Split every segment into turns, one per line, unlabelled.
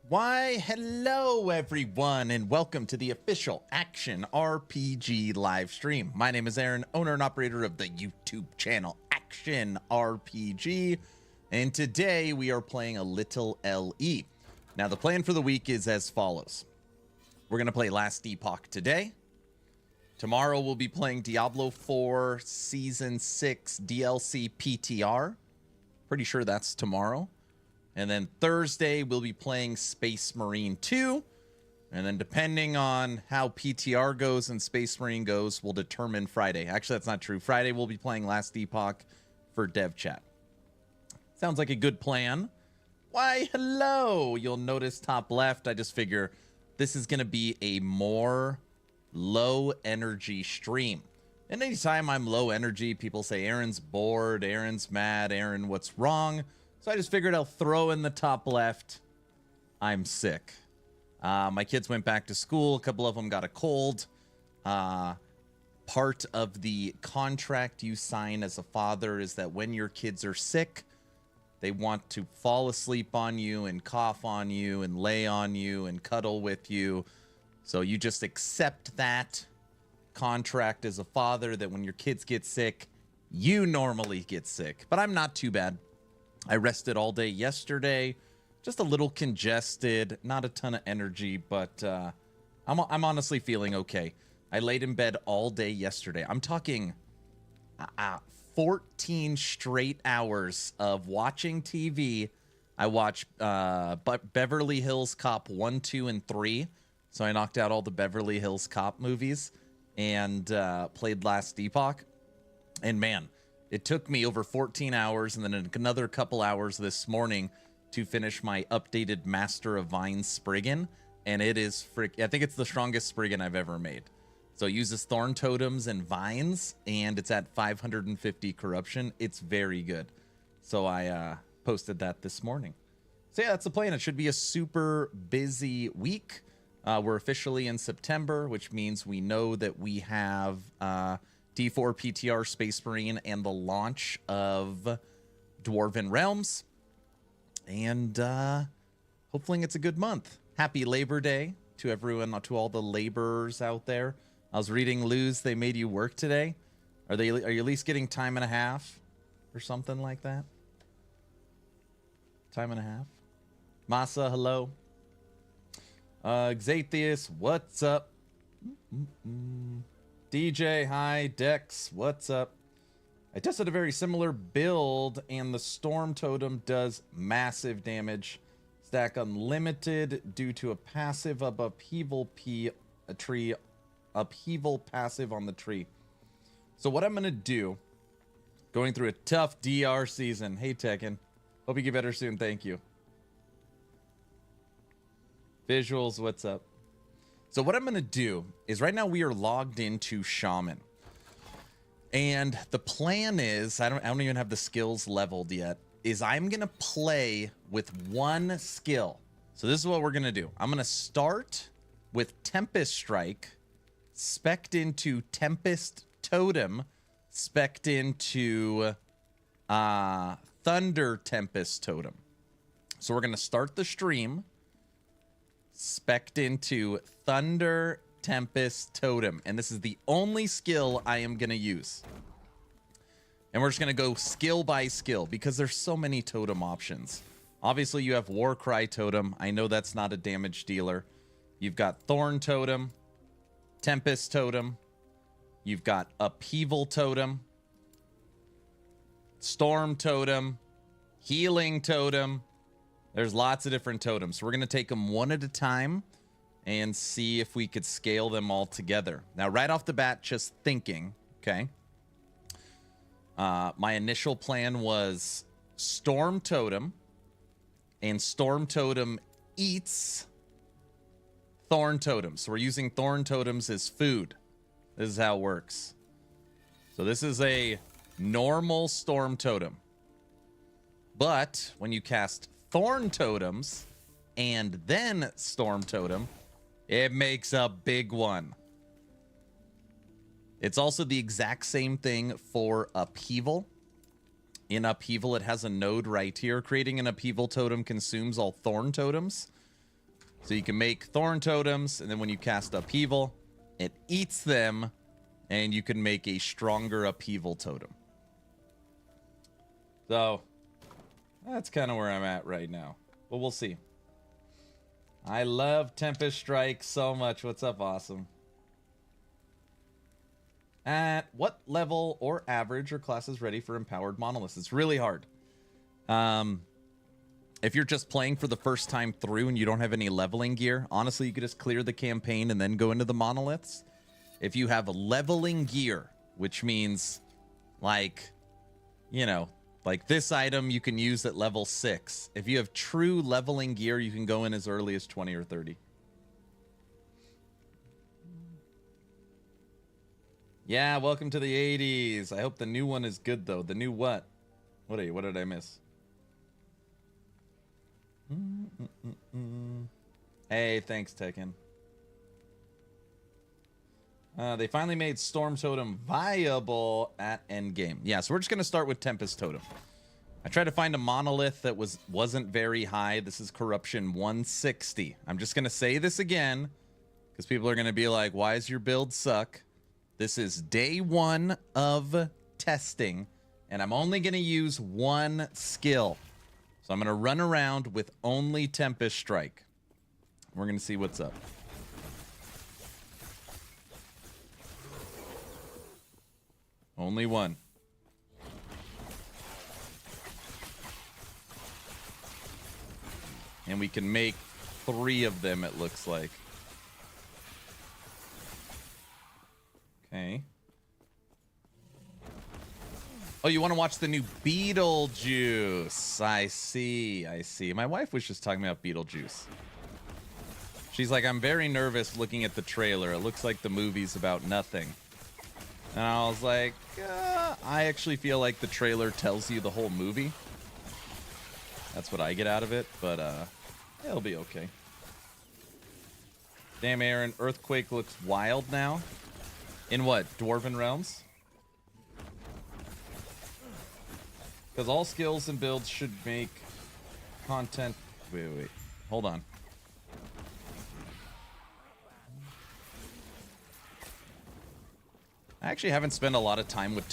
Why, hello everyone, and welcome to the official Action RPG live stream. My name is Aaron, owner and operator of the YouTube channel Action RPG, and today we are playing a little LE. Now, the plan for the week is as follows. We're going to play Last Epoch today. Tomorrow we'll be playing Diablo 4 Season 6 DLC PTR. Pretty sure that's tomorrow. And then Thursday, we'll be playing Space Marine 2. And then depending on how PTR goes and Space Marine goes, we'll determine Friday. Actually, that's not true. Friday, we'll be playing Last Epoch for Dev Chat. Sounds like a good plan. Why, hello! You'll notice top left, I just figure this is going to be a more low energy stream. And anytime I'm low energy, people say, Aaron's bored, Aaron's mad, Aaron, what's wrong? So I just figured I'll throw in the top left, I'm sick. My kids went back to school. A couple of them got a cold. Part of the contract you sign as a father is that when your kids are sick, they want to fall asleep on you and cough on you and lay on you and cuddle with you. So you just accept that contract as a father that when your kids get sick, you normally get sick. But I'm not too bad. I rested all day yesterday, just a little congested, not a ton of energy, but I'm honestly feeling okay. I laid in bed all day yesterday. I'm talking 14 straight hours of watching TV. I watched Beverly Hills Cop 1, 2, and 3. So I knocked out all the Beverly Hills Cop movies and played Last Epoch. And man, it took me over 14 hours and then another couple hours this morning to finish my updated Master of Vines Spriggan. And it is I think it's the strongest Spriggan I've ever made. So it uses Thorn Totems and Vines, and it's at 550 corruption. It's very good. So I posted that this morning. So yeah, that's the plan. It should be a super busy week. We're officially in September, which means we know that we have D4 PTR Space Marine and the launch of Dwarven Realms. And hopefully it's a good month. Happy Labor Day to everyone, to all the laborers out there. I was reading, Luz, they made you work today. Are you at least getting time and a half or something like that? Time and a half. Masa, hello. Xathius, what's up? DJ, hi. Dex, what's up? I tested a very similar build, and the Storm Totem does massive damage. Stack unlimited due to a passive of upheaval upheaval passive on the tree. So what I'm going to do, going through a tough DR season. Hey, Tekken. Hope you get better soon. Thank you. Visuals, what's up? So what I'm going to do is right now we are logged into Shaman. And the plan is, I don't even have the skills leveled yet, is I'm going to play with one skill. So this is what we're going to do. I'm going to start with Tempest Strike, spec'd into Tempest Totem, spec'd into Thunder Tempest Totem. So we're going to start the stream spec'd into Thunder Tempest Totem, and this is the only skill I am going to use. And we're just going to go skill by skill because there's so many totem options. Obviously, you have Warcry Totem. I know that's not a damage dealer. You've got Thorn Totem, Tempest Totem. You've got Upheaval Totem, Storm Totem, Healing Totem. There's lots of different totems. So we're going to take them one at a time and see if we could scale them all together. Now, right off the bat, just thinking, okay? My initial plan was Storm Totem, and Storm Totem eats Thorn Totems. So we're using Thorn Totems as food. This is how it works. So this is a normal Storm Totem. But when you cast Thorn Totems and then Storm Totem, it makes a big one. It's also the exact same thing for Upheaval. In Upheaval, it has a node right here. Creating an Upheaval Totem consumes all Thorn Totems. So you can make thorn totems, and then when you cast upheaval, it eats them, and you can make a stronger upheaval totem. So that's kind of where I'm at right now. But we'll see. I love Tempest Strike so much. What's up, awesome? At what level or average are classes ready for empowered monoliths? It's really hard. If you're just playing for the first time through and you don't have any leveling gear, honestly, you could just clear the campaign and then go into the monoliths. If you have leveling gear, which means, like, you know, like this item you can use at level 6. If you have true leveling gear, you can go in as early as 20 or 30. Yeah, welcome to the 80s. I hope the new one is good, though. The new what? What did I miss? Hey, thanks, Tekken. They finally made Storm Totem viable at Endgame. Yeah, so we're just going to start with Tempest Totem. I tried to find a monolith that wasn't very high. This is Corruption 160. I'm just going to say this again, because people are going to be like, why does your build suck? This is day 1 of testing, and I'm only going to use one skill. So I'm going to run around with only Tempest Strike. We're going to see what's up. Only one. And we can make 3 of them, it looks like. Okay. Oh, you want to watch the new Beetlejuice? I see. My wife was just talking about Beetlejuice. She's like, I'm very nervous looking at the trailer. It looks like the movie's about nothing. And I was like, I actually feel like the trailer tells you the whole movie. That's what I get out of it, but it'll be okay. Damn, Aaron, Earthquake looks wild now. In what? Dwarven Realms? Because all skills and builds should make content... Wait. Hold on. I actually haven't spent a lot of time with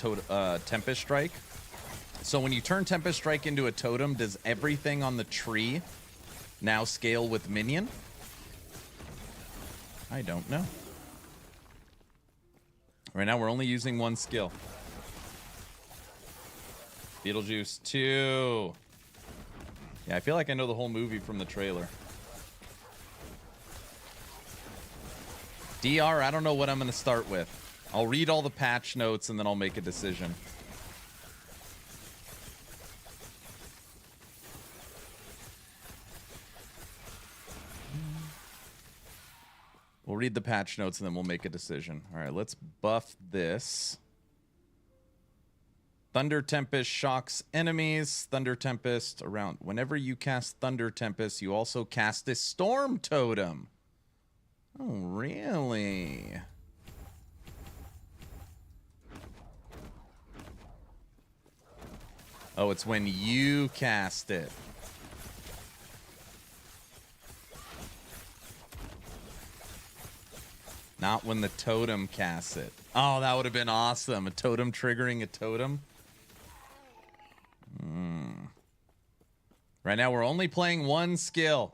Tempest Strike. So when you turn Tempest Strike into a totem, does everything on the tree now scale with minion? I don't know. Right now we're only using one skill. Beetlejuice 2. Yeah, I feel like I know the whole movie from the trailer. DR, I don't know what I'm going to start with. I'll read all the patch notes and then I'll make a decision. We'll read the patch notes and then we'll make a decision. All right, let's buff this. Thunder Tempest shocks enemies. Thunder Tempest around. Whenever you cast Thunder Tempest, you also cast a Storm Totem. Oh, really? Oh, it's when you cast it. Not when the totem casts it. Oh, that would have been awesome. A totem triggering a totem. Right now, we're only playing one skill.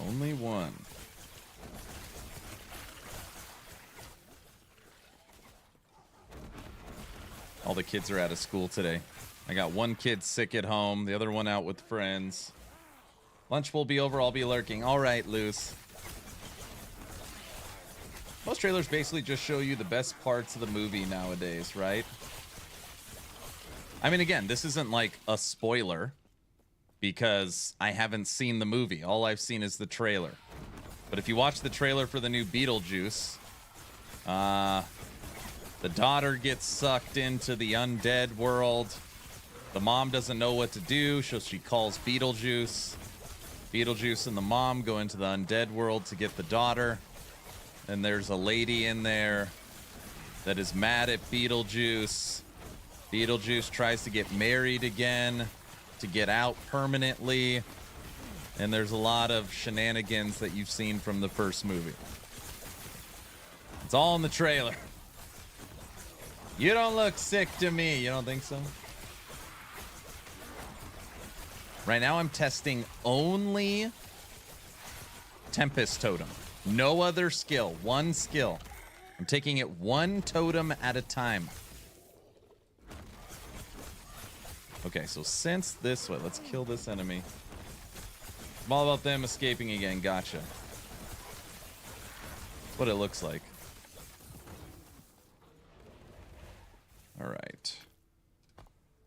Only one. All the kids are out of school today. I got one kid sick at home, the other one out with friends. Lunch will be over, I'll be lurking. All right, Luce. Most trailers basically just show you the best parts of the movie nowadays, right? I mean, again, this isn't like a spoiler because I haven't seen the movie. All I've seen is the trailer. But if you watch the trailer for the new Beetlejuice, the daughter gets sucked into the undead world. The mom doesn't know what to do, so she calls Beetlejuice. Beetlejuice and the mom go into the undead world to get the daughter. And there's a lady in there that is mad at Beetlejuice. Beetlejuice tries to get married again to get out permanently. And there's a lot of shenanigans that you've seen from the first movie. It's all in the trailer. You don't look sick to me. You don't think so? Right now I'm testing only Tempest Totem. No other skill. One skill. I'm taking it one totem at a time. Okay, so since this way, let's kill this enemy. I'm all about them escaping again. Gotcha. That's what it looks like. All right.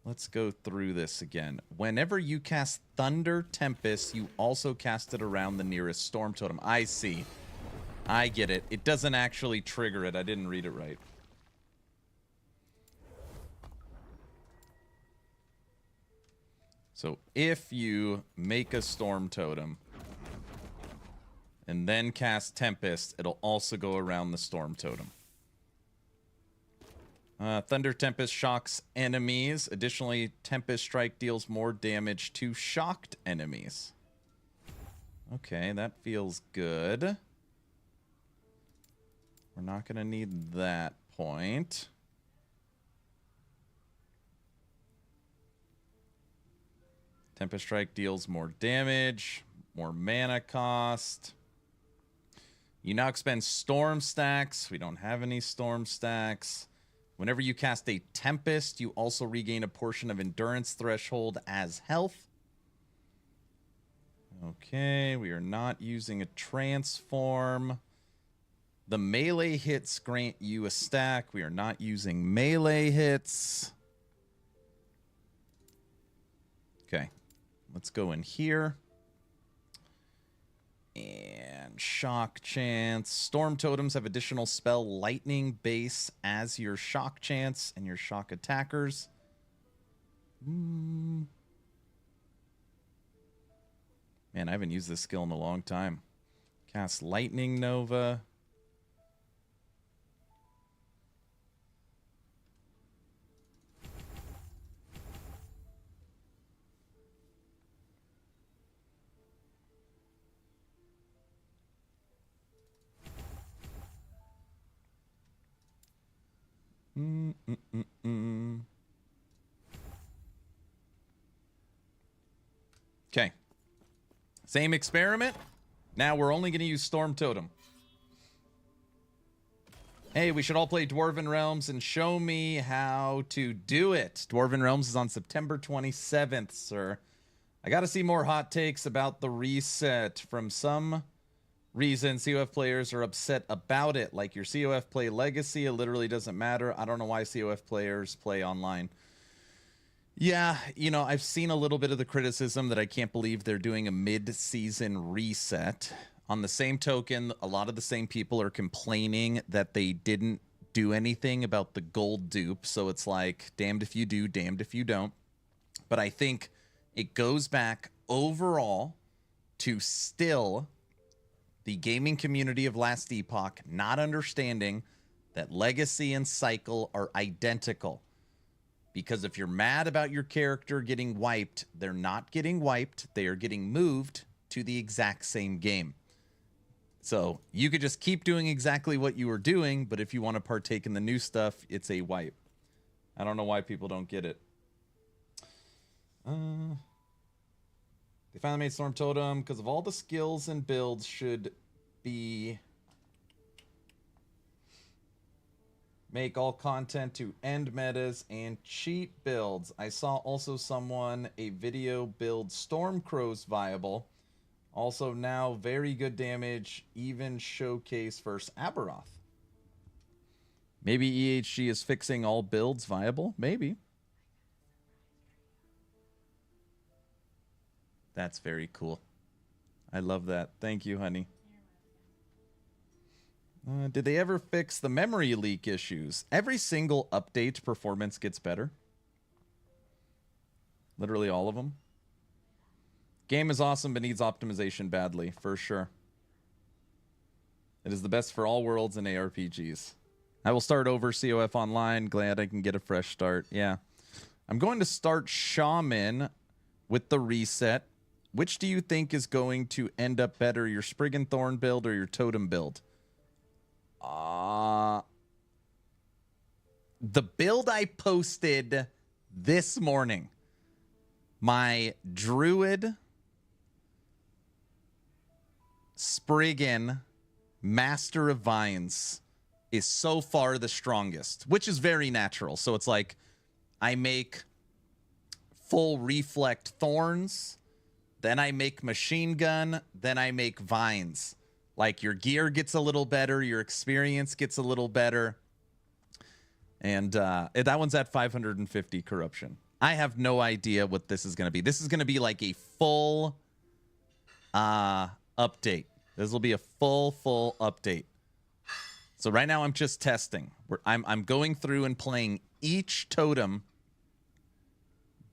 Let's go through this again. Whenever you cast Thunder Tempest, you also cast it around the nearest Storm Totem. I see. I get it. It doesn't actually trigger it. I didn't read it right. So if you make a Storm Totem and then cast Tempest, it'll also go around the Storm Totem. Thunder Tempest shocks enemies. Additionally, Tempest Strike deals more damage to shocked enemies. Okay, that feels good. We're not going to need that point. Tempest Strike deals more damage, more mana cost. You now expend Storm stacks. We don't have any Storm stacks. Whenever you cast a Tempest, you also regain a portion of Endurance Threshold as health. Okay, we are not using a Transform. The melee hits grant you a stack. We are not using melee hits. Okay, let's go in here. And shock chance. Storm totems have additional spell lightning base as your shock chance and your shock attackers. Man, I haven't used this skill in a long time. Cast lightning nova. Okay. Same experiment. Now we're only going to use Storm Totem. Hey, we should all play Dwarven Realms and show me how to do it. Dwarven Realms is on September 27th, sir. I got to see more hot takes about the reset. From some reason, COF players are upset about it. Like your COF play legacy, it literally doesn't matter. I don't know why COF players play online. Yeah, you know, I've seen a little bit of the criticism that I can't believe they're doing a mid-season reset. On the same token, a lot of the same people are complaining that they didn't do anything about the gold dupe. So it's like, damned if you do, damned if you don't. But I think it goes back overall to still the gaming community of last Epoch not understanding that legacy and cycle are identical. Because if you're mad about your character getting wiped, they're not getting wiped. They are getting moved to the exact same game. So you could just keep doing exactly what you were doing, but if you want to partake in the new stuff, it's a wipe. I don't know why people don't get it. They finally made Storm Totem because of all the skills and builds should be... Make all content to end metas and cheat builds. I saw also a video build Stormcrow's viable. Also now very good damage, even showcase versus Aberoth. Maybe EHG is fixing all builds viable? Maybe. That's very cool. I love that. Thank you, honey. Did they ever fix the memory leak issues? Every single update, performance gets better. Literally all of them. Game is awesome, but needs optimization badly, for sure. It is the best for all worlds and ARPGs. I will start over COF online. Glad I can get a fresh start. Yeah. I'm going to start Shaman with the reset. Which do you think is going to end up better, your Sprig and Thorn build or your Totem build? The build I posted this morning, my Druid, Spriggan, Master of Vines, is so far the strongest, which is very natural. So it's like I make full reflect thorns, then I make machine gun, then I make vines. Like your gear gets a little better, your experience gets a little better. And that one's at 550 corruption. I have no idea what this is going to be. This is going to be like a full update. This will be a full update. So right now I'm just testing. I'm going through and playing each totem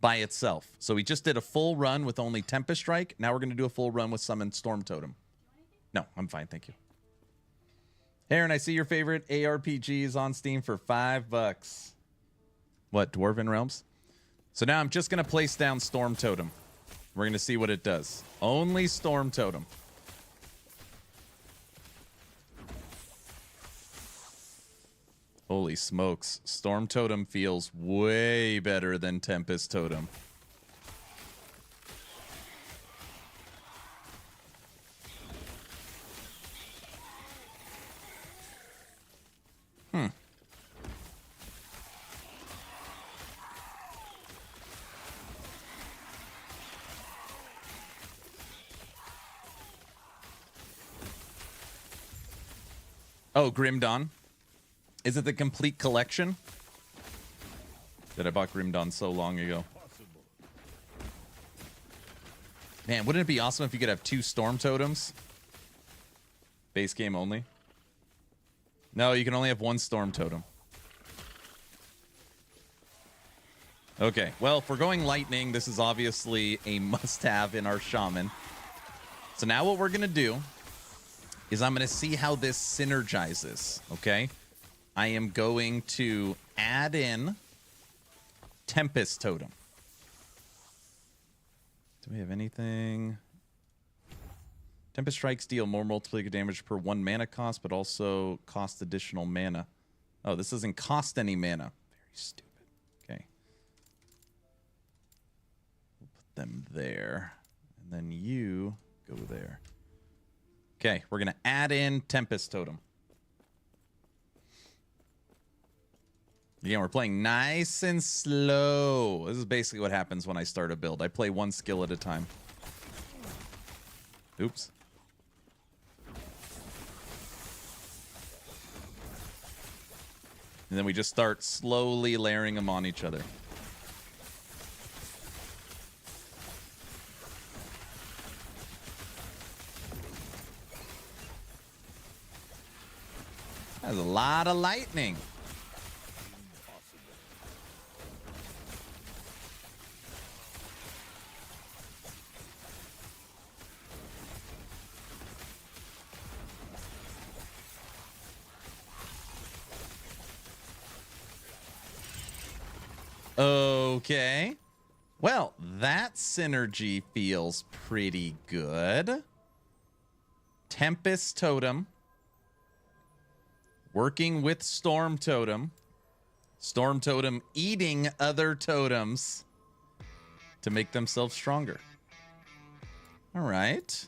by itself. So we just did a full run with only Tempest Strike. Now we're going to do a full run with Summon Storm Totem. No, I'm fine. Thank you. Aaron, I see your favorite ARPG is on Steam for $5. What, Dwarven Realms? So now I'm just going to place down Storm Totem. We're going to see what it does. Only Storm Totem. Holy smokes. Storm Totem feels way better than Tempest Totem. Oh, Grim Dawn. Is it the complete collection? That I bought Grim Dawn so long ago. Man, wouldn't it be awesome if you could have 2 Storm Totems? Base game only? No, you can only have 1 Storm Totem. Okay, well, if we're going Lightning, this is obviously a must-have in our Shaman. So now what we're going to do is I'm going to see how this synergizes, okay? I am going to add in Tempest Totem. Do we have anything? Tempest Strikes deal more multiplicative damage per 1 mana cost, but also cost additional mana. Oh, this doesn't cost any mana. Very stupid. Okay. We'll put them there. And then you go there. Okay, we're going to add in Tempest Totem. Again, we're playing nice and slow. This is basically what happens when I start a build. I play 1 skill at a time. Oops. And then we just start slowly layering them on each other. That's a lot of lightning. Okay. Well, that synergy feels pretty good. Tempest Totem. Working with Storm Totem. Storm Totem eating other totems to make themselves stronger. All right.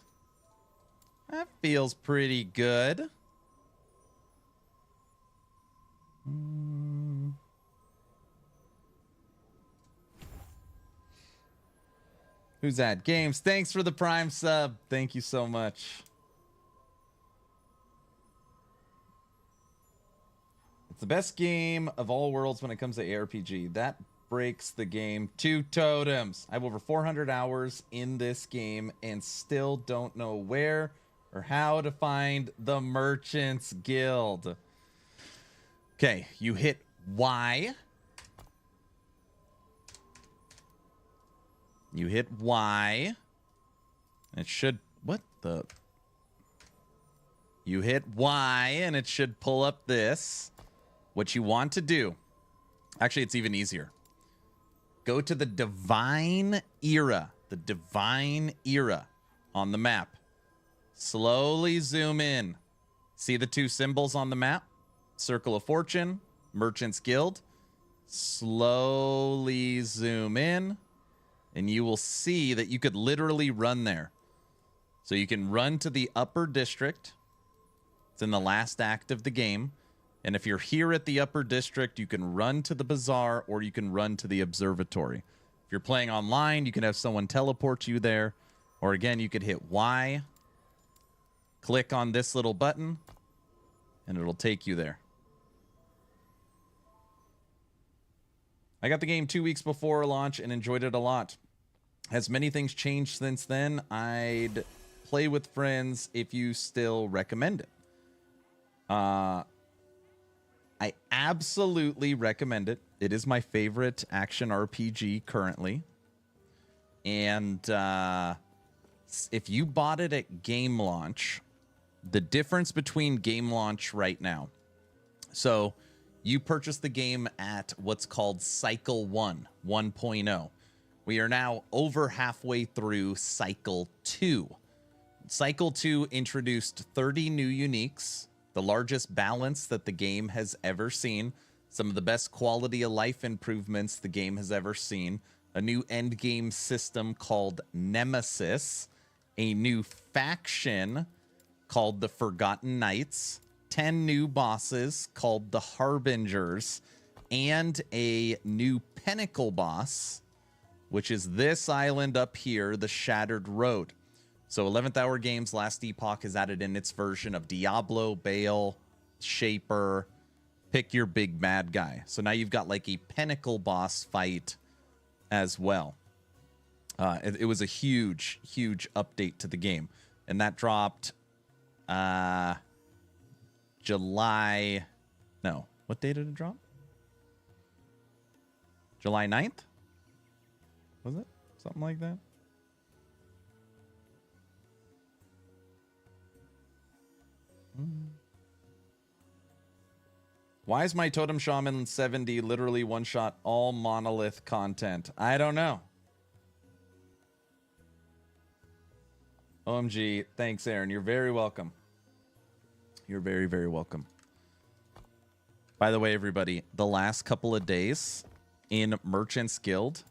That feels pretty good. Who's that? Games. Thanks for the Prime sub. Thank you so much. It's the best game of all worlds when it comes to ARPG. That breaks the game. 2 totems. I have over 400 hours in this game and still don't know where or how to find the Merchants Guild. Okay, you hit Y. You hit Y. It should... What the... You hit Y and it should pull up this. what you want to do, actually, it's even easier. Go to the Divine Era, on the map. Slowly zoom in. See the two symbols on the map? Circle of Fortune, Merchant's Guild. Slowly zoom in, and you will see that you could literally run there. So you can run to the upper district. It's in the last act of the game. And if you're here at the upper district, you can run to the bazaar or you can run to the observatory. If you're playing online, you can have someone teleport you there. Or again, you could hit Y, click on this little button, and it'll take you there. I got the game 2 weeks before launch and enjoyed it a lot. Has many things changed since then? I'd play with friends if you still recommend it. I absolutely recommend it. It is my favorite action RPG currently. And if you bought it at game launch, the difference between game launch right now. So you purchased the game at what's called Cycle 1, 1.0. We are now over halfway through Cycle 2. Cycle 2 introduced 30 new uniques, the largest balance that the game has ever seen, some of the best quality of life improvements the game has ever seen, a new endgame system called Nemesis, a new faction called the Forgotten Knights, 10 new bosses called the Harbingers, and a new pinnacle boss, which is this island up here, the Shattered Road. So 11th Hour Games last Epoch has added in its version of Diablo, Baal, Shaper, pick your big bad guy. So now you've got like a pinnacle boss fight as well. It was a huge, huge update to the game. And that dropped July... No. What day did it drop? July 9th? Was it? Something like that? Why is my Totem Shaman 70 literally one-shot all Monolith content? I don't know. OMG. Thanks, Aaron. You're very welcome. You're very, very welcome. By the way, everybody, the last couple of days in Merchant's Guild,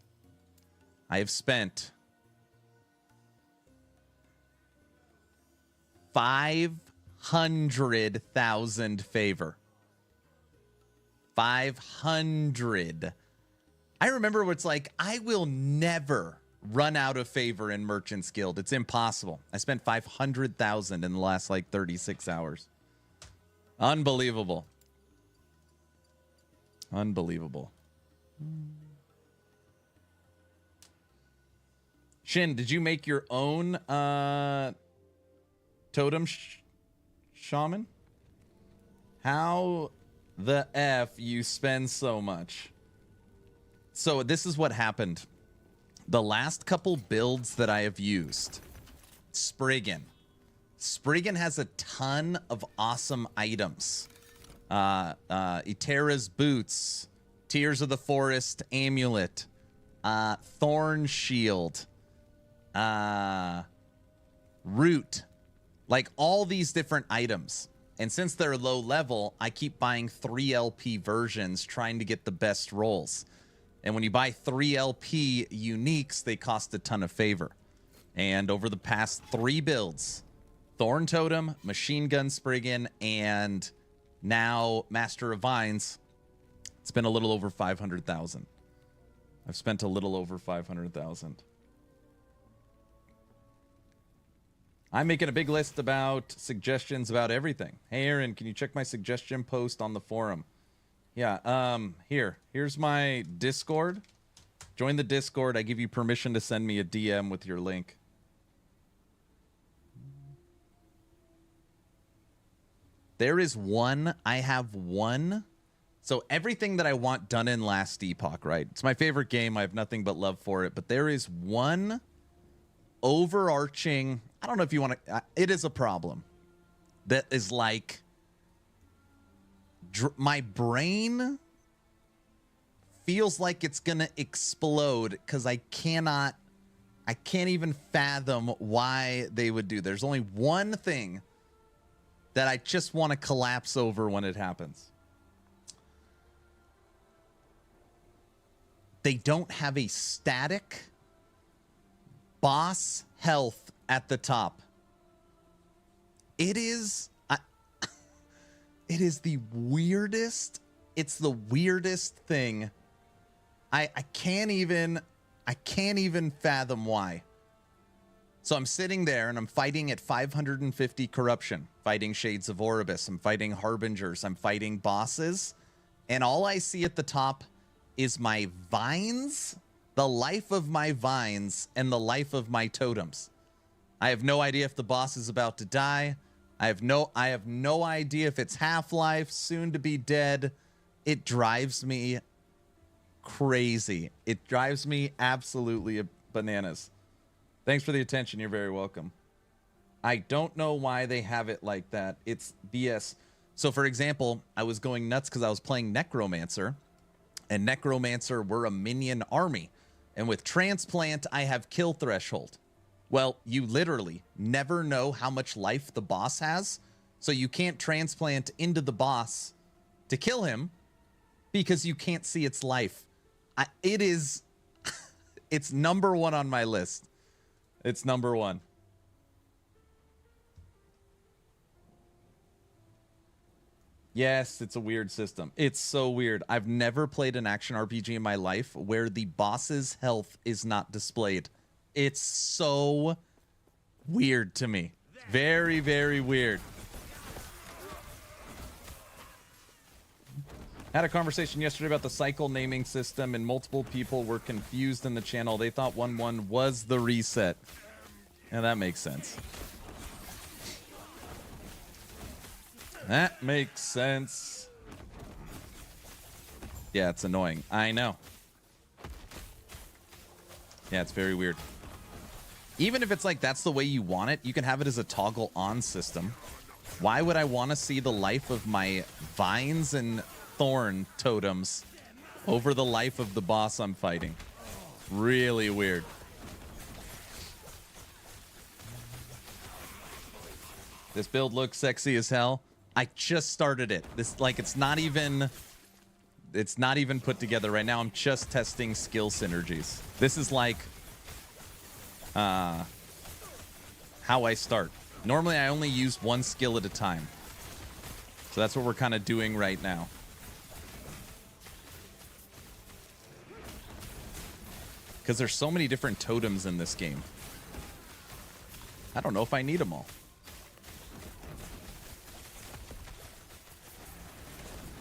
I have spent 500,000 favor. 500. I remember what's like, I will never run out of favor in Merchant's Guild. It's impossible. I spent 500,000 in the last like 36 hours. Unbelievable. Unbelievable. Shin, did you make your own Totem Shaman? How the F you spend so much? So this is what happened. The last couple builds that I have used, Spriggan. Spriggan has a ton of awesome items. Itera's Boots, Tears of the Forest Amulet, Thorn Shield, Root, like all these different items. And since they're low level, I keep buying 3LP versions trying to get the best rolls. And when you buy 3LP uniques, they cost a ton of favor. And over the past 3 builds, Thorn Totem, Machine Gun Spriggan, and now Master of Vines, it's been a little over 500,000. I've spent a little over 500,000. I'm making a big list about suggestions about everything. Hey, Aaron, can you check my suggestion post on the forum? Yeah, here's my Discord. Join the Discord. I give you permission to send me a DM with your link. There is one. I have one. So everything that I want done in last Epoch, right? It's my favorite game. I have nothing but love for it. But there is one overarching, I don't know if you want to, it is a problem that is like my brain feels like it's gonna explode because I can't even fathom why they would do. There's only one thing that I just want to collapse over when it happens. They don't have a static boss health at the top. It is it is the weirdest. It's the weirdest thing. I can't even fathom why. So I'm sitting there and I'm fighting at 550 corruption, fighting Shades of Oribus, I'm fighting Harbingers, I'm fighting bosses, and all I see at the top is my vines, the life of my vines, and the life of my totems. I have no idea if the boss is about to die. I have no idea if it's half-life, soon to be dead. It drives me crazy. It drives me absolutely bananas. Thanks for the attention. You're very welcome. I don't know why they have it like that. It's BS. So, for example, I was going nuts because I was playing Necromancer, and Necromancer were a minion army. And with Transplant, I have kill threshold. Well, you literally never know how much life the boss has, so you can't transplant into the boss to kill him because you can't see its life. It's number one on my list. It's number one. Yes, it's a weird system. It's so weird. I've never played an action RPG in my life where the boss's health is not displayed. It's so weird to me. Very, very weird. Had a conversation yesterday about the cycle naming system, and multiple people were confused in the channel. They thought 1-1 was the reset. Yeah, that makes sense. That makes sense. Yeah, it's annoying. I know. Yeah, it's very weird. Even if it's like that's the way you want it, you can have it as a toggle on system. Why would I want to see the life of my vines and thorn totems over the life of the boss I'm fighting? Really weird. This build looks sexy as hell. I just started it. This, like, it's not even put together right now. I'm just testing skill synergies. This is like how I start. Normally I only use one skill at a time. So that's what we're kind of doing right now. Because there's so many different totems in this game. I don't know if I need them all.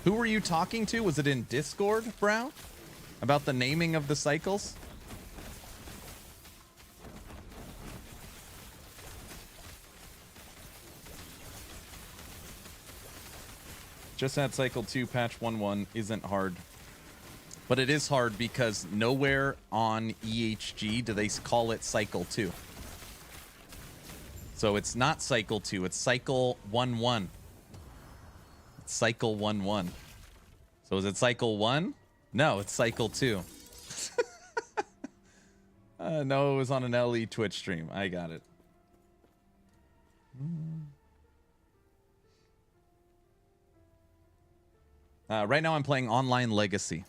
Who were you talking to? Was it in Discord, Brow? About the naming of the cycles? Just had cycle 2, patch 1.1 isn't hard. But it is hard because nowhere on EHG do they call it cycle 2. So it's not cycle 2, it's cycle 1.1. It's cycle 1.1. So is it cycle 1? No, it's cycle 2. No, it was on an LE Twitch stream. I got it. Right now I'm playing Online Legacy.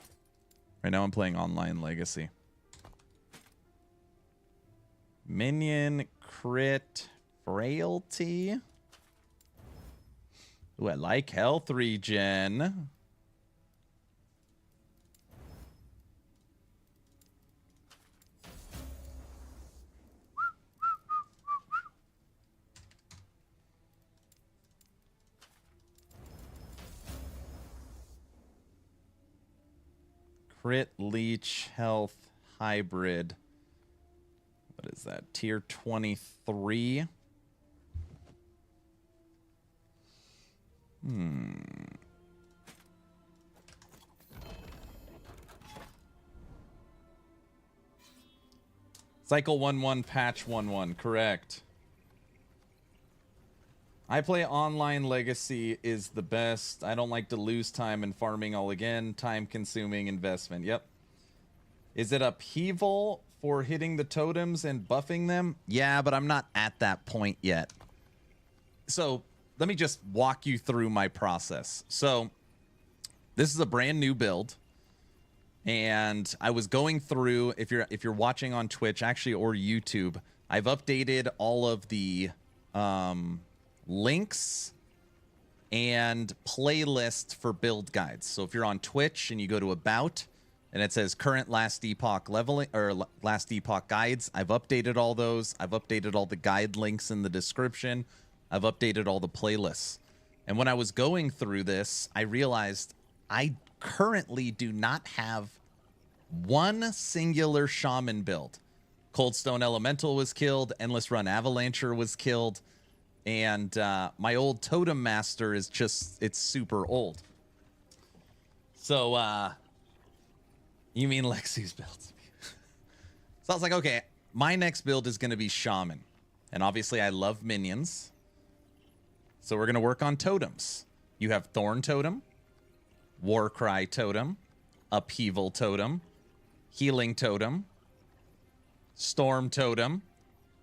Minion crit frailty. Ooh, I like health regen. Crit leech health hybrid. What is that? Tier 23. Cycle 1.1, patch 1.1, correct. I play online. Legacy is the best. I don't like to lose time in farming all again. Time-consuming investment. Yep. Is it upheaval for hitting the totems and buffing them? Yeah, but I'm not at that point yet. So let me just walk you through my process. So this is a brand new build. And I was going through, if you're watching on Twitch, actually, or YouTube, I've updated all of the links and playlists for build guides. So if you're on Twitch and you go to About, and it says current Last Epoch leveling or Last Epoch guides, I've updated all those. I've updated all the guide links in the description. I've updated all the playlists. And when I was going through this, I realized I currently do not have one singular shaman build. Coldstone Elemental was killed. Endless Run Avalancher was killed. And my old Totem Master is just, it's super old. So, you mean Lexi's builds? So I was like, okay, my next build is going to be Shaman. And obviously I love minions. So we're going to work on totems. You have Thorn Totem, Warcry Totem, Upheaval Totem, Healing Totem, Storm Totem.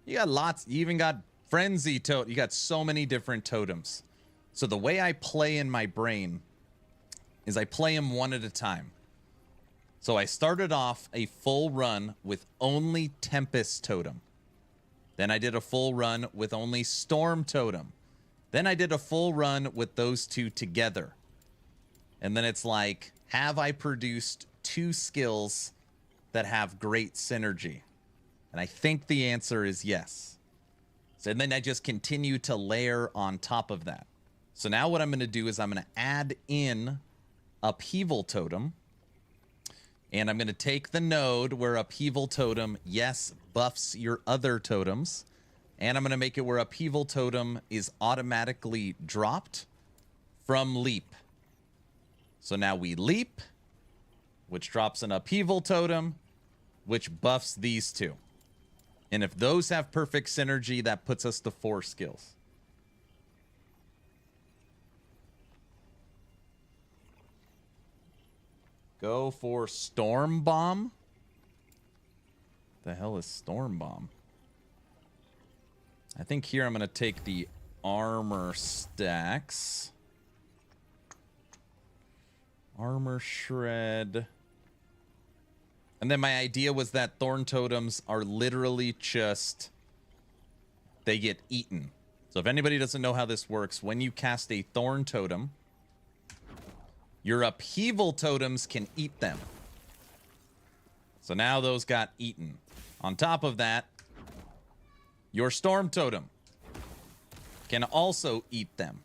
You got lots. You even got Frenzy Totem. You got so many different totems. So the way I play in my brain is I play them one at a time. So I started off a full run with only Tempest Totem. Then I did a full run with only Storm Totem. Then I did a full run with those two together. And then it's like, have I produced two skills that have great synergy? And I think the answer is yes. So then I just continue to layer on top of that. So now what I'm going to do is I'm going to add in Upheaval Totem. And I'm going to take the node where Upheaval Totem, yes, buffs your other totems. And I'm going to make it where Upheaval Totem is automatically dropped from Leap. So now we Leap, which drops an Upheaval Totem, which buffs these two. And if those have perfect synergy, that puts us to 4 skills. Go for Storm Bomb. The hell is Storm Bomb? I think here I'm going to take the armor stacks. Armor shred. And then my idea was that Thorn Totems are literally just, they get eaten. So if anybody doesn't know how this works, when you cast a Thorn Totem, your Upheaval Totems can eat them. So now those got eaten. On top of that, your Storm Totem can also eat them.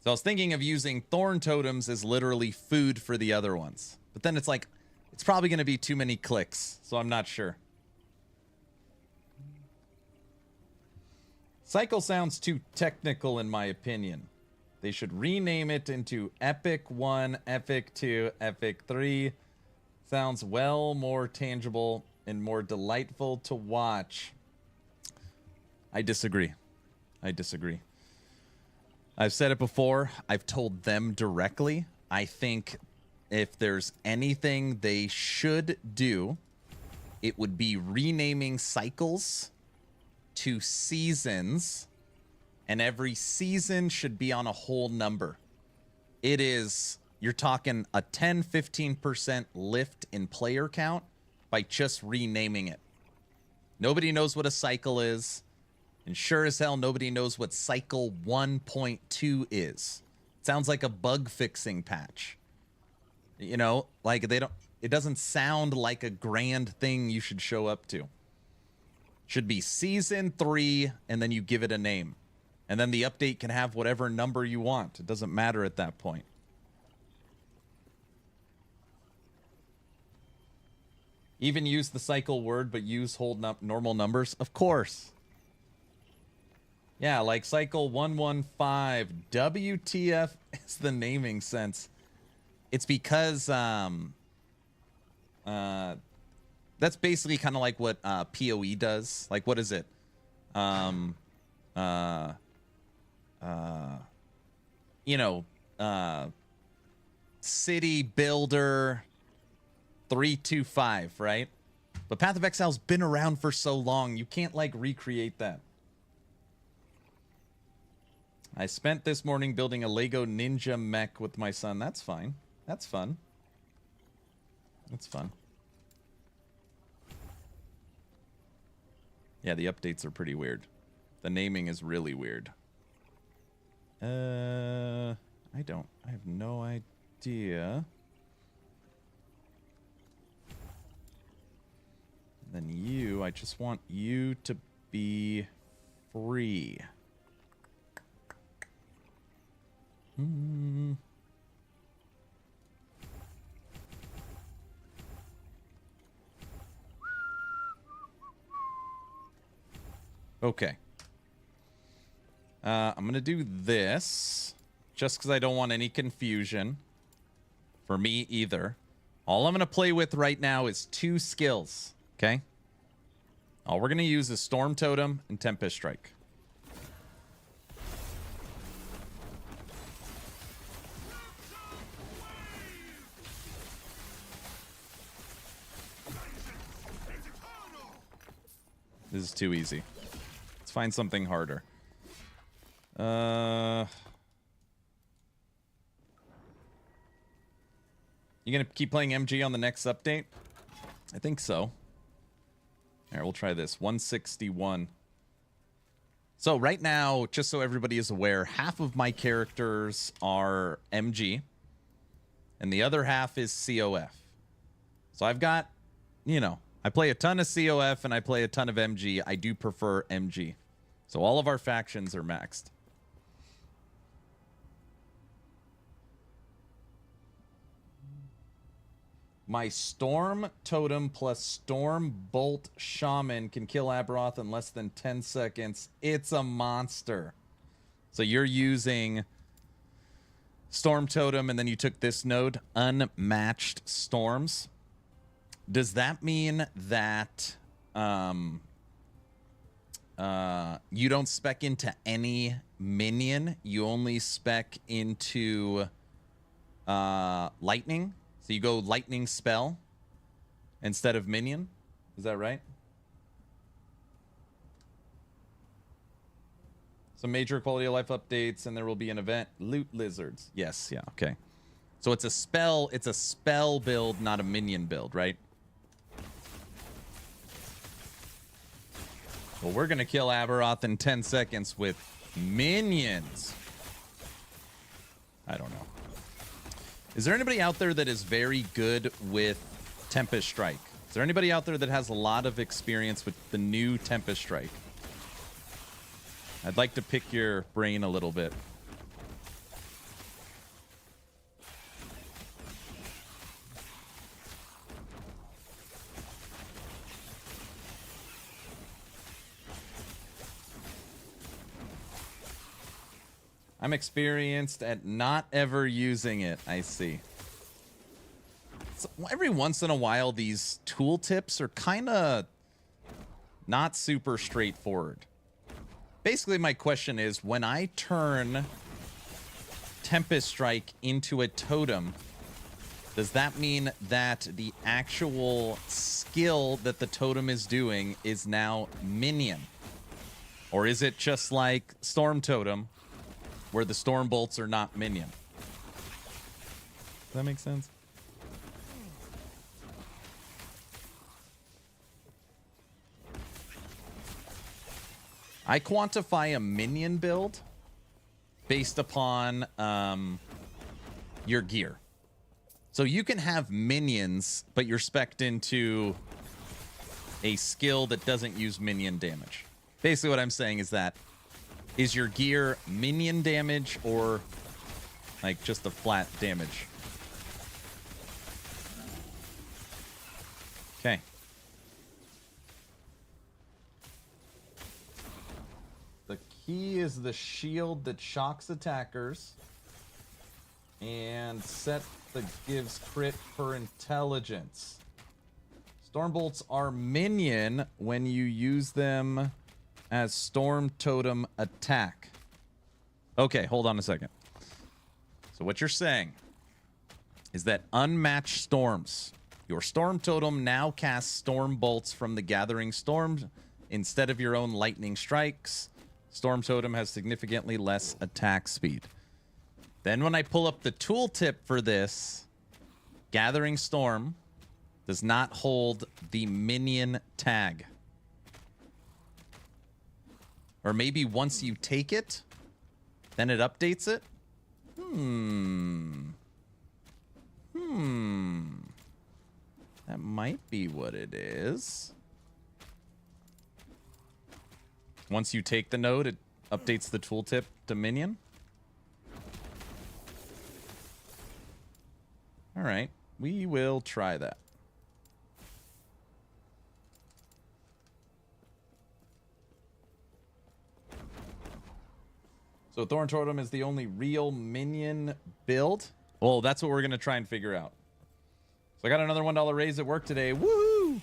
So I was thinking of using Thorn Totems as literally food for the other ones. But then it's like, it's probably going to be too many clicks, so I'm not sure. Cycle sounds too technical in my opinion. They should rename it into Epic 1, Epic 2, Epic 3. Sounds well more tangible and more delightful to watch. I disagree. I disagree. I've said it before. I've told them directly. I think if there's anything they should do, it would be renaming cycles to seasons, and every season should be on a whole number. It is, you're talking a 10-15% lift in player count by just renaming it. Nobody knows what a cycle is. And sure as hell, nobody knows what Cycle 1.2 is. It sounds like a bug fixing patch. You know, like they don't, it doesn't sound like a grand thing you should show up to. Should be Season 3, and then you give it a name. And then the update can have whatever number you want. It doesn't matter at that point. Even use the cycle word, but use whole normal numbers? Of course. Yeah, like Cycle 115. WTF is the naming sense. It's because that's basically kind of like what PoE does. Like, what is it? you know, city builder 325, right? But Path of Exile's been around for so long, you can't like recreate that. I spent this morning building a Lego ninja mech with my son. That's fine. That's fun. That's fun. Yeah, the updates are pretty weird. The naming is really weird. I have no idea. Then you, I just want you to be free. Okay. I'm going to do this just because I don't want any confusion for me either. All I'm going to play with right now is 2 skills, okay? All we're going to use is Storm Totem and Tempest Strike. This is too easy. Let's find something harder. You gonna keep playing MG on the next update? I think so. All right, we'll try this. 161. So right now, just so everybody is aware, half of my characters are MG, and the other half is COF. So I've got, you know, I play a ton of COF and I play a ton of MG. I do prefer MG. So all of our factions are maxed. My Storm Totem plus Storm Bolt Shaman can kill Aberoth in less than 10 seconds. It's a monster. So you're using Storm Totem and then you took this node, Unmatched Storms. Does that mean that you don't spec into any minion? You only spec into lightning? So you go lightning spell instead of minion? Is that right? Some major quality of life updates, and there will be an event. Loot lizards. Yes, yeah, okay. So it's a spell build, not a minion build, right? Well, we're gonna kill Aberoth in 10 seconds with minions. I don't know. Is there anybody out there that is very good with Tempest Strike? Is there anybody out there that has a lot of experience with the new Tempest Strike? I'd like to pick your brain a little bit. I'm experienced at not ever using it. I see. So every once in a while, these tooltips are kind of not super straightforward. Basically, my question is, when I turn Tempest Strike into a totem, does that mean that the actual skill that the totem is doing is now minion? Or is it just like Storm Totem, where the Storm Bolts are not minion? Does that make sense? I quantify a minion build based upon your gear. So you can have minions, but you're spec'd into a skill that doesn't use minion damage. Basically what I'm saying is that, is your gear minion damage or like just the flat damage? Okay. The key is the shield that shocks attackers and set that gives crit for intelligence. Stormbolts are minion when you use them as Storm Totem attack. Okay, hold on a second. So what you're saying is that unmatched storms. Your storm totem now casts storm bolts from the gathering storm instead of your own lightning strikes. Storm totem has significantly less attack speed. Then when I pull up the tooltip for this, gathering storm does not hold the minion tag. Or maybe once you take it, then it updates it? That might be what it is. Once you take the node, it updates the tooltip to minion. All right, we will try that. So Thorn Totem is the only real minion build? Well, that's what we're going to try and figure out. So I got another $1 raise at work today. Woohoo!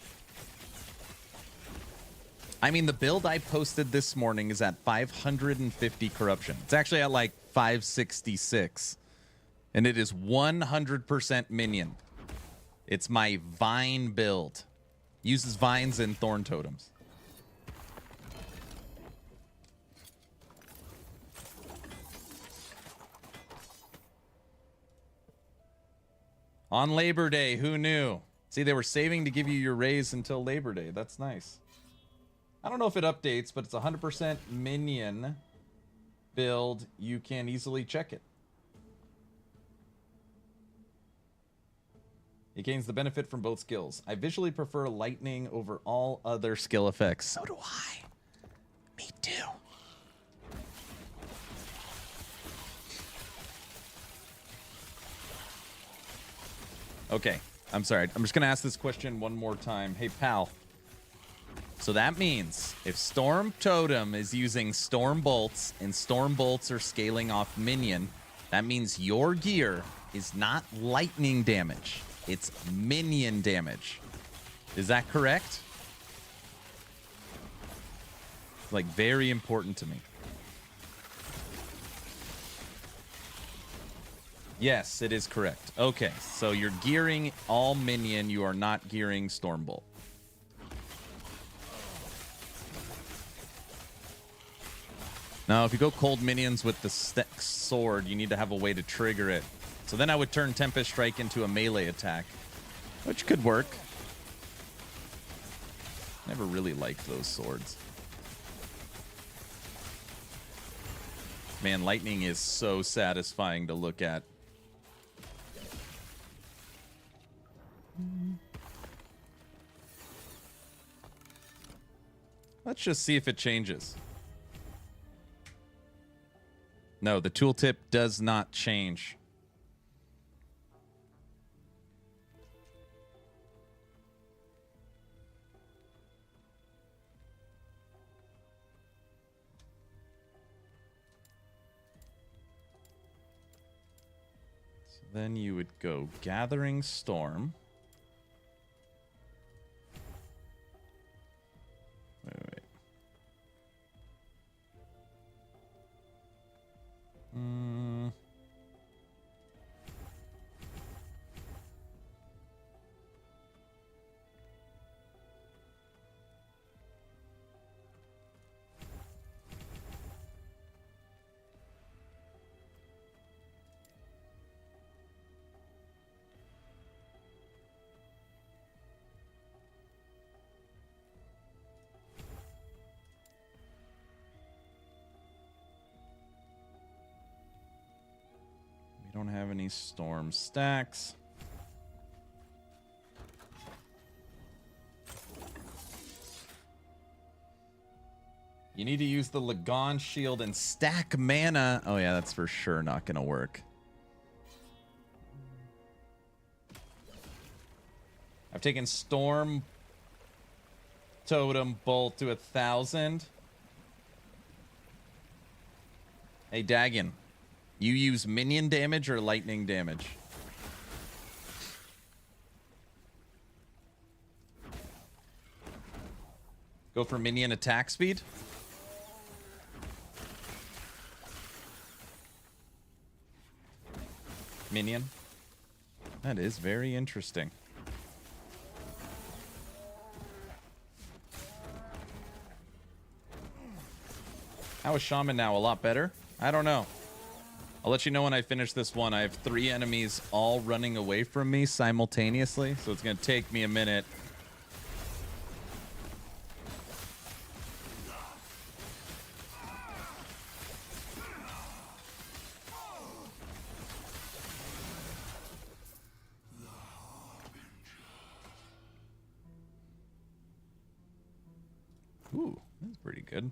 I mean, the build I posted this morning is at 550 corruption. It's actually at like 566. And it is 100% minion. It's my vine build. Uses vines and thorn totems. On Labor Day, who knew? See, they were saving to give you your raise until Labor Day. That's nice. I don't know if it updates, but it's 100% minion build. You can easily check it. It gains the benefit from both skills. I visually prefer lightning over all other skill effects. So do I. Me too. Okay, I'm sorry. I'm just going to ask this question one more time. Hey, pal. So that means if Storm Totem is using Storm Bolts and Storm Bolts are scaling off minion, that means your gear is not lightning damage. It's minion damage. Is that correct? Like, very important to me. Yes, it is correct. Okay, so you're gearing all minion. You are not gearing Stormbolt. Now, if you go cold minions with the sword, you need to have a way to trigger it. So then I would turn Tempest Strike into a melee attack, which could work. Never really liked those swords. Man, lightning is so satisfying to look at. Let's just see if it changes. No, the tooltip does not change. So then you would go Gathering Storm. Wait. We don't have any storm stacks. You need to use the Lagon shield and stack mana. Oh yeah, that's for sure not gonna work. I've taken Storm Totem Bolt to 1,000. Hey, Dagon. You use minion damage or lightning damage? Go for minion attack speed? minion. That is very interesting. How is Shaman now? A lot better? I don't know. I'll let you know when I finish this one. I have 3 enemies all running away from me simultaneously, so it's going to take me a minute. Ooh, that's pretty good.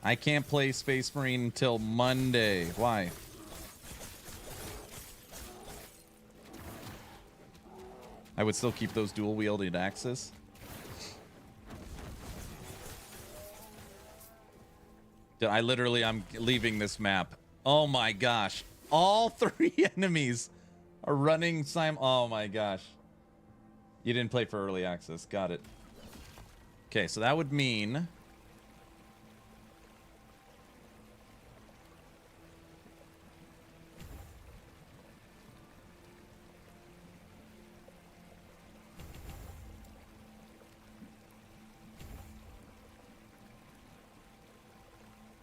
I can't play Space Marine until Monday. Why? I would still keep those dual wielded axes. I'm leaving this map. Oh my gosh. All 3 enemies are running oh my gosh. You didn't play for early access. Got it. Okay, so that would mean...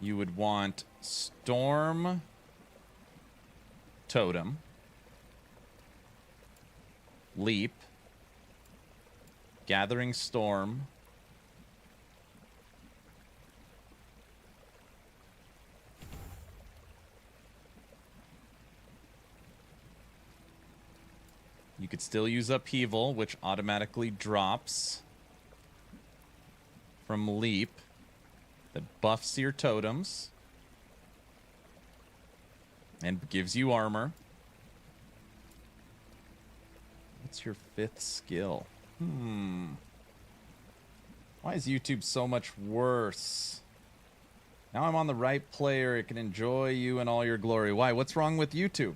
you would want Storm Totem, Leap, Gathering Storm, you could still use Upheaval, which automatically drops from Leap. That buffs your totems and gives you armor. What's your 5th skill? Why is YouTube so much worse? Now I'm on the right player. It can enjoy you in all your glory. Why? What's wrong with YouTube?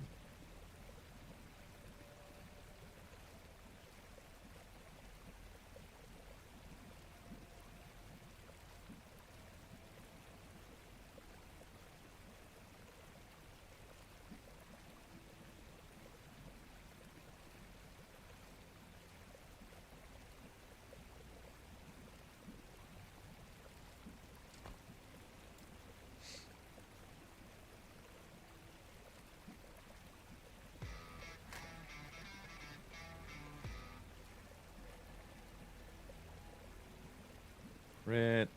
Crit,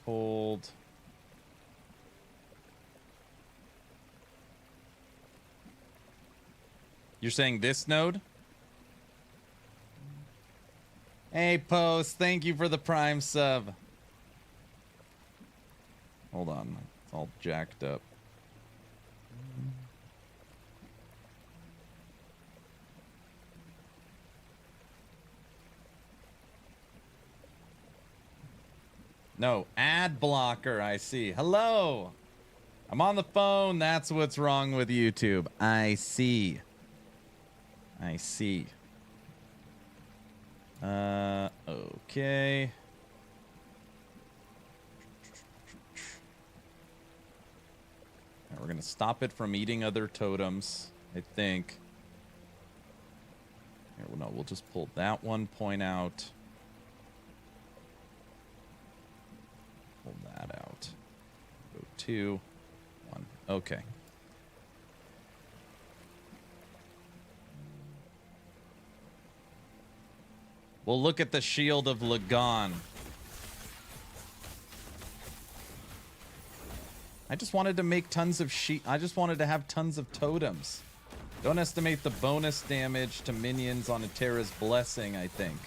cold. You're saying this node? Hey, Post, thank you for the Prime sub. Hold on, it's all jacked up. No, ad blocker, I see. Hello! I'm on the phone. That's what's wrong with YouTube. I see. I see. Okay. Now we're going to stop it from eating other totems, I think. Here, well, no, we'll just pull that one point out. Pull that out. Go 2, 1. Okay. We'll look at the Shield of Lagan. I just wanted to make tons of I just wanted to have tons of totems. Don't estimate the bonus damage to minions on a Terra's Blessing, I think.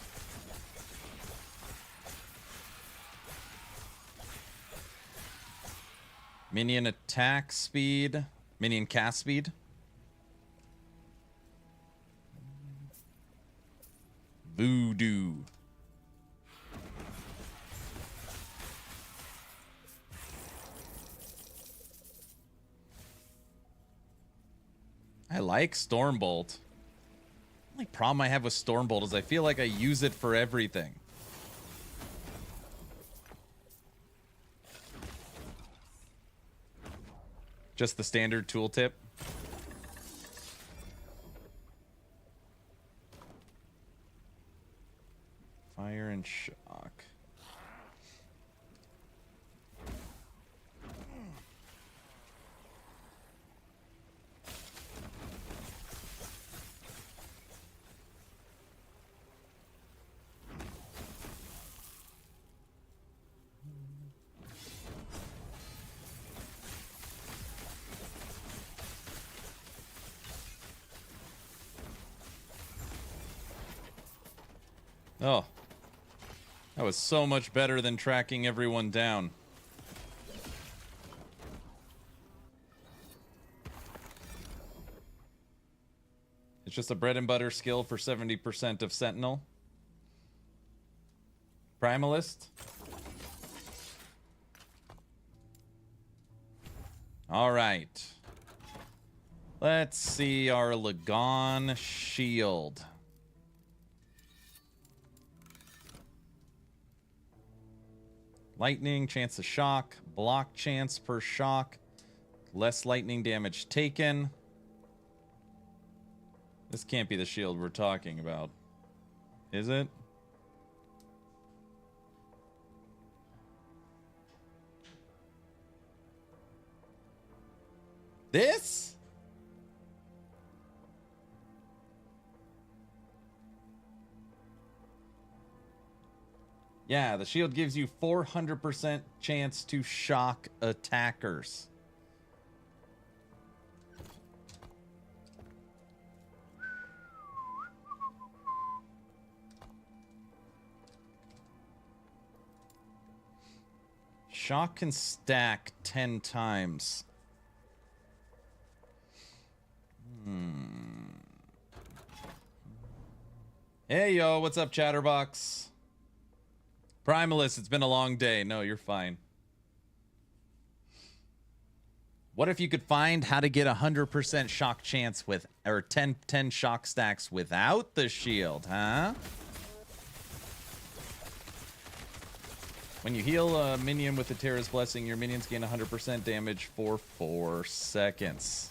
Minion attack speed. Minion cast speed. Voodoo. I like Stormbolt. The only problem I have with Stormbolt is I feel like I use it for everything. Just the standard tooltip. Fire and shock. Oh. That was so much better than tracking everyone down. It's just a bread and butter skill for 70% of Sentinel. Primalist. All right. Let's see our Lagon shield. Lightning, chance of shock, block chance per shock, less lightning damage taken. This can't be the shield we're talking about, is it? This? Yeah, the shield gives you 400% chance to shock attackers. Shock can stack 10 times. Hey, yo, what's up, Chatterbox? Primalist, it's been a long day. No, you're fine. What if you could find how to get 100% shock chance with, or 10 shock stacks without the shield, huh? When you heal a minion with the Terra's Blessing, your minions gain 100% damage for 4 seconds.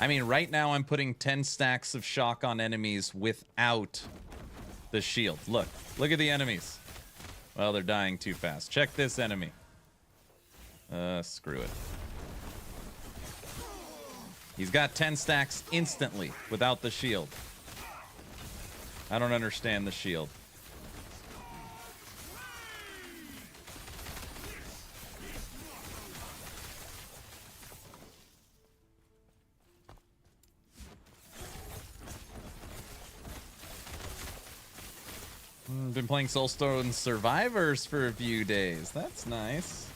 I mean, right now I'm putting 10 stacks of shock on enemies without the shield. Look at the enemies. Well, they're dying too fast. Check this enemy. Screw it. He's got 10 stacks instantly without the shield. I don't understand the shield. Been playing Soulstone Survivors for a few days. That's nice.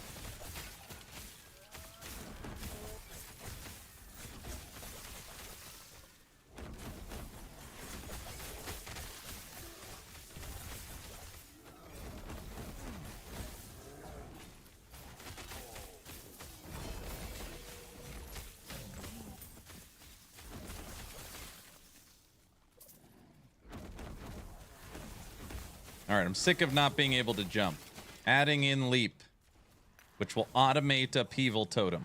Alright, I'm sick of not being able to jump. Adding in leap, which will automate upheaval totem.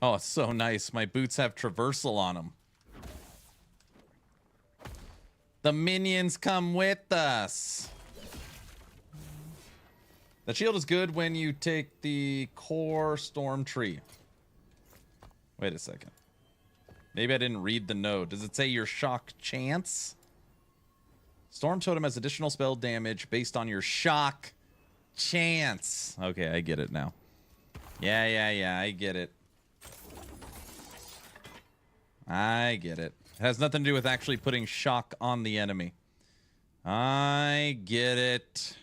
Oh, it's so nice. My boots have traversal on them. The minions come with us. The shield is good when you take the core storm tree. Wait a second. Maybe I didn't read the note. Does it say your shock chance? Storm totem has additional spell damage based on your shock chance. Okay, I get it now. Yeah, I get it. I get it. It has nothing to do with actually putting shock on the enemy. I get it.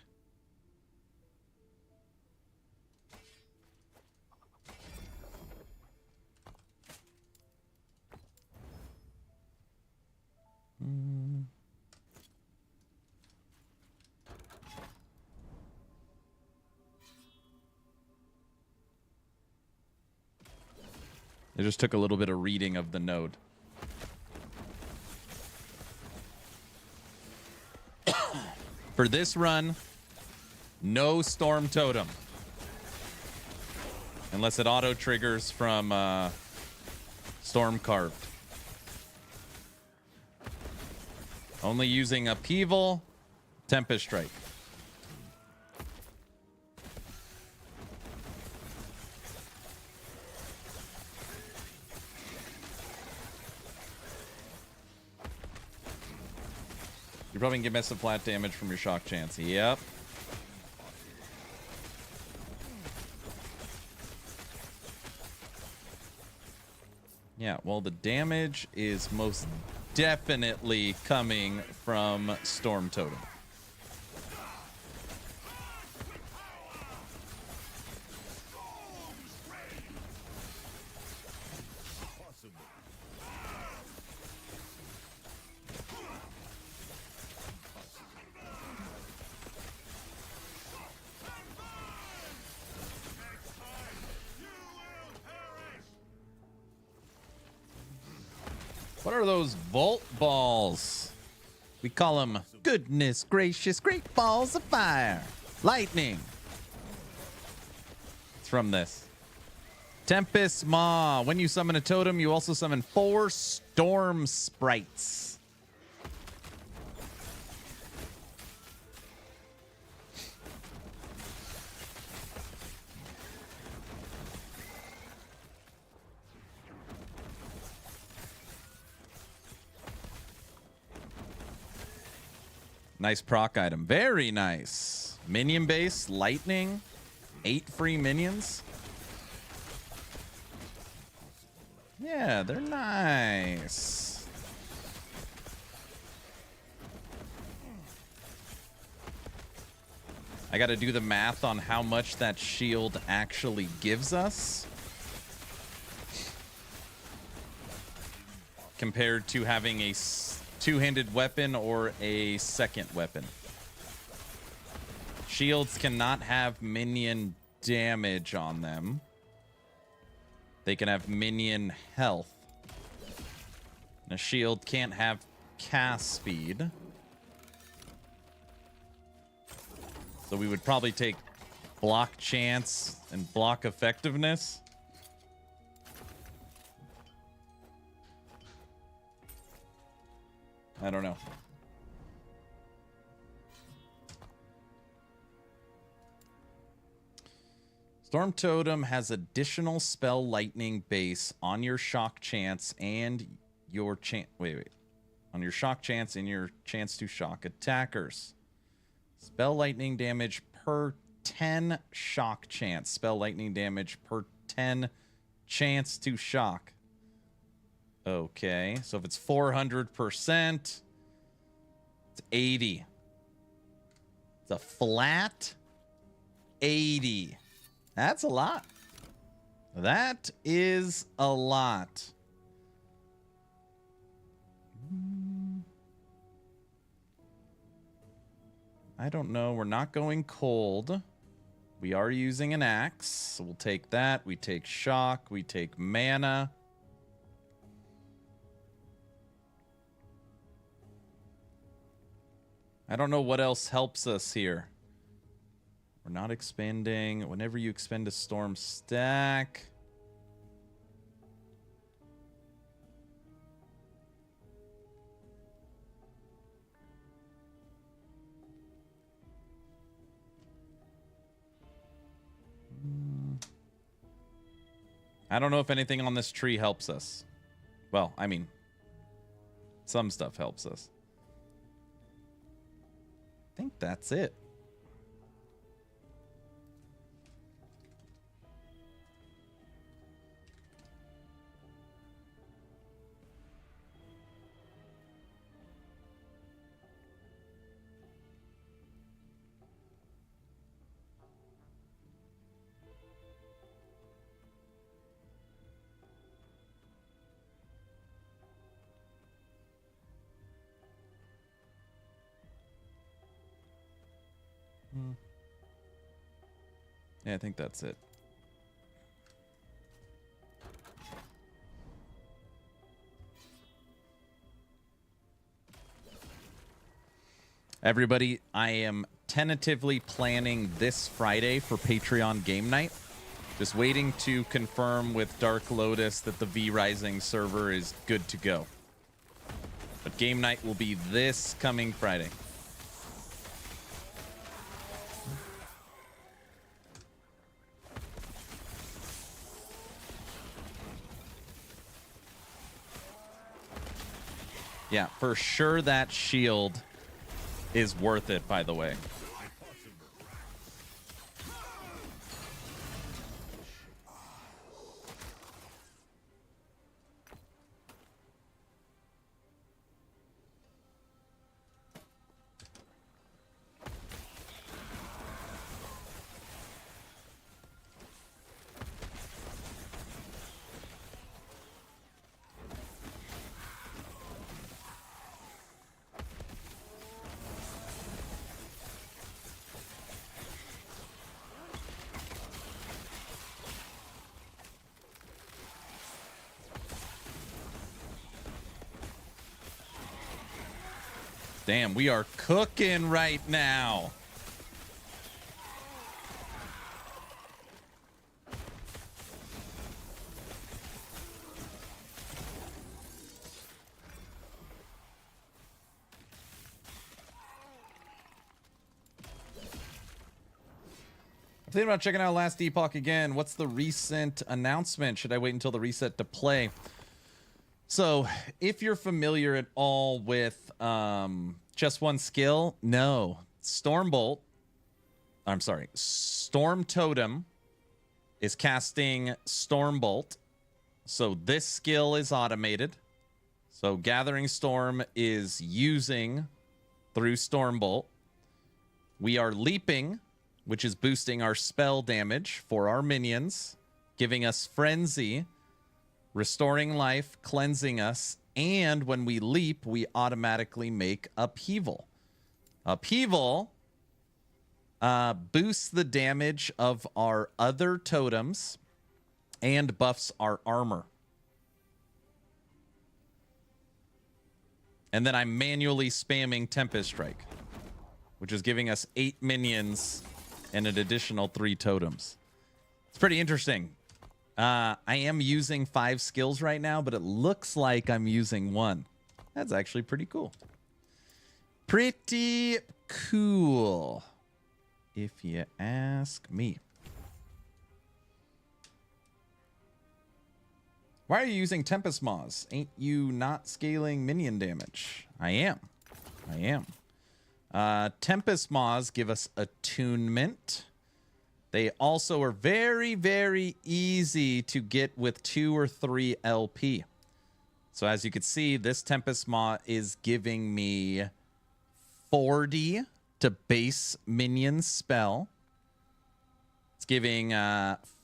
It just took a little bit of reading of the node. For this run, no Storm Totem. Unless it auto-triggers from Storm Carved. Only using Upheaval, Tempest Strike. You probably can get massive flat damage from your shock chance. Yep. Yeah, well, the damage is most definitely coming from Storm Totem. What are those Volt Balls? We call them goodness gracious great balls of fire. Lightning. It's from this. Tempest Maw. When you summon a totem, you also summon 4 storm sprites. Nice proc item. Very nice. Minion base, lightning, 8 free minions. Yeah, they're nice. I got to do the math on how much that shield actually gives us compared to having a two-handed weapon or a second weapon. Shields cannot have minion damage on them. They can have minion health. And a shield can't have cast speed. So we would probably take block chance and block effectiveness. I don't know. Storm Totem has additional spell lightning base on your shock chance and your chance. Wait. On your shock chance and your chance to shock attackers. Spell lightning damage per 10 shock chance. Spell lightning damage per 10 chance to shock. Okay, so if it's 400%, it's 80. It's a flat 80. That's a lot. That is a lot. I don't know. We're not going cold. We are using an axe, so we'll take that. We take shock. We take mana. I don't know what else helps us here. We're not expanding. Whenever you expend a storm stack. I don't know if anything on this tree helps us. Well, I mean, some stuff helps us. I think that's it. Yeah, I think that's it. Everybody, I am tentatively planning this Friday for Patreon game night. Just waiting to confirm with Dark Lotus that the V Rising server is good to go. But game night will be this coming Friday. Yeah, for sure that shield is worth it, by the way. Damn, we are cooking right now. I'm thinking about checking out Last Epoch again. What's the recent announcement? Should I wait until the reset to play? So, if you're familiar at all with just one skill, no. Storm Totem is casting Storm Bolt. So this skill is automated. So Gathering Storm is using through Storm Bolt. We are leaping, which is boosting our spell damage for our minions, giving us Frenzy, restoring life, cleansing us, and when we leap, we automatically make Upheaval. Upheaval boosts the damage of our other totems and buffs our armor. And then I'm manually spamming Tempest Strike, which is giving us 8 minions and an additional 3 totems. It's pretty interesting. I am using 5 skills right now, but it looks like I'm using 1. That's actually pretty cool. Pretty cool, if you ask me. Why are you using Tempest Maws? Ain't you not scaling minion damage? I am. Tempest Maws give us attunement. They also are very, very easy to get with 2 or 3 LP. So as you can see, this Tempest Maw is giving me 40 to base minion spell. It's giving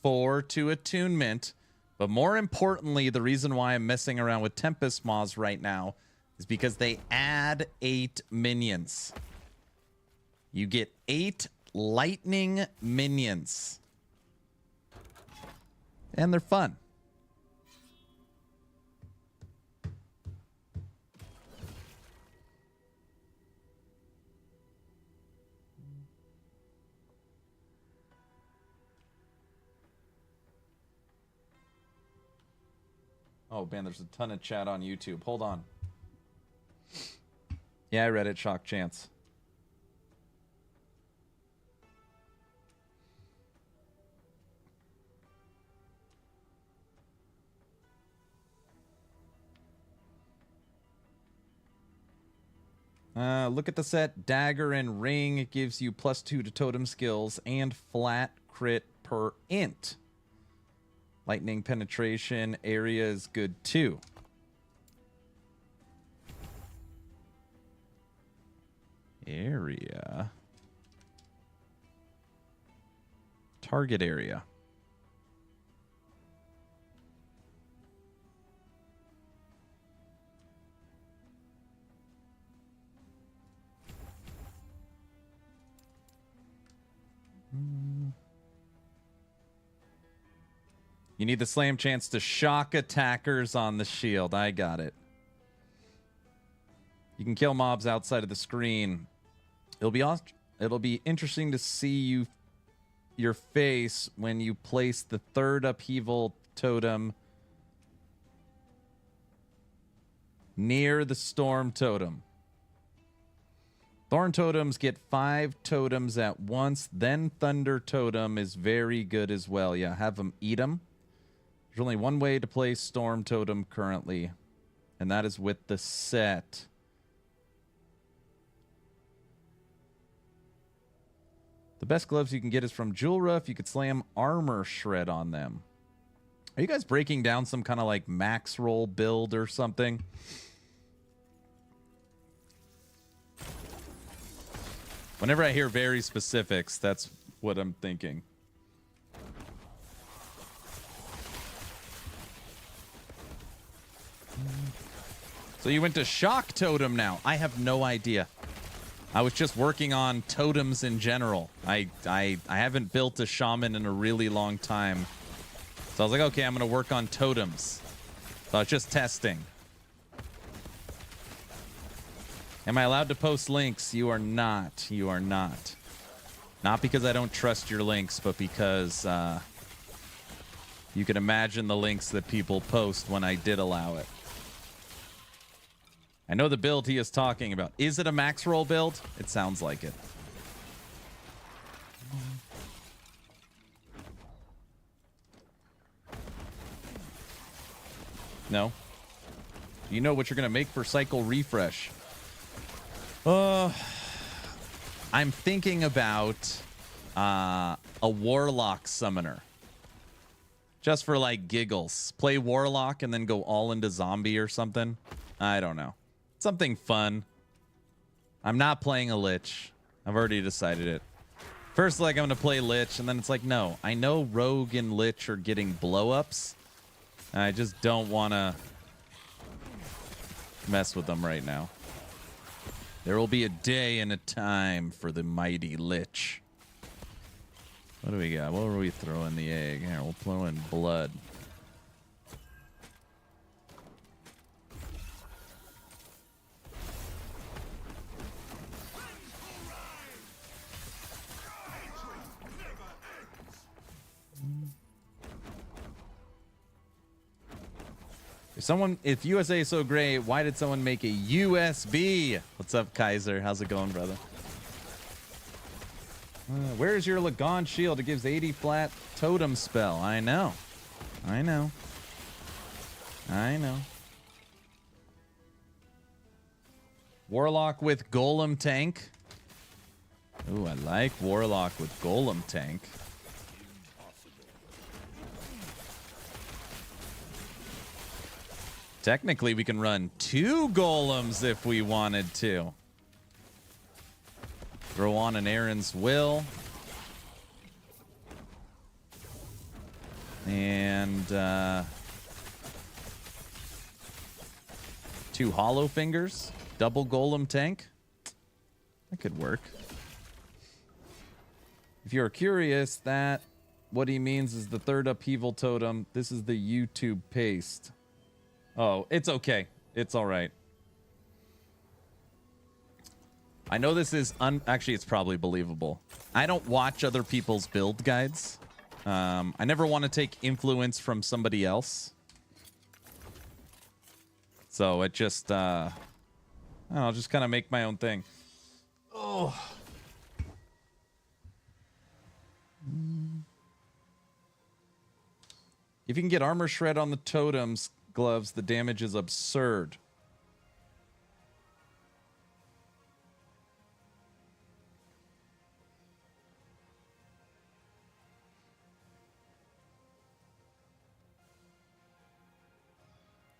4 to attunement. But more importantly, the reason why I'm messing around with Tempest Maws right now is because they add 8 minions. You get 8 lightning minions. And they're fun. Oh, man, there's a ton of chat on YouTube. Hold on. Yeah, I read it. Shock Chance. Look at the set. Dagger and Ring. It gives you +2 to totem skills and flat crit per int. Lightning penetration area is good too. Area. Target area. You need the slam chance to shock attackers on the shield. I got it. You can kill mobs outside of the screen. It'll be interesting to see your face when you place the third upheaval totem near the storm totem. Thorn totems get 5 totems at once. Then thunder totem is very good as well. Yeah, have them eat them. There's only one way to play storm totem currently, and that is with the set. The best gloves you can get is from Julra if you could slam armor shred on them. Are you guys breaking down some kind of like max roll build or something? Whenever I hear very specifics, that's what I'm thinking. So you went to shock totem now. I have no idea. I was just working on totems in general. I haven't built a shaman in a really long time. So I was like, okay, I'm going to work on totems. So I was just testing. Am I allowed to post links? You are not. You are not. Not because I don't trust your links, but because you can imagine the links that people post when I did allow it. I know the build he is talking about. Is it a max roll build? It sounds like it. No. You know what you're going to make for cycle refresh. I'm thinking about a Warlock summoner. Just for like giggles. Play Warlock and then go all into zombie or something. I don't know. Something fun. I'm not playing a Lich. I've already decided it. First, like, I'm going to play Lich, and then it's like, no. I know Rogue and Lich are getting blow-ups. I just don't want to mess with them right now. There will be a day and a time for the mighty Lich. What do we got? What were we throwing the egg? Here, we'll throw in blood. If USA is so great, why did someone make a USB? What's up, Kaiser? How's it going, brother? Where's your Lagon shield? It gives 80 flat totem spell. I know. I know. I know. Warlock with Golem tank. Ooh, I like Warlock with Golem tank. Technically, we can run 2 golems if we wanted to. Throw on an Aaron's Will. And 2 Hollow Fingers. Double golem tank. That could work. If you're curious, that what he means is the third upheaval totem. This is the YouTube paste. Oh, it's okay. It's all right. I know this is actually, it's probably believable. I don't watch other people's build guides. I never want to take influence from somebody else. So it just, I don't know, just kind of make my own thing. Oh. If you can get armor shred on the totems gloves, the damage is absurd.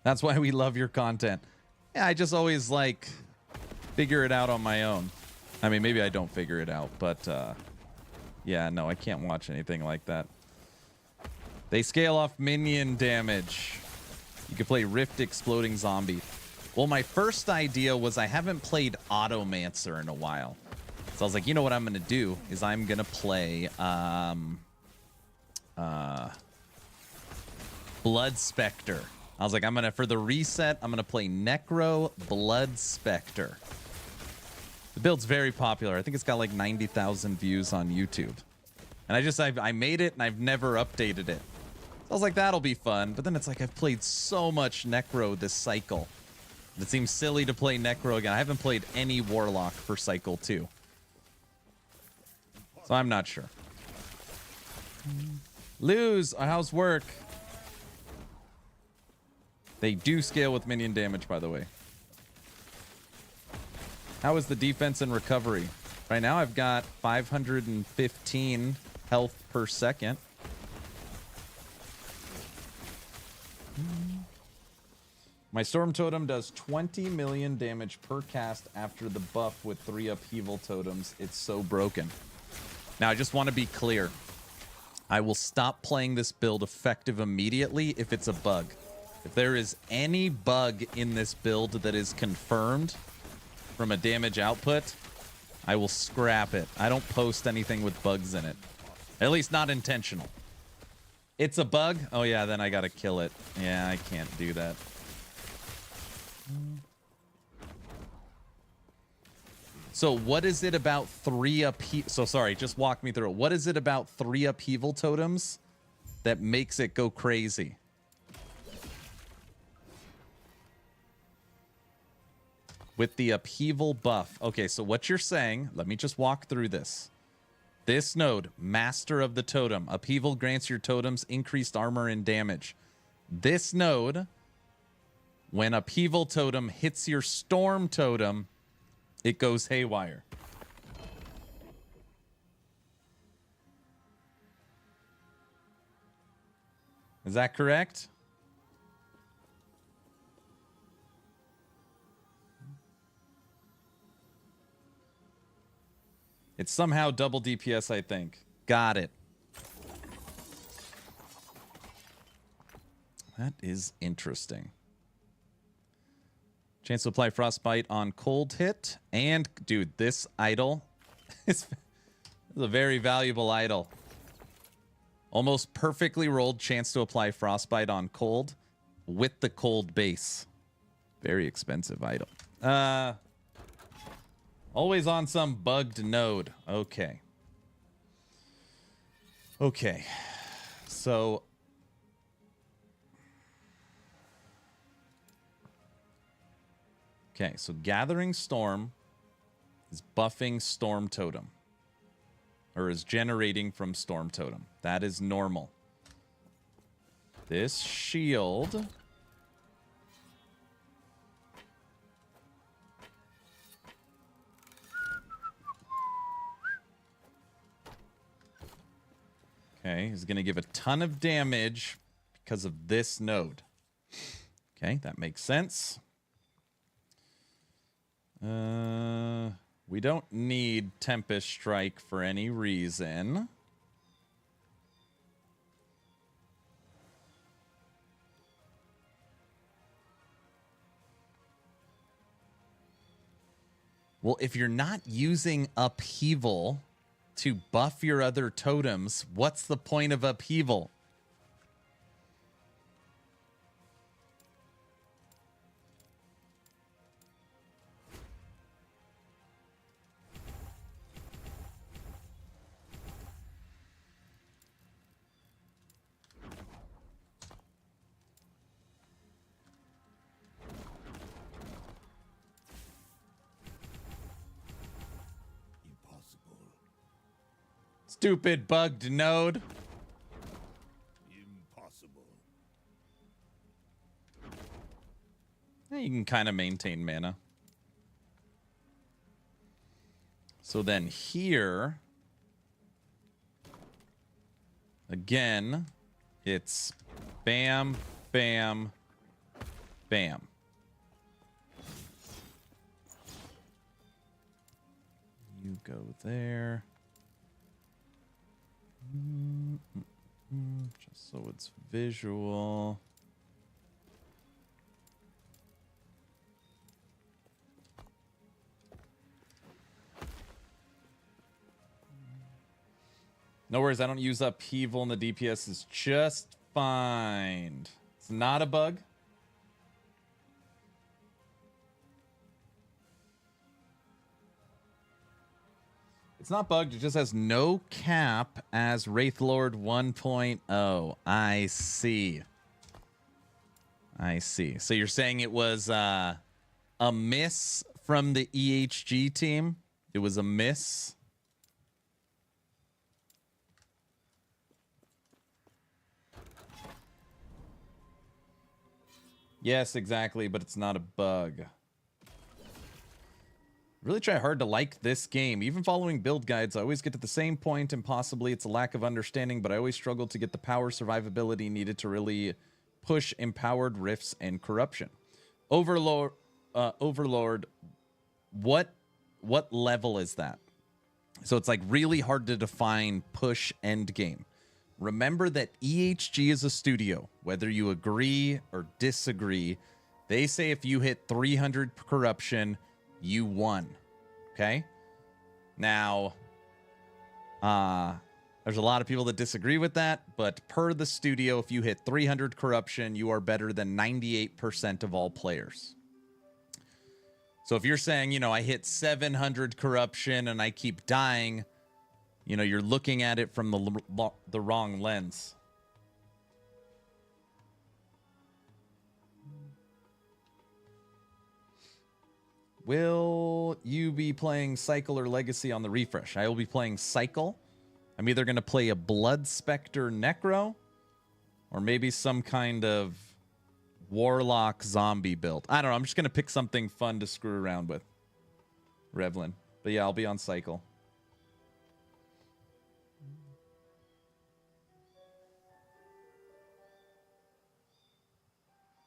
That's why we love your content. Yeah, I just always like figure it out on my own. I mean, maybe I don't figure it out, but yeah, no, I can't watch anything like that. They scale off minion damage. You can play Rift Exploding Zombie. Well, my first idea was I haven't played Automancer in a while. So I was like, you know what I'm going to do is I'm going to play Blood Spectre. I was like, I'm gonna, for the reset, I'm gonna play Necro Blood Spectre. The build's very popular. I think it's got like 90,000 views on YouTube. And I made it and I've never updated it. So I was like, that'll be fun. But then it's like, I've played so much Necro this cycle. It seems silly to play Necro again. I haven't played any Warlock for cycle 2. So I'm not sure. Lose, how's work? They do scale with minion damage, by the way. How is the defense and recovery? Right now I've got 515 health per second. My Storm Totem does 20 million damage per cast after the buff with 3 upheaval totems. It's so broken. Now I just want to be clear. I will stop playing this build effective immediately if it's a bug. If there is any bug in this build that is confirmed from a damage output, I will scrap it. I don't post anything with bugs in it. At least not intentional. It's a bug? Oh yeah, then I gotta kill it. Yeah, I can't do that. So what is it about 3 upheaval? So sorry, just walk me through it. What is it about 3 upheaval totems that makes it go crazy? With the upheaval buff. Okay, so what you're saying, let me just walk through this. This node, Master of the Totem. Upheaval grants your totems increased armor and damage. This node, when Upheaval Totem hits your Storm Totem, it goes haywire. Is that correct? It's somehow double DPS, I think. Got it. That is interesting. Chance to apply Frostbite on cold hit. And, dude, this idol is a very valuable idol. Almost perfectly rolled chance to apply Frostbite on cold with the cold base. Very expensive idol. Always on some bugged node. Okay. Okay. So okay, so Gathering Storm is buffing Storm Totem. Or is generating from Storm Totem. That is normal. This shield okay, is going to give a ton of damage because of this node. Okay, that makes sense. We don't need Tempest Strike for any reason. Well, if you're not using Upheaval to buff your other totems, what's the point of Upheaval? Stupid bugged node.
Impossible.
You can kind of maintain mana. So then here, again, it's bam, bam, bam. You go there. Just so it's visual. No worries, I don't use Upheaval and the DPS is just find. It's not a bug. It's not bugged. It just has no cap as Wraithlord 1.0. I see. I see. So you're saying it was a miss from the EHG team? It was a miss? Yes, exactly, but it's not a bug. Really try hard to like this game. Even following build guides, I always get to the same point, and possibly it's a lack of understanding, but I always struggle to get the power survivability needed to really push empowered rifts and corruption. Overlord, what level is that? So it's like really hard to define push endgame. Remember that EHG is a studio. Whether you agree or disagree, they say if you hit 300 corruption, you won. Okay? Now, there's a lot of people that disagree with that, but per the studio, if you hit 300 corruption, you are better than 98% of all players. So if you're saying, you know, I hit 700 corruption and I keep dying, you know, you're looking at it from the wrong lens. Will you be playing Cycle or Legacy on the refresh? I will be playing Cycle. I'm either going to play a Blood Spectre Necro or maybe some kind of Warlock zombie build. I don't know. I'm just going to pick something fun to screw around with. Revlin. But yeah, I'll be on Cycle.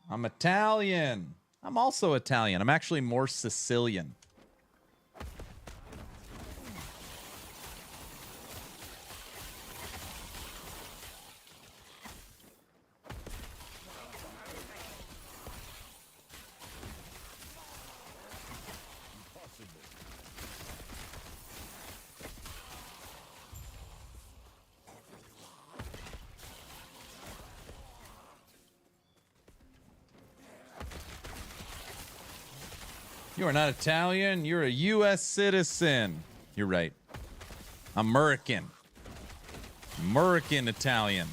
I'm Italian. I'm also Italian. I'm actually more Sicilian. You are not Italian. You're a U.S. citizen. You're right. American. American Italian.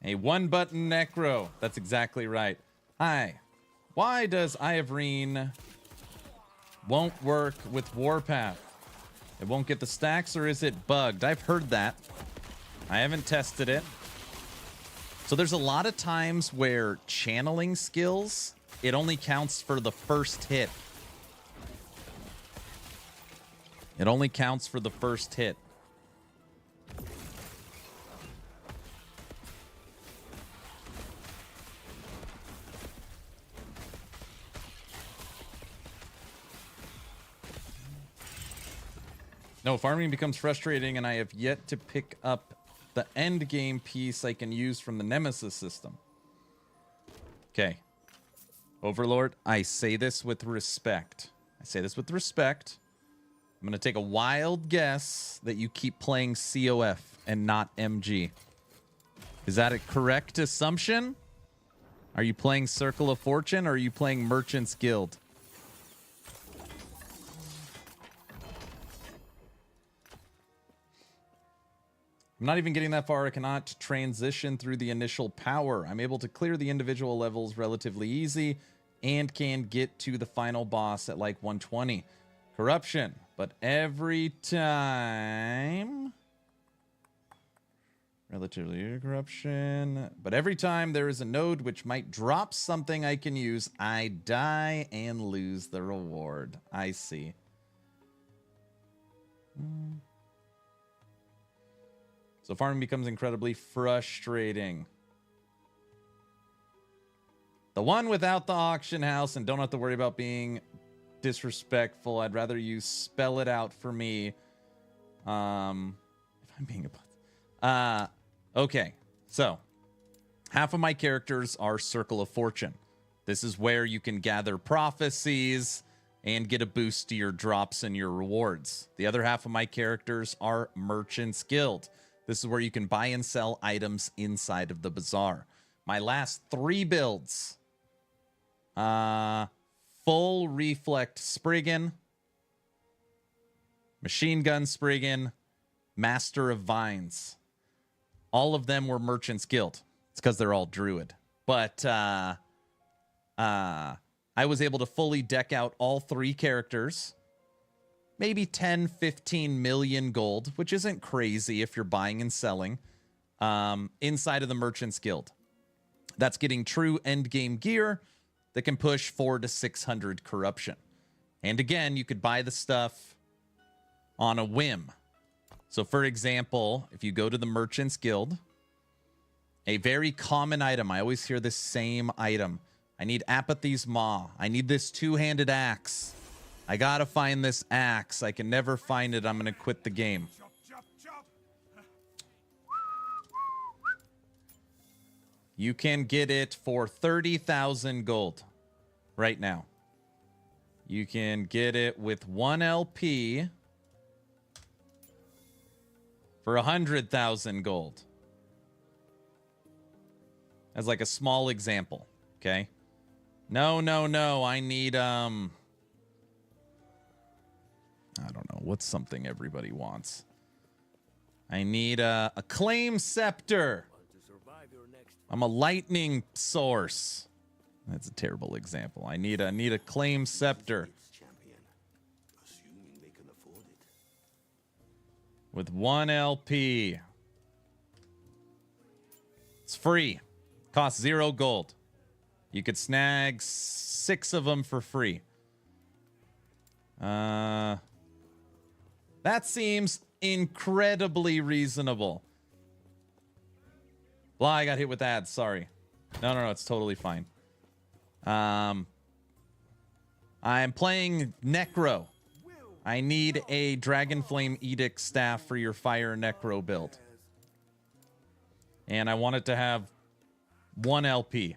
A one-button necro. That's exactly right. Hi. Why does Ivorine won't work with Warpath? It won't get the stacks, or is it bugged? I've heard that. I haven't tested it. So there's a lot of times where channeling skills, it only counts for the first hit. It only counts for the first hit. No, farming becomes frustrating, and I have yet to pick up the end game piece I can use from the Nemesis system. Okay. Overlord, I say this with respect. I say this with respect. I'm going to take a wild guess that you keep playing COF and not MG. Is that a correct assumption? Are you playing Circle of Fortune, or are you playing Merchant's Guild? I'm not even getting that far. I cannot transition through the initial power. I'm able to clear the individual levels relatively easy and can get to the final boss at like 120. Corruption. But every time... Relatively corruption. But every time there is a node which might drop something I can use, I die and lose the reward. I see. So farming becomes incredibly frustrating. The one without the auction house, and don't have to worry about being disrespectful. I'd rather you spell it out for me. If I'm being a okay. So half of my characters are Circle of Fortune. This is where you can gather prophecies and get a boost to your drops and your rewards. The other half of my characters are Merchant's Guild. This is where you can buy and sell items inside of the bazaar. My last 3 builds. Full Reflect Spriggan, Machine Gun Spriggan, Master of Vines. All of them were Merchant's Guild. It's because they're all Druid. But I was able to fully deck out all 3 characters. Maybe 10, 15 million gold, which isn't crazy if you're buying and selling, inside of the Merchant's Guild. That's getting true endgame gear that can push 400 to 600 corruption. And again, you could buy the stuff on a whim. So for example, if you go to the Merchant's Guild, a very common item, I always hear this same item. I need Apathy's Maw. I need this 2-handed axe. I gotta find this axe. I can never find it. I'm gonna quit the game. You can get it for 30,000 gold right now. You can get it with 1 LP for 100,000 gold. As like a small example, okay? No. I need, I don't know. What's something everybody wants? I need a Acclaim Scepter. I'm a lightning source. That's a terrible example. I need a Claim Scepter. With 1 LP. It's free. Costs 0 gold. You could snag 6 of them for free. That seems incredibly reasonable. Blah, I got hit with ads. Sorry. No, it's totally fine. I'm playing Necro. I need a Dragonflame Edict staff for your Fire Necro build. And I want it to have 1 LP.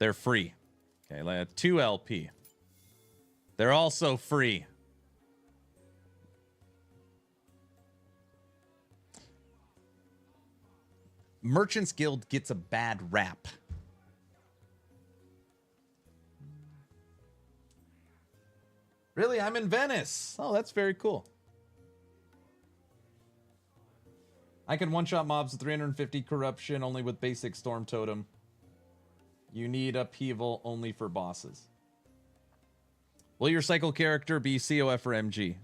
They're free. Okay, 2 LP. They're also free. Merchant's Guild gets a bad rap. Really? I'm in Venice. Oh, that's very cool. I can one-shot mobs with 350 corruption only with basic Storm Totem. You need upheaval only for bosses. Will your cycle character be COF or MG?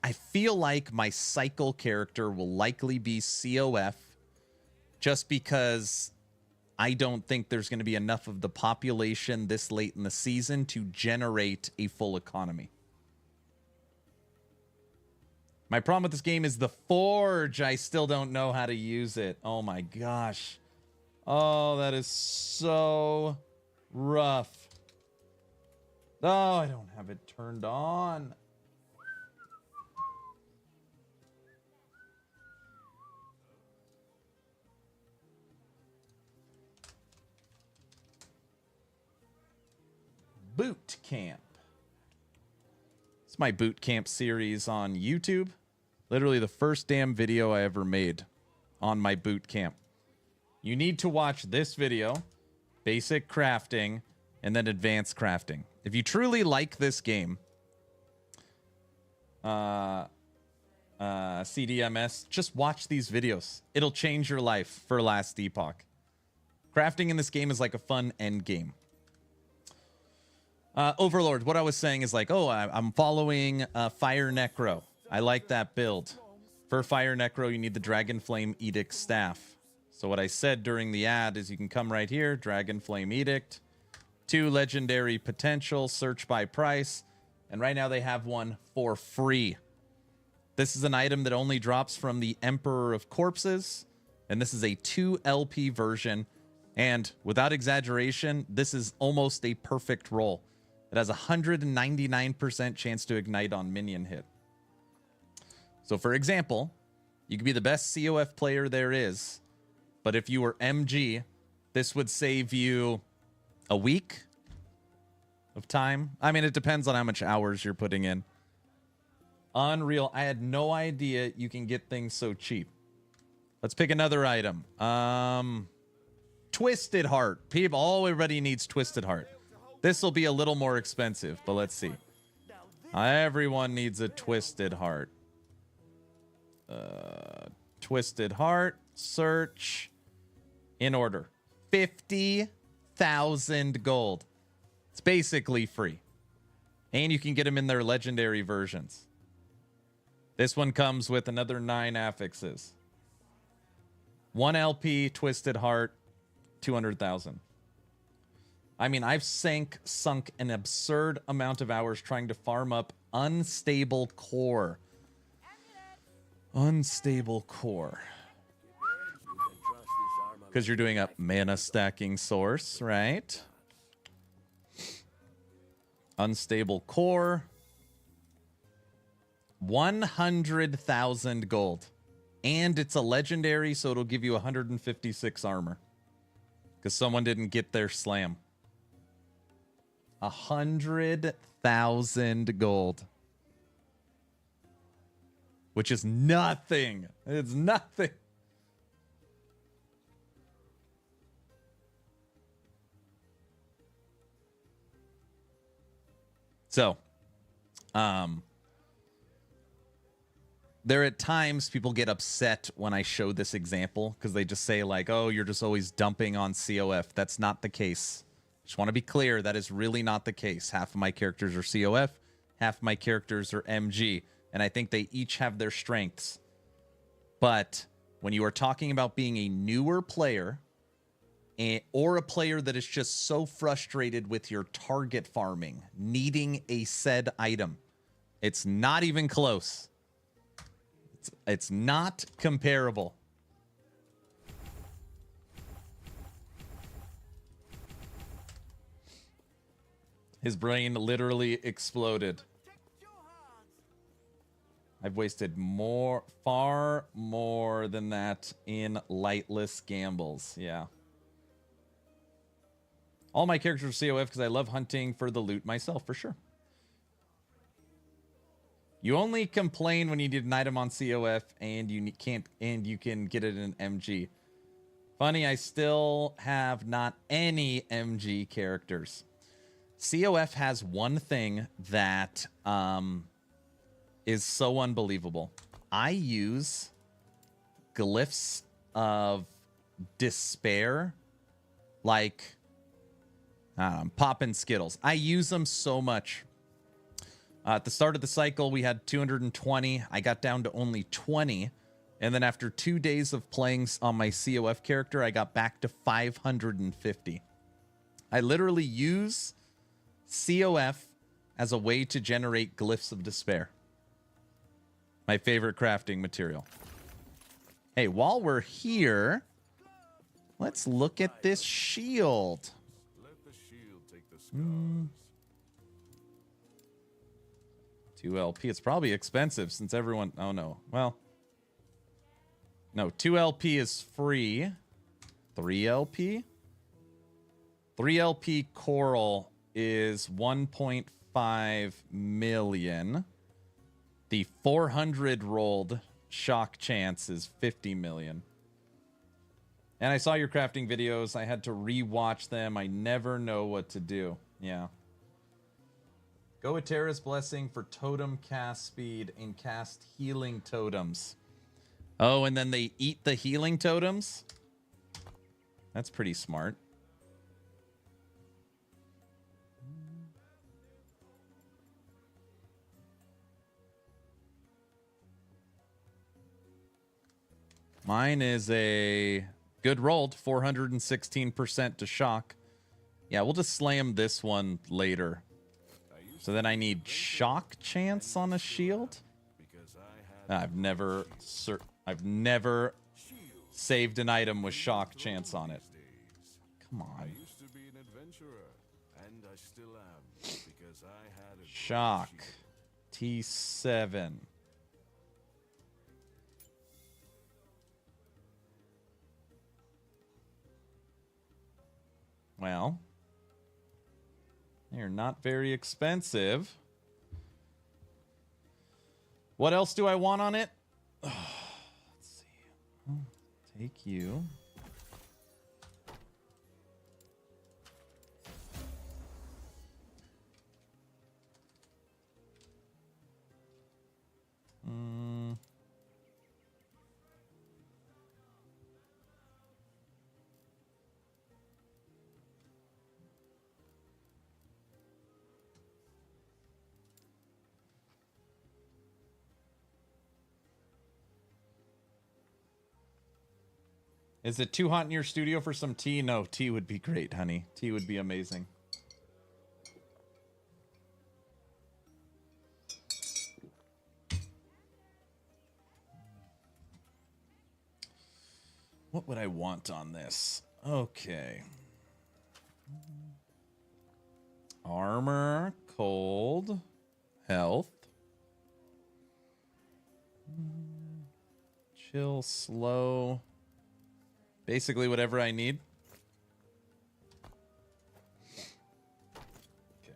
I feel like my cycle character will likely be COF just because I don't think there's going to be enough of the population this late in the season to generate a full economy. My problem with this game is the Forge. I still don't know how to use it. Oh my gosh. Oh, that is so rough. Oh, I don't have it turned on. Boot Camp. It's my boot camp series on YouTube. Literally the first damn video I ever made on my boot camp. You need to watch this video, basic crafting, and then advanced crafting. If you truly like this game, CDMS, just watch these videos. It'll change your life for Last Epoch. Crafting in this game is like a fun end game. Overlord, what I was saying is like, oh, I'm following Fire Necro. I like that build. For Fire Necro, you need the Dragonflame Edict staff. So what I said during the ad is you can come right here, Dragonflame Edict, 2 legendary potential, search by price, and right now they have one for free. This is an item that only drops from the Emperor of Corpses, and this is a 2 LP version, and without exaggeration, this is almost a perfect roll. It has a 199% chance to ignite on minion hit. So for example, you could be the best COF player there is, but if you were MG This would save you a week of time. I mean, it depends on how much hours you're putting in. Unreal. I had no idea you can get things so cheap. Let's pick another item. Twisted Heart. Everybody needs Twisted Heart. This will be a little more expensive, but let's see. Everyone needs a Twisted Heart. Twisted Heart. Search. In order. 50,000 gold. It's basically free. And you can get them in their legendary versions. This one comes with another 9 affixes. 1 LP, Twisted Heart, 200,000. I mean, I've sunk an absurd amount of hours trying to farm up Unstable Core. Unstable Core. Because you're doing a mana stacking source, right? Unstable Core. 100,000 gold. And it's a legendary, so it'll give you 156 armor. Because someone didn't get their slam. 100,000 gold. Which is nothing. It's nothing. So, there at times people get upset when I show this example because they just say like, oh, you're just always dumping on COF. That's not the case. Just want to be clear. That is really not the case. Half of my characters are COF. Half of my characters are MG. And I think they each have their strengths. But when you are talking about being a newer player or a player that is just so frustrated with your target farming, needing a said item, it's not even close. It's not comparable. His brain literally exploded. I've wasted far more than that in lightless gambles. Yeah. All my characters are COF because I love hunting for the loot myself, for sure. You only complain when you need an item on COF and you can get it in MG. Funny, I still have not any MG characters. COF has one thing that is so unbelievable. I use glyphs of despair, like poppin' Skittles. I use them so much. At the start of the cycle, we had 220. I got down to only 20. And then after 2 days of playing on my COF character, I got back to 550. I literally use COF as a way to generate glyphs of despair. My favorite crafting material. Hey, while we're here, let's look at this shield.
Let the shield take the scars.
2 LP. It's probably expensive since everyone... Oh, no. Well... No, 2 LP is free. 3 LP? 3 LP coral is 1.5 million. The 400 rolled shock chance is 50 million. And I saw your crafting videos. I had to re-watch them. I never know what to do. Yeah. Go with Terra's Blessing for totem cast speed and cast healing totems. Oh, and then they eat the healing totems? That's pretty smart. Mine is a good rolled, 416% to shock. Yeah, we'll just slam this one later. So then I need shock chance on a shield? I've never saved an item with shock chance on it. Come on.
I used to be an adventurer, and I still am, because I had a
Shock. T7. Well, they're not very expensive. What else do I want on it? Let's see. I'll take you. Is it too hot in your studio for some tea? No, tea would be great, honey. Tea would be amazing. What would I want on this? Okay. Armor, cold, health. Chill, slow. Basically whatever I need. Okay.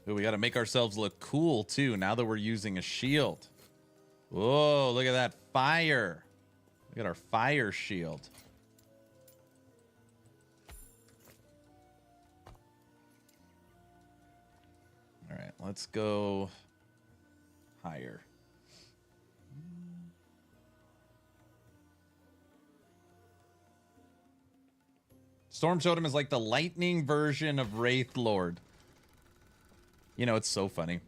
Ooh, we got to make ourselves look cool too now that we're using a shield. Whoa, look at that fire. Look at our fire shield. All right, let's go higher. Storm Totem is like the lightning version of Wraith Lord. You know, it's so funny.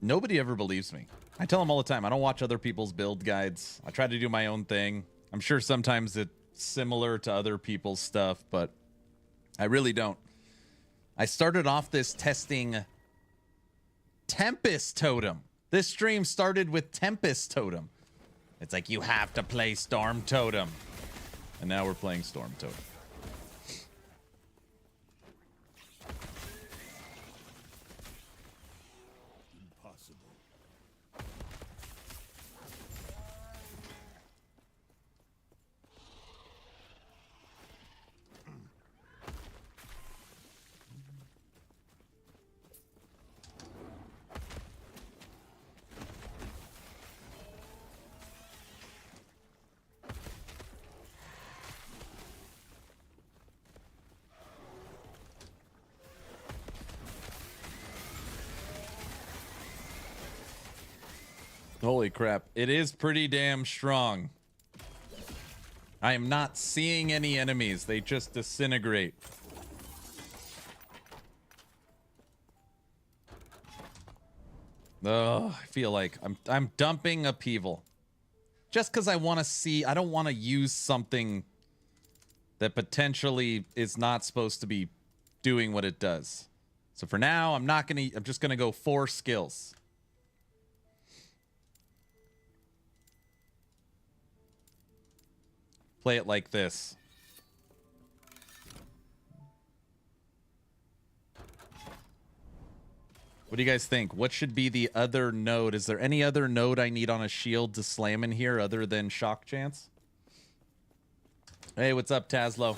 Nobody ever believes me. I tell them all the time, I don't watch other people's build guides. I try to do my own thing. I'm sure sometimes it's similar to other people's stuff, but I really don't. I started off this testing Tempest Totem. This stream started with Tempest Totem. It's like, you have to play Storm Totem. And now we're playing Storm Totem. Holy crap. It is pretty damn strong. I am not seeing any enemies. They just disintegrate. Oh, I feel like I'm dumping upheaval. Just because I want to see, I don't want to use something that potentially is not supposed to be doing what it does. So for now, I'm just gonna go 4 skills. Play it like this. What do you guys think? What should be the other node? Is there any other node I need on a shield to slam in here other than shock chance? Hey, what's up, Taslo?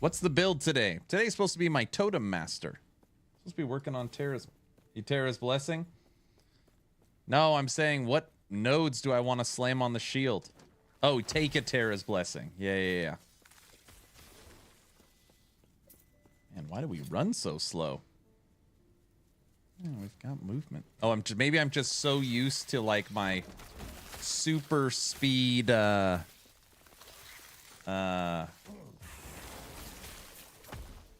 What's the build today? Today's supposed to be my Totem Master. Supposed to be working on Terra's Blessing. No, I'm saying what nodes do I want to slam on the shield? Oh, take a Terra's Blessing. Yeah. Man, why do we run so slow? Oh, we've got movement. Oh, maybe I'm just so used to like my super speed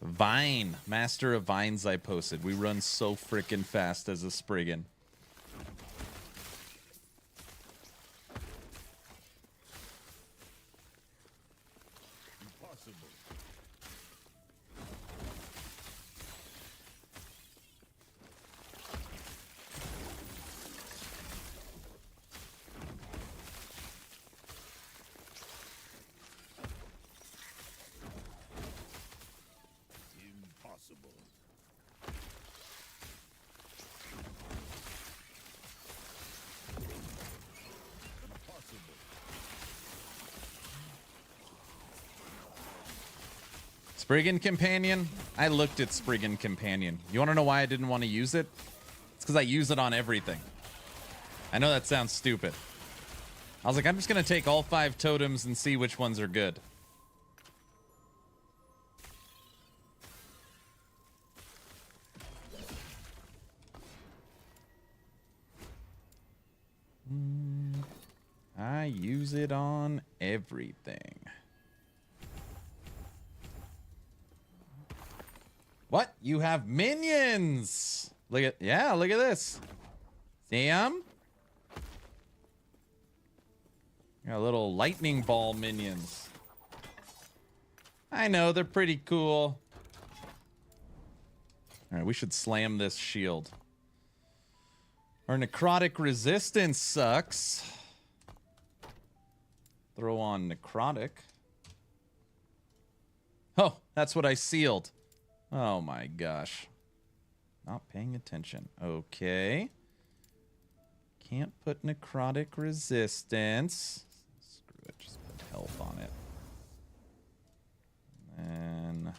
Vine, Master of Vines I posted. We run so freaking fast as a Spriggan.
Impossible.
Spriggan Companion? I looked at Spriggan Companion. You want to know why I didn't want to use it? It's because I use it on everything. I know that sounds stupid. I was like, I'm just going to take all 5 totems and see which ones are good. I use it on everything. What? You have minions! Look at, yeah, look at this. See 'em? Got little lightning ball minions. I know, they're pretty cool. Alright, we should slam this shield. Our necrotic resistance sucks. Throw on necrotic. Oh, that's what I sealed. Oh my gosh. Not paying attention. Okay. Can't put necrotic resistance. Screw it, just put health on it. And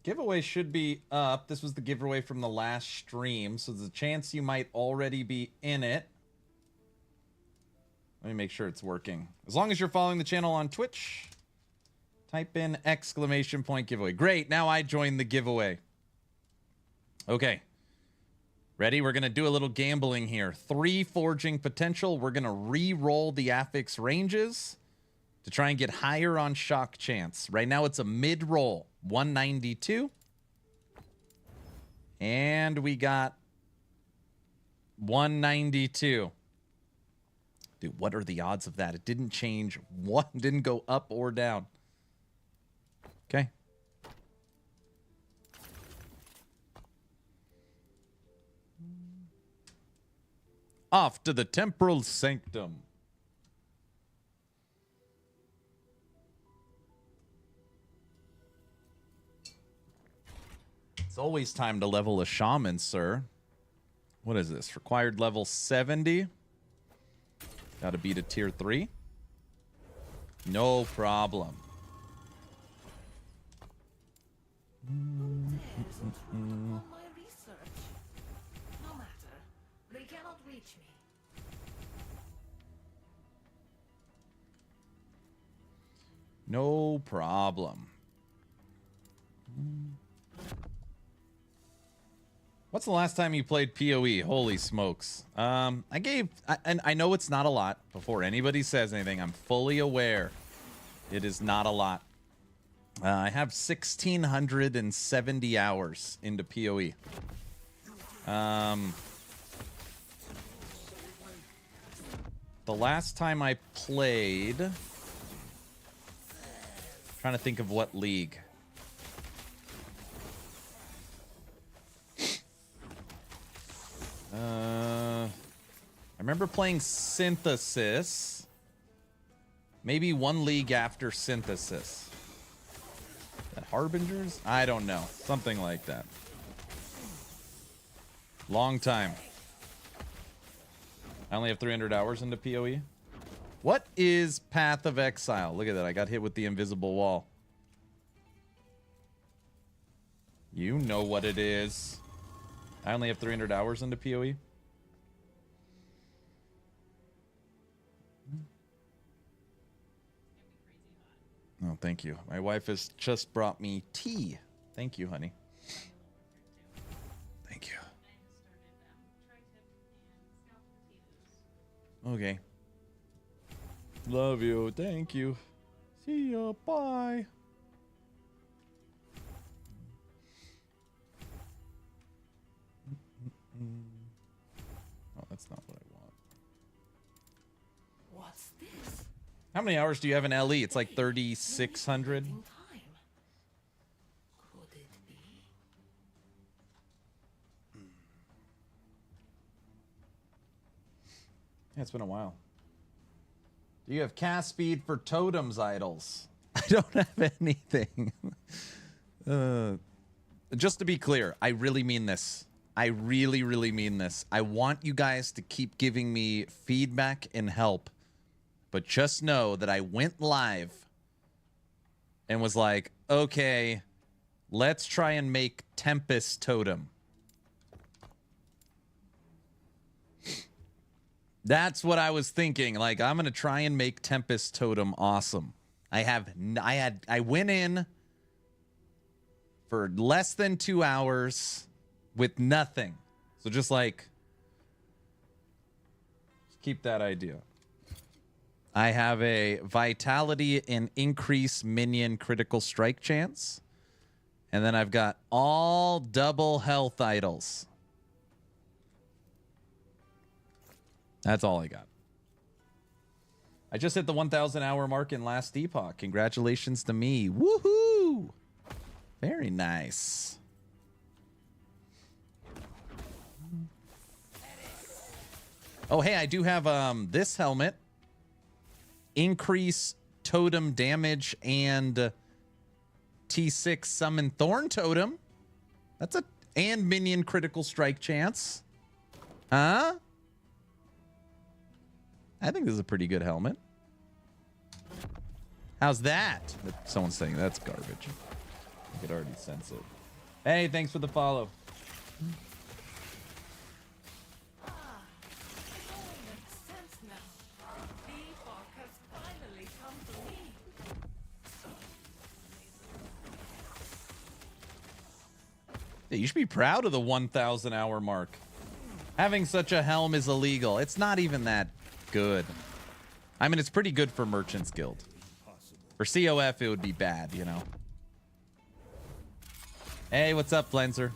giveaway should be up. This was the giveaway from the last stream, so there's a chance you might already be in it. Let me make sure it's working. As long as you're following the channel on Twitch, type in !giveaway. Great, now I joined the giveaway. Okay. Ready? We're going to do a little gambling here. 3 forging potential. We're going to re-roll the affix ranges to try and get higher on shock chance. Right now it's a mid-roll. 192. And we got 192. Dude, what are the odds of that? It didn't change. What didn't go up or down. Okay. Off to the temporal sanctum. It's always time to level a shaman, sir. What is this? Required level 70. Gotta beat a tier 3. No problem.
My research. No matter. They cannot reach me.
No problem. What's the last time you played PoE? Holy smokes. And I know it's not a lot. Before anybody says anything, I'm fully aware it is not a lot. I have 1,670 hours into PoE. The last time I played, trying to think of what league. I remember playing Synthesis. Maybe one league after Synthesis. That Harbingers? I don't know. Something like that. Long time. I only have 300 hours into PoE. What is Path of Exile? Look at that. I got hit with the invisible wall. You know what it is. I only have 300 hours into PoE. Oh, thank you. My wife has just brought me tea. Thank you, honey. Thank you. Okay. Love you. Thank you. See ya. Bye. Oh, that's not what I want.
What's this?
How many hours do you have in LE? It's like 3,600.
In time. Could it be?
Yeah, it's been a while. Do you have cast speed for totems idols? I don't have anything. Just to be clear, I really mean this. I really, really mean this. I want you guys to keep giving me feedback and help. But just know that I went live and was like, okay, let's try and make Tempest Totem. That's what I was thinking. Like, I'm going to try and make Tempest Totem awesome. I went in for less than 2 hours with nothing. So just keep that idea. I have a vitality and increase minion critical strike chance. And then I've got all double health idols. That's all I got. I just hit the 1,000 hour mark in last Epoch. Congratulations to me. Woohoo! Very nice. Oh, hey, I do have this helmet. Increase totem damage and T6 summon Thorn Totem. That's and minion critical strike chance. Huh? I think this is a pretty good helmet. How's that? Someone's saying that's garbage. I could already sense it. Hey, thanks for the follow.
It only makes sense now. The Epoch has finally come to me.
Yeah, you should be proud of the 1,000 hour mark. Having such a helm is illegal. It's not even that good. I mean, it's pretty good for Merchants Guild. For COF, it would be bad, you know. Hey, what's up, Flenser?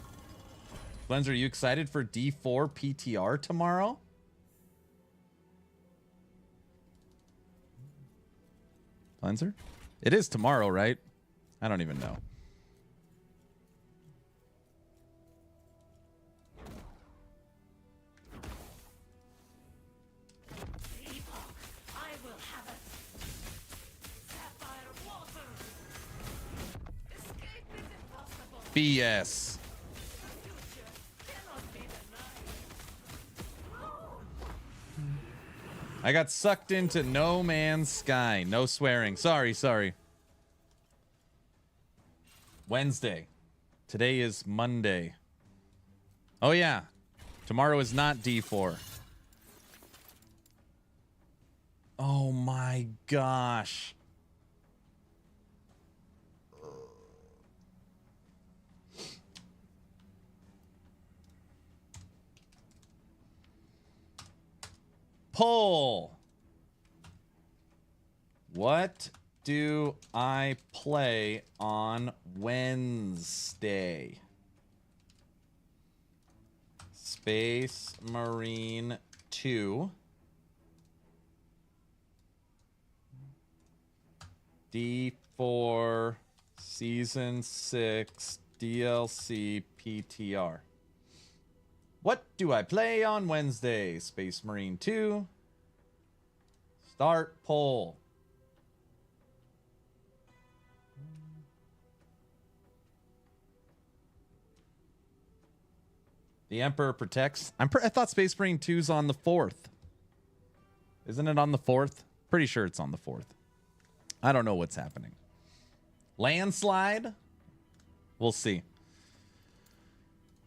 Flenser, are you excited for D4 PTR tomorrow? Flenser? It is tomorrow, right? I don't even know. BS. I got sucked into No Man's Sky. No swearing. Sorry. Wednesday. Today is Monday. Oh, yeah. Tomorrow is not D4. Oh, my gosh. Poll. What do I play on Wednesday? Space Marine 2. D4 Season 6 DLC PTR. What do I play on Wednesday? Space Marine 2. Start poll. The Emperor protects. I thought Space Marine 2's on the 4th. Isn't it on the 4th? Pretty sure it's on the 4th. I don't know what's happening. Landslide? We'll see.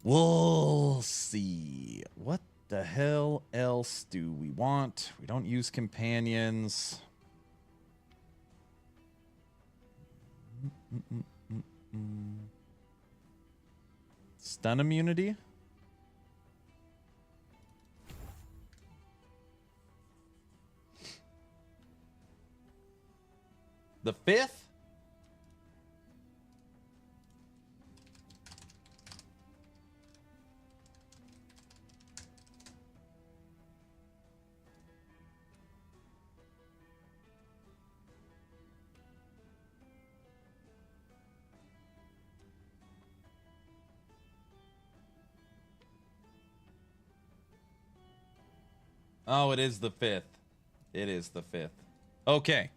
We'll see. What the hell else do we want? We don't use companions. Stun immunity? The 5th? Oh, it is the 5th. It is the 5th. Okay.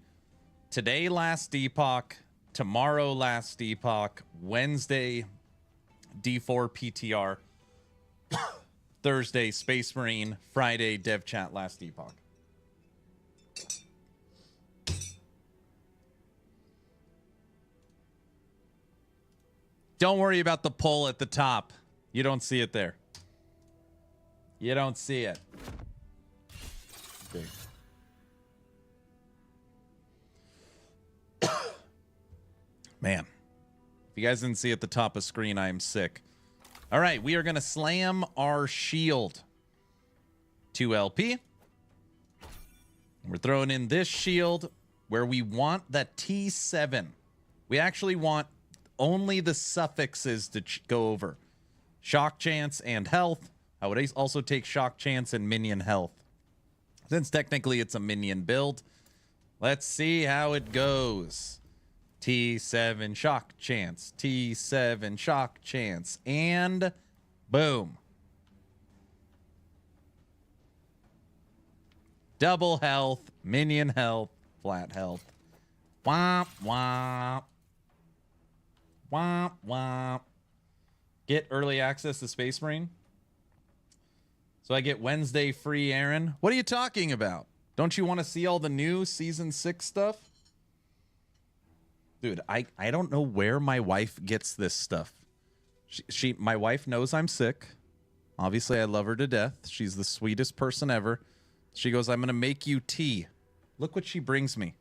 Today, last Epoch. tomorrow last Epoch, Wednesday D4 PTR, Thursday Space Marine, Friday Dev Chat last Epoch. Don't worry about the poll at the top. You don't see it there. You don't see it. Okay. Man, if you guys didn't see at the top of screen, I am sick. All right, we are going to slam our shield. 2 LP. We're throwing in this shield where we want that T7. We actually want only the suffixes to go over. Shock chance and health. I would also take shock chance and minion health. Since technically it's a minion build. Let's see how it goes. T7 shock chance. T7 shock chance. And boom. Double health. Minion health. Flat health. Womp womp. Womp womp. Get early access to Space Marine. So I get Wednesday free, Aaron. What are you talking about? Don't you want to see all the new Season 6 stuff? Dude, I don't know where my wife gets this stuff. My wife knows I'm sick. Obviously, I love her to death. She's the sweetest person ever. She goes, I'm going to make you tea. Look what she brings me.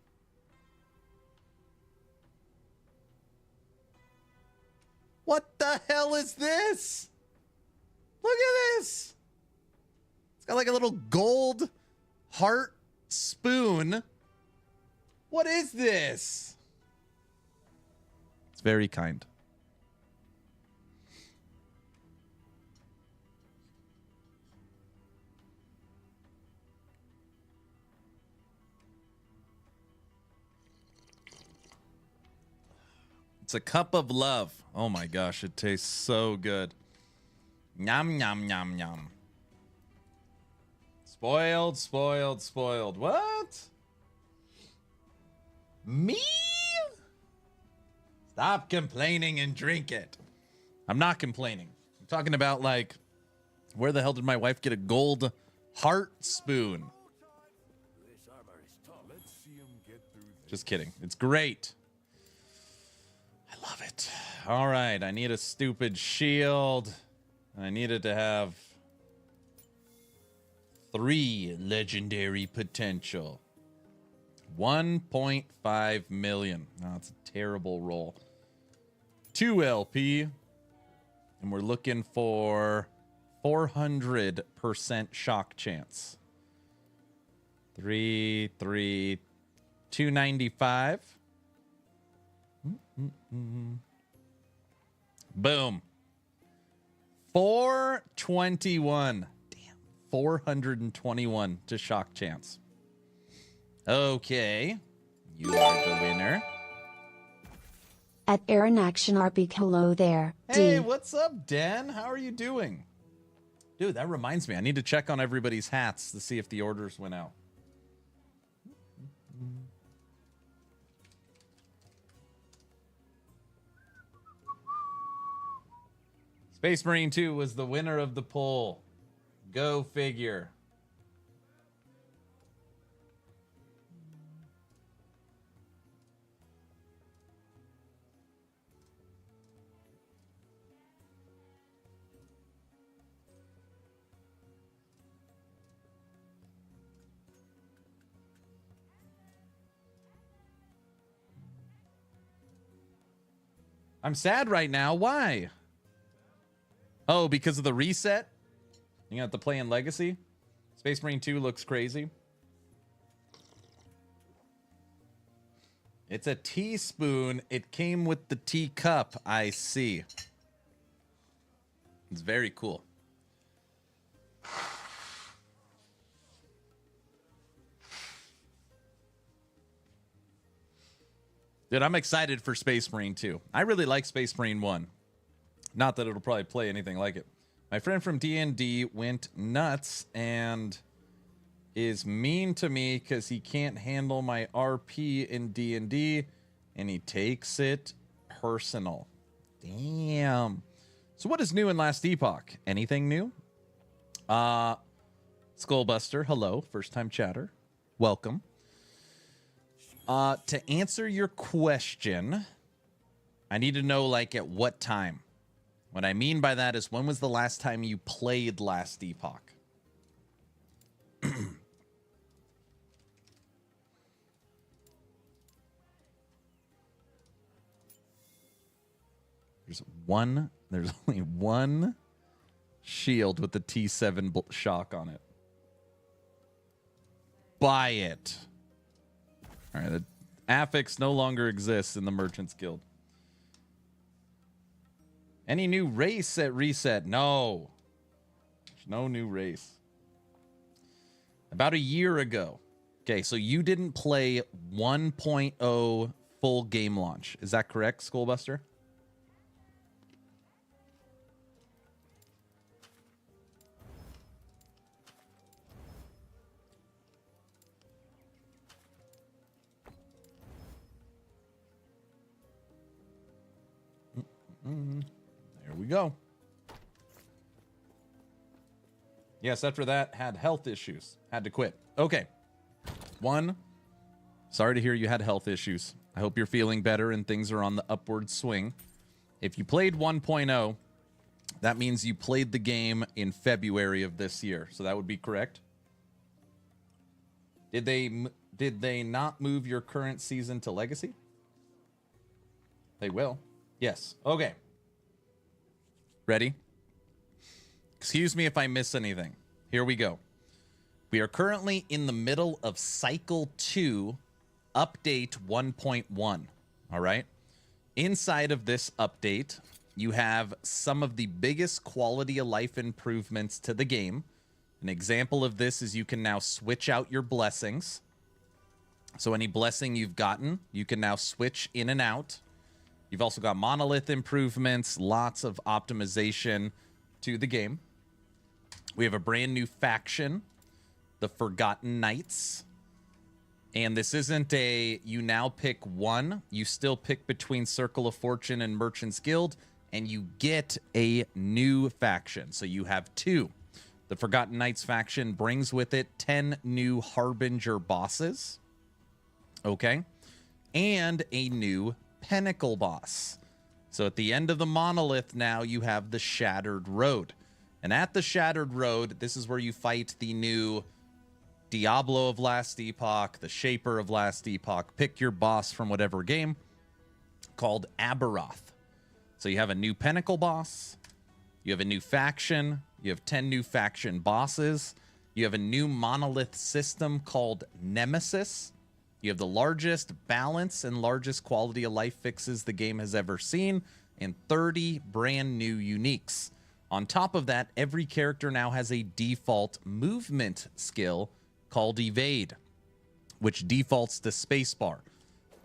What the hell is this? Look at this. It's got like a little gold heart spoon. What is this? It's very kind. It's a cup of love. Oh my gosh, it tastes so good. Yum, yum, yum, yum. Spoiled, spoiled, spoiled. What? Me? Stop complaining and drink it. I'm not complaining. I'm talking about, like, where the hell did my wife get a gold heart spoon? Just kidding. It's great. I love it. All right, I need a stupid shield. I needed to have 3 legendary potential. 1.5 million. No, it's a terrible roll. 2 LP. And we're looking for 400% shock chance. 295. Boom. 421. Damn. 421 to shock chance. Okay. You are the winner.
At Aaron Action RP, hello there.
Hey,
D.
what's up, Dan? How are you doing? Dude, that reminds me. I need to check on everybody's hats to see if the orders went out. Space Marine 2 was the winner of the poll. Go figure. I'm sad right now. Why? Oh, because of the reset? You have to play in Legacy? Space Marine 2 looks crazy. It's a teaspoon. It came with the teacup. I see. It's very cool. Dude, I'm excited for Space Marine 2. I really like Space Marine 1. Not that it'll probably play anything like it. My friend from D&D went nuts and is mean to me because he can't handle my RP in D&D and he takes it personal. Damn. So what is new in last Epoch? Anything new? Skullbuster, hello, first time chatter. Welcome. To answer your question, I need to know, like, at what time. What I mean by that is, when was the last time you played last Epoch? There's only one shield with the T7 shock on it. Buy it. All right, the affix no longer exists in the Merchants Guild. Any new race at reset? No. There's no new race. About a year ago. Okay, so you didn't play 1.0 full game launch. Is that correct, Skullbuster? There we go. Yes, after that, had health issues. Had to quit. Okay. Sorry to hear you had health issues. I hope you're feeling better and things are on the upward swing. If you played 1.0, that means you played the game in February of this year. So that would be correct. Did they not move your current season to Legacy? They will. Yes. Okay. Ready? Excuse me if I miss anything. Here we go. We are currently in the middle of Cycle 2, Update 1.1. All right? Inside of this update, you have some of the biggest quality of life improvements to the game. An example of this is you can now switch out your blessings. So any blessing you've gotten, you can now switch in and out. You've also got Monolith improvements, lots of optimization to the game. We have a brand new faction, the Forgotten Knights. And this isn't a, you now pick one. You still pick between Circle of Fortune and Merchants Guild, and you get a new faction. So you have two. The Forgotten Knights faction brings with it 10 new Harbinger bosses. Okay. And a new Pinnacle boss. So at the end of the Monolith now, you have the Shattered Road. And at the Shattered Road, this is where you fight the new Diablo of last Epoch, the Shaper of last Epoch. Pick your boss from whatever game, called Aberoth. So you have a new Pinnacle boss. You have a new faction. You have 10 new faction bosses. You have a new Monolith system called Nemesis. You have the largest balance and largest quality of life fixes the game has ever seen, and 30 brand new uniques. On top of that, every character now has a default movement skill called Evade, which defaults to spacebar.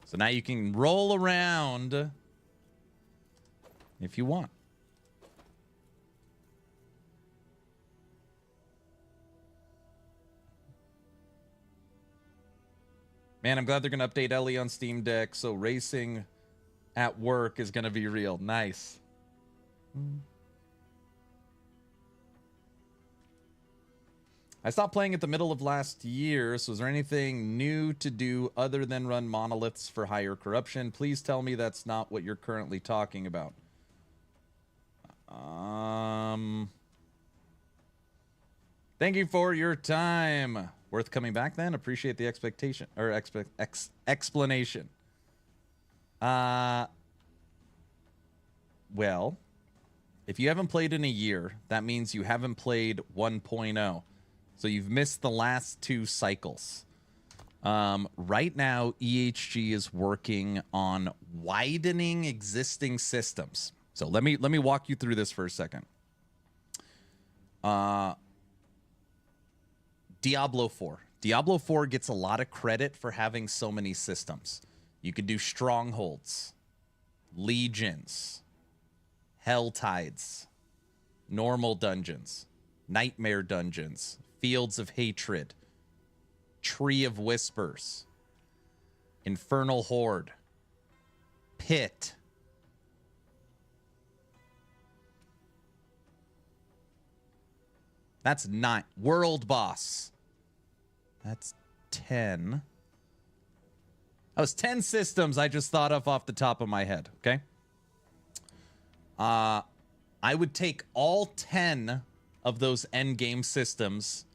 So now you can roll around if you want. Man, I'm glad they're going to update Ellie on Steam Deck, so racing at work is going to be real. Nice. I stopped playing at the middle of last year, so is there anything new to do other than run monoliths for higher corruption? Please tell me that's not what you're currently talking about. Thank you for your time. Worth coming back then? Appreciate the expectation or explanation. Well, if you haven't played in a year, that means you haven't played 1.0. So you've missed the last two cycles. Right now, EHG is working on widening existing systems. So let me walk you through this for a second. Diablo 4. Diablo 4 gets a lot of credit for having so many systems. You could do strongholds, legions, hell tides, normal dungeons, nightmare dungeons, fields of hatred, tree of whispers, infernal horde, Pit. That's 9. World Boss. That's 10. That was 10 systems I just thought of off the top of my head, okay? I would take all 10 of those endgame systems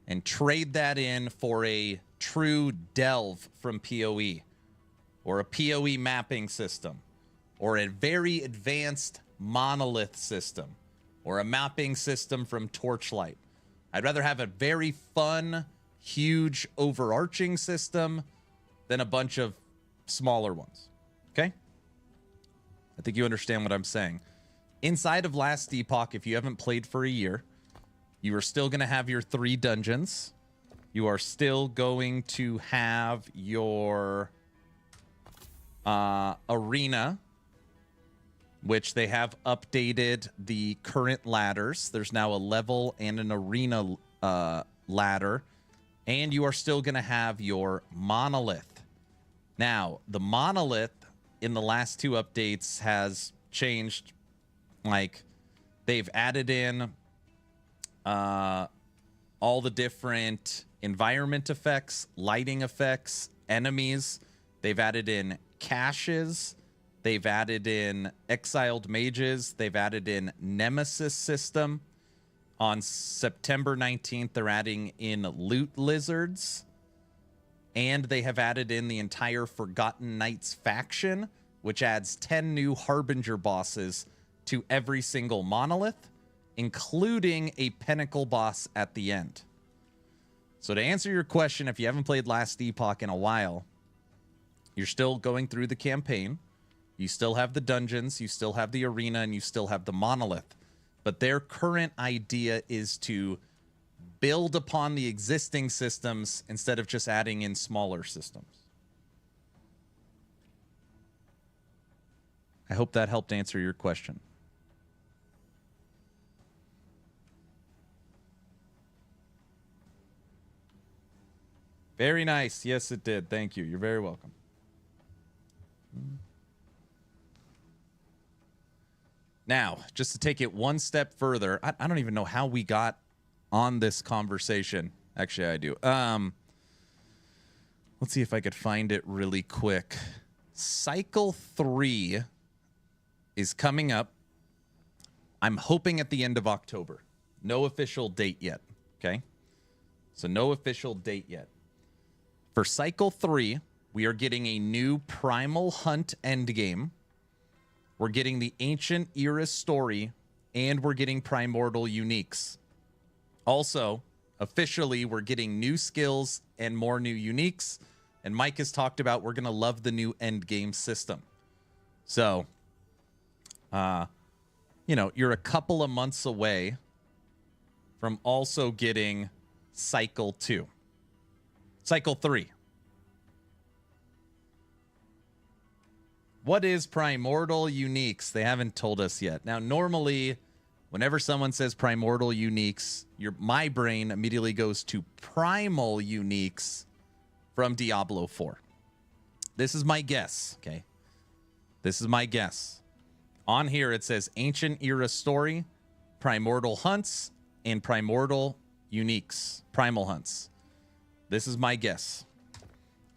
and trade that in for a true delve from PoE, or a PoE mapping system, or a very advanced monolith system, or a mapping system from Torchlight. I'd rather have a very fun, huge, overarching system than a bunch of smaller ones. Okay? I think you understand what I'm saying. Inside of Last Epoch, if you haven't played for a year, you are still going to have your 3 dungeons. You are still going to have your arena, which they have updated the current ladders. There's now a level and an arena ladder. And you are still going to have your monolith. Now, the monolith in the last 2 updates has changed. Like, they've added in all the different environment effects, lighting effects, enemies. They've added in caches. They've added in exiled mages. They've added in nemesis system. On September 19th, they're adding in loot lizards. And they have added in the entire Forgotten Knights faction, which adds 10 new Harbinger bosses to every single monolith, including a pinnacle boss at the end. So to answer your question, if you haven't played Last Epoch in a while, you're still going through the campaign. You still have the dungeons, you still have the arena, and you still have the monolith. But their current idea is to build upon the existing systems instead of just adding in smaller systems. I hope that helped answer your question. Very nice. Yes, it did. Thank you. You're very welcome. Now, just to take it one step further, I don't even know how we got on this conversation. Actually, I do. Let's see if I could find it really quick. Cycle 3 is coming up. I'm hoping at the end of October. No official date yet. Okay? So no official date yet. For Cycle 3, we are getting a new Primal Hunt endgame. We're getting the Ancient Era story, and we're getting Primordial Uniques. Also, officially, we're getting new skills and more new uniques. And Mike has talked about we're going to love the new endgame system. So, you're a couple of months away from also getting Cycle 2. Cycle 3. What is Primordial Uniques? They haven't told us yet. Now, normally, whenever someone says Primordial Uniques, my brain immediately goes to Primal Uniques from Diablo 4. This is my guess, okay? This is my guess. On here, it says Ancient Era Story, Primordial Hunts, and Primordial Uniques. Primal Hunts. This is my guess.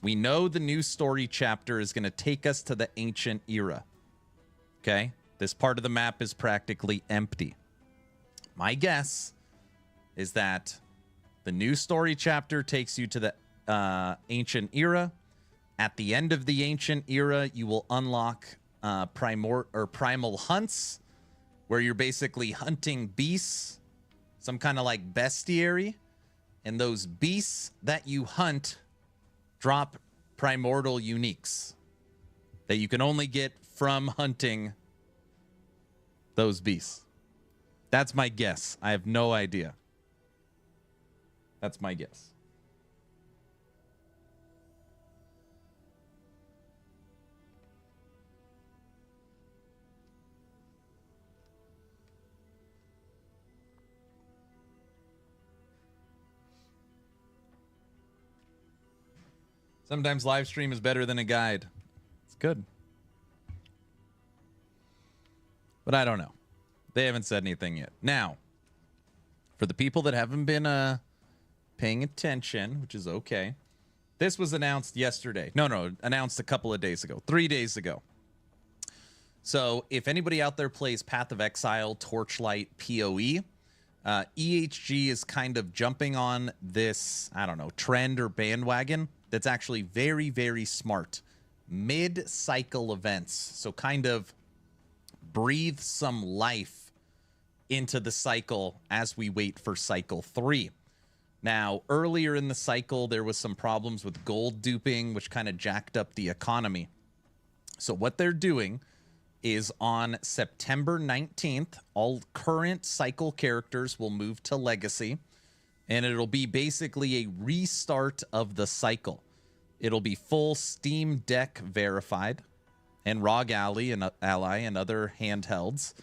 We know the new story chapter is going to take us to the Ancient Era. Okay? This part of the map is practically empty. My guess is that the new story chapter takes you to the Ancient Era. At the end of the Ancient Era, you will unlock Primal Hunts, where you're basically hunting beasts, some kind of like bestiary. And those beasts that you hunt drop Primordial Uniques that you can only get from hunting those beasts. That's my guess. I have no idea. That's my guess. Sometimes live stream is better than a guide. It's good. But I don't know. They haven't said anything yet. Now, for the people that haven't been paying attention, which is okay, this was announced yesterday. No, announced a couple of days ago. 3 days ago. So if anybody out there plays Path of Exile, Torchlight, PoE, EHG is kind of jumping on this, I don't know, trend or bandwagon that's actually very, very smart. Mid-cycle events. So kind of breathe some life into the cycle as we wait for cycle 3. Now, earlier in the cycle, there was some problems with gold duping, which kind of jacked up the economy. So what they're doing is on September 19th, all current cycle characters will move to Legacy, and it'll be basically a restart of the cycle. It'll be full Steam Deck verified, and ROG Ally and other handhelds,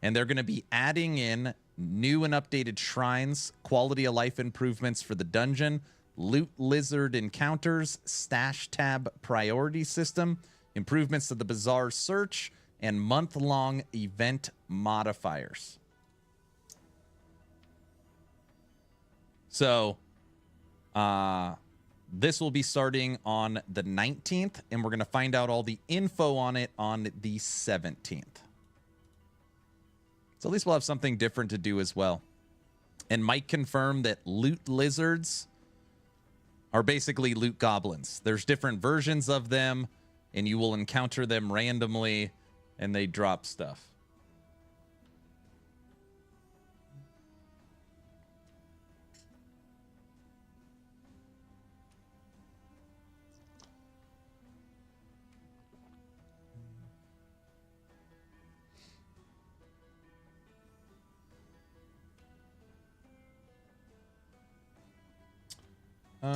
and they're going to be adding in new and updated shrines, quality of life improvements for the dungeon, loot lizard encounters, stash tab priority system, improvements to the bazaar search, and month-long event modifiers. So, this will be starting on the 19th, and we're going to find out all the info on it on the 17th. So at least we'll have something different to do as well. And Mike confirmed that loot lizards are basically loot goblins. There's different versions of them, and you will encounter them randomly, and they drop stuff.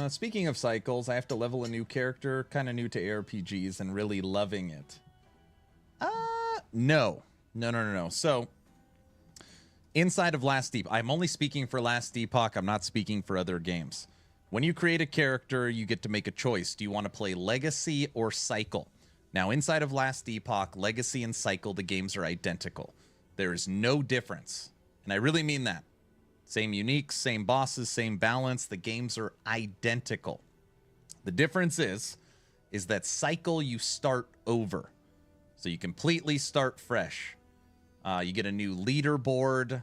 Speaking of cycles, I have to level a new character, kind of new to ARPGs, and really loving it. No. So, inside of Last Epoch, I'm only speaking for Last Epoch. I'm not speaking for other games. When you create a character, you get to make a choice. Do you want to play Legacy or Cycle? Now, inside of Last Epoch, Legacy and Cycle, the games are identical. There is no difference. And I really mean that. Same uniques, same bosses, same balance. The games are identical. The difference is that Cycle, you start over. So you completely start fresh. You get a new leaderboard.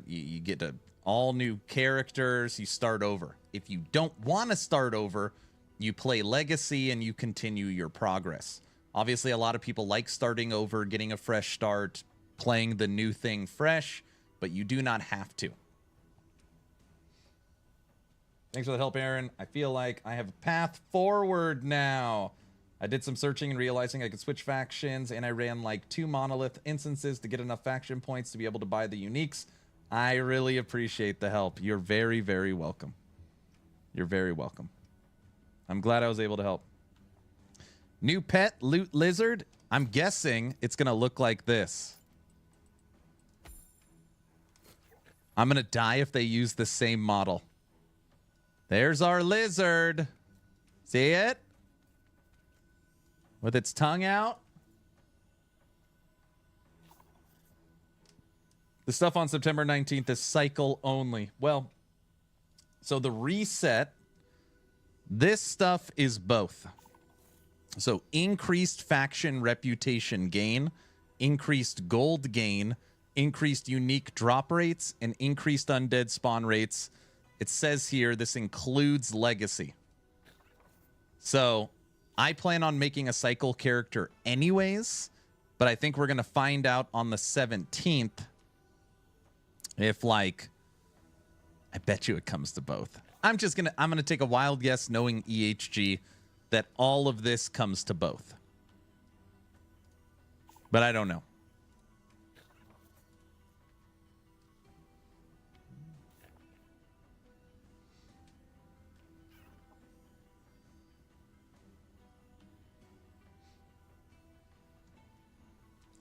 You get all new characters. You start over. If you don't want to start over, you play Legacy and you continue your progress. Obviously, a lot of people like starting over, getting a fresh start, playing the new thing fresh, but you do not have to. Thanks for the help, Aaron. I feel like I have a path forward now. I did some searching and realizing I could switch factions, and I ran like 2 Monolith instances to get enough faction points to be able to buy the uniques. I really appreciate the help. You're very, very welcome. You're very welcome. I'm glad I was able to help. New pet, loot lizard. I'm guessing it's going to look like this. I'm going to die if they use the same model. There's our lizard. See it? With its tongue out. The stuff on September 19th is cycle only. Well, so the reset, this stuff is both. So increased faction reputation gain, increased gold gain, increased unique drop rates, and increased undead spawn rates. It says here this includes legacy. So I plan on making a cycle character anyways, but I think we're going to find out on the 17th if, like, I bet you it comes to both. I'm going to take a wild guess knowing EHG that all of this comes to both. But I don't know.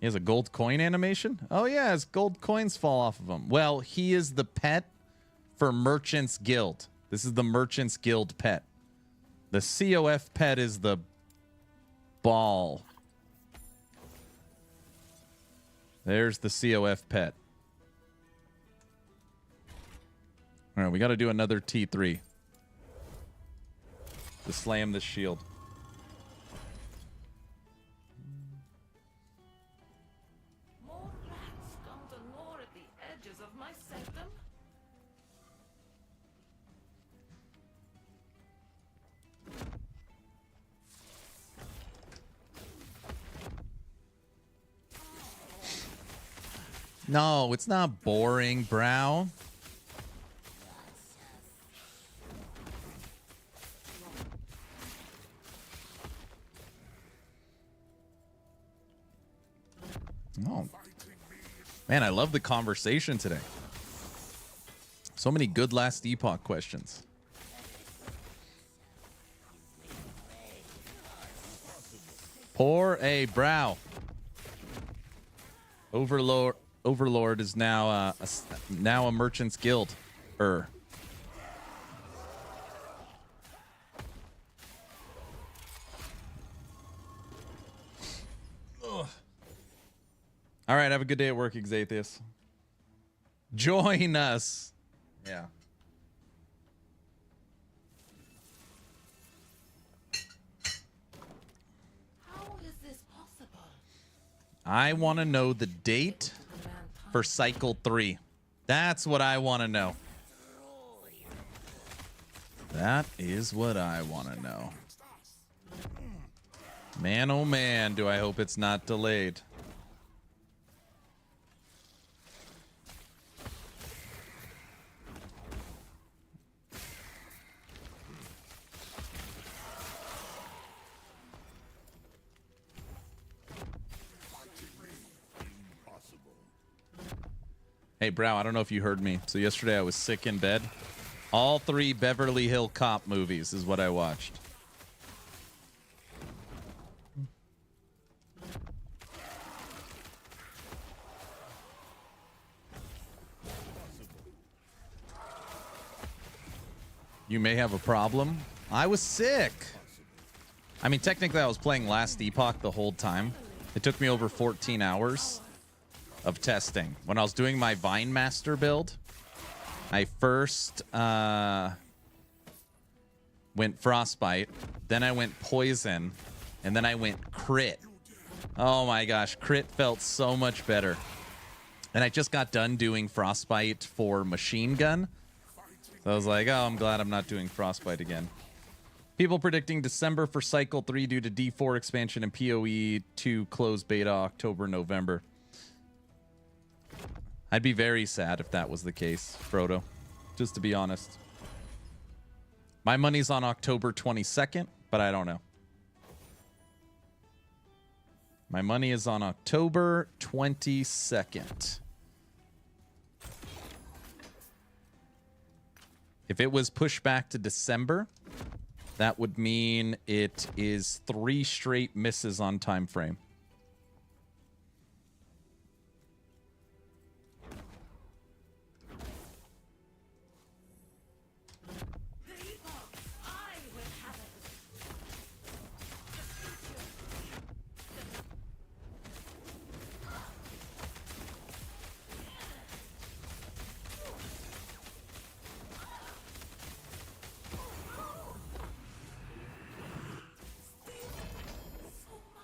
He has a gold coin animation? Oh, yeah, his gold coins fall off of him. Well, he is the pet for Merchant's Guild. This is the Merchant's Guild pet. The COF pet is the ball. There's the COF pet. All right, we got to do another T3 to slam this shield.
More rats come to gnaw at the edges of my septum.
No, it's not boring, Brow. Oh. Man, I love the conversation today. So many good last Epoch questions. Poor A Brow. Overlord is now a merchant's guild. All right, have a good day at work, Exathius. Join us. Yeah.
How is this possible?
I want to know the date for cycle 3. That's what I want to know. That is what I want to know. Man, oh man, do I hope it's not delayed. Hey, Brow, I don't know if you heard me. So yesterday I was sick in bed. All 3 Beverly Hill Cop movies is what I watched. You may have a problem. I was sick. I mean, technically I was playing Last Epoch the whole time. It took me over 14 hours of testing. When I was doing my Vine Master build, I first went Frostbite, then I went Poison, and then I went Crit. Oh my gosh, Crit felt so much better. And I just got done doing Frostbite for Machine Gun. So I was like, oh, I'm glad I'm not doing Frostbite again. People predicting December for Cycle 3 due to D4 expansion and PoE 2 closed beta October, November. I'd be very sad if that was the case, Frodo. Just to be honest. My money's on October 22nd, but I don't know. My money is on October 22nd. If it was pushed back to December, that would mean it is 3 straight misses on time frame.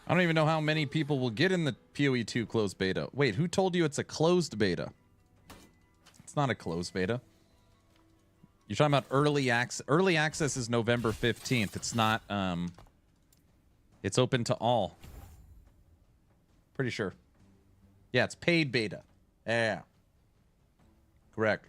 I don't even know how many people will get in the PoE 2 closed beta. Wait, who told you it's a closed beta? It's not a closed beta. You're talking about early access. Early access is November 15th. It's not, it's open to all. Pretty sure. Yeah, it's paid beta. Yeah. Correct.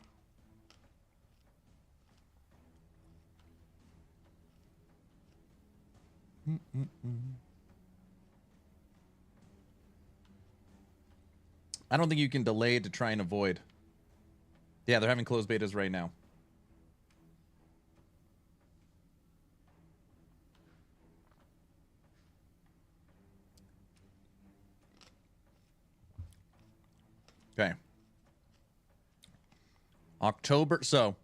I don't think you can delay to try and avoid. Yeah, they're having closed betas right now. Okay. October. So,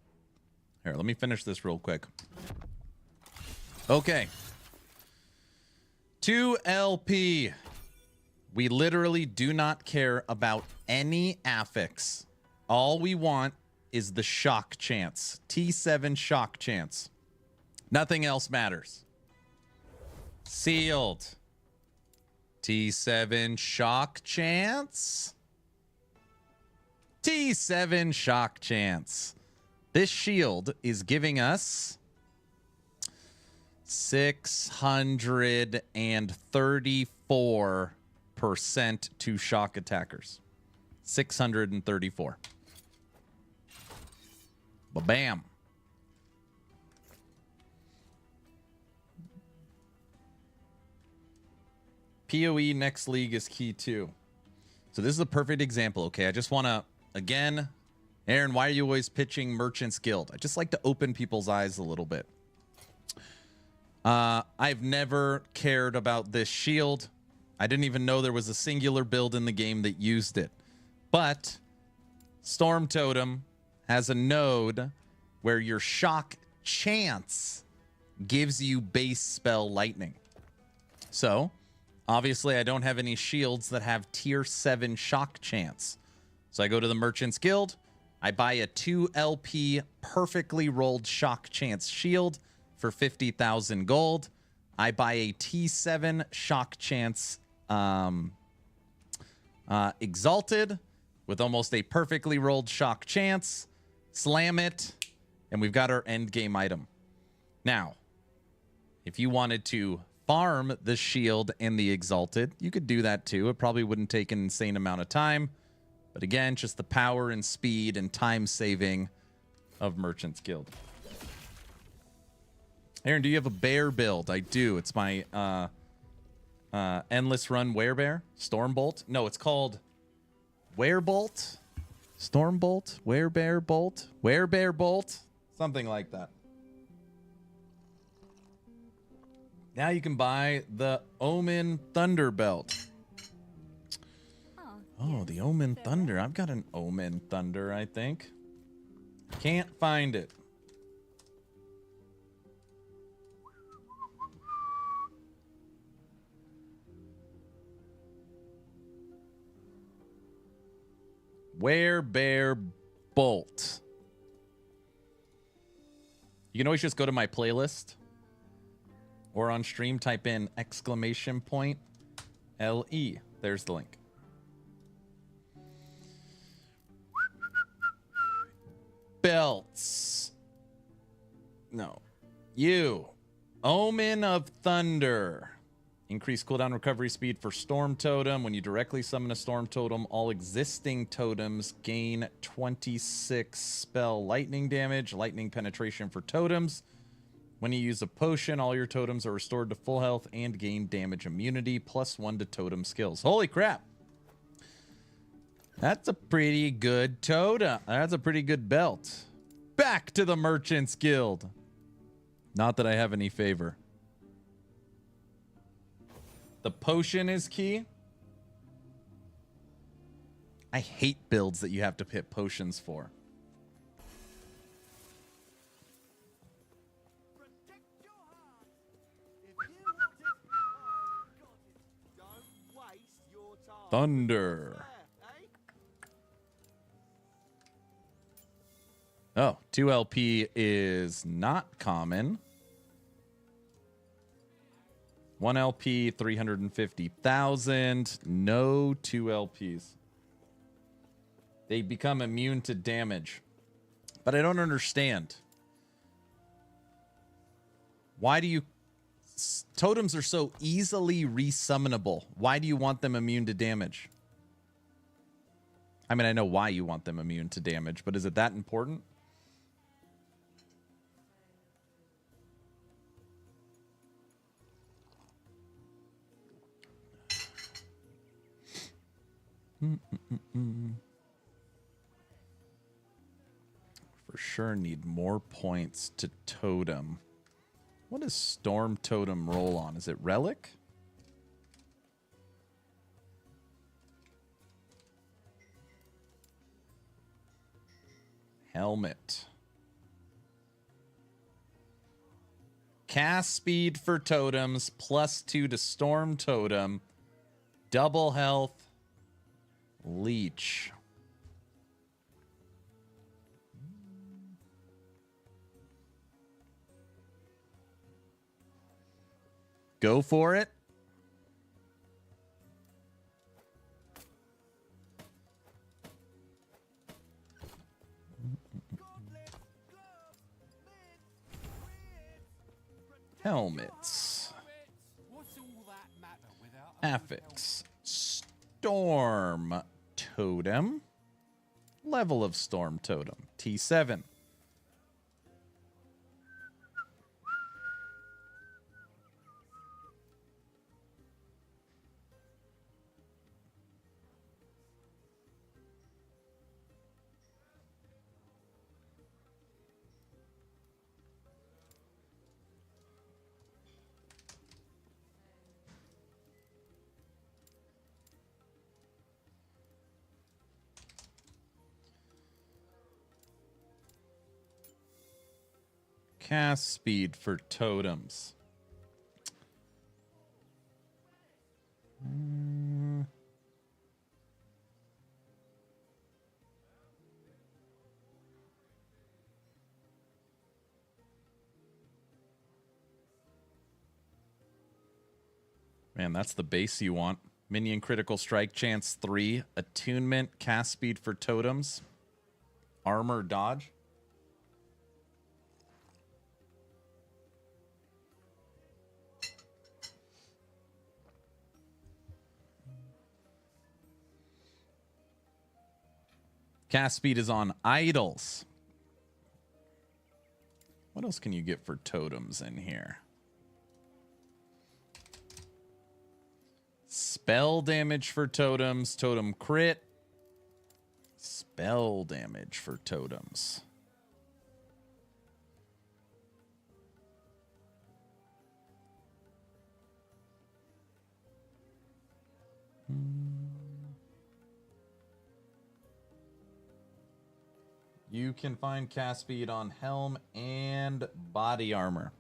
here, let me finish this real quick. Okay. 2LP. We literally do not care about any affix. All we want is the shock chance. T7 shock chance. Nothing else matters. Sealed. T7 shock chance. T7 shock chance. This shield is giving us 634% to shock attackers. 634. Ba-bam. PoE next league is key too. So this is a perfect example, okay? I just want to, again, Aaron, why are you always pitching Merchant's Guild? I just like to open people's eyes a little bit. I've never cared about this shield. I didn't even know there was a singular build in the game that used it. But Storm Totem has a node where your shock chance gives you base spell lightning. So, obviously, I don't have any shields that have tier 7 shock chance. So I go to the Merchant's Guild. I buy a 2 LP perfectly rolled shock chance shield for 50,000 gold. I buy a T7 shock chance exalted with almost a perfectly rolled shock chance. Slam it, and we've got our endgame item. Now, if you wanted to farm the shield and the exalted, you could do that too. It probably wouldn't take an insane amount of time. But again, just the power and speed and time saving of Merchant's Guild. Aaron, do you have a bear build? I do. It's my Endless Run Werebear. Stormbolt? No, it's called Werebolt. Stormbolt? Werebear Bolt? Werebear Bolt? Something like that. Now you can buy the Omen Thunder Belt. Oh, the Omen Thunder. I've got an Omen Thunder, I think. Can't find it. Werebear Bolt. You can always just go to my playlist or on stream type in !LE. There's the link. Belts. No. You. Omen of Thunder. Increase cooldown recovery speed for Storm Totem. When you directly summon a Storm Totem, all existing totems gain 26 spell lightning damage. Lightning penetration for totems. When you use a potion, all your totems are restored to full health and gain damage immunity. +1 to totem skills. Holy crap. That's a pretty good totem. That's a pretty good belt. Back to the Merchant's Guild. Not that I have any favor. The potion is key. I hate builds that you have to hit potions for. Thunder. Oh, 2 LP is not common. 1 LP, 350,000. No 2 LPs. They become immune to damage. But I don't understand. Why do you... Totems are so easily resummonable. Why do you want them immune to damage? I mean, I know why you want them immune to damage, but is it that important? For sure need more points to totem. What does Storm Totem roll on? Is it Relic? Helmet. Cast speed for totems, +2 to Storm Totem. double health, leech. Go for it. Helmets. Affix. Storm Totem. Level of Storm Totem. T7. Cast speed for totems. Man, that's the base you want. Minion critical strike chance 3. Attunement, cast speed for totems. Armor dodge. Cast speed is on idols. What else can you get for totems in here? Spell damage for totems. Totem crit. Spell damage for totems. You can find cast speed on helm and body armor.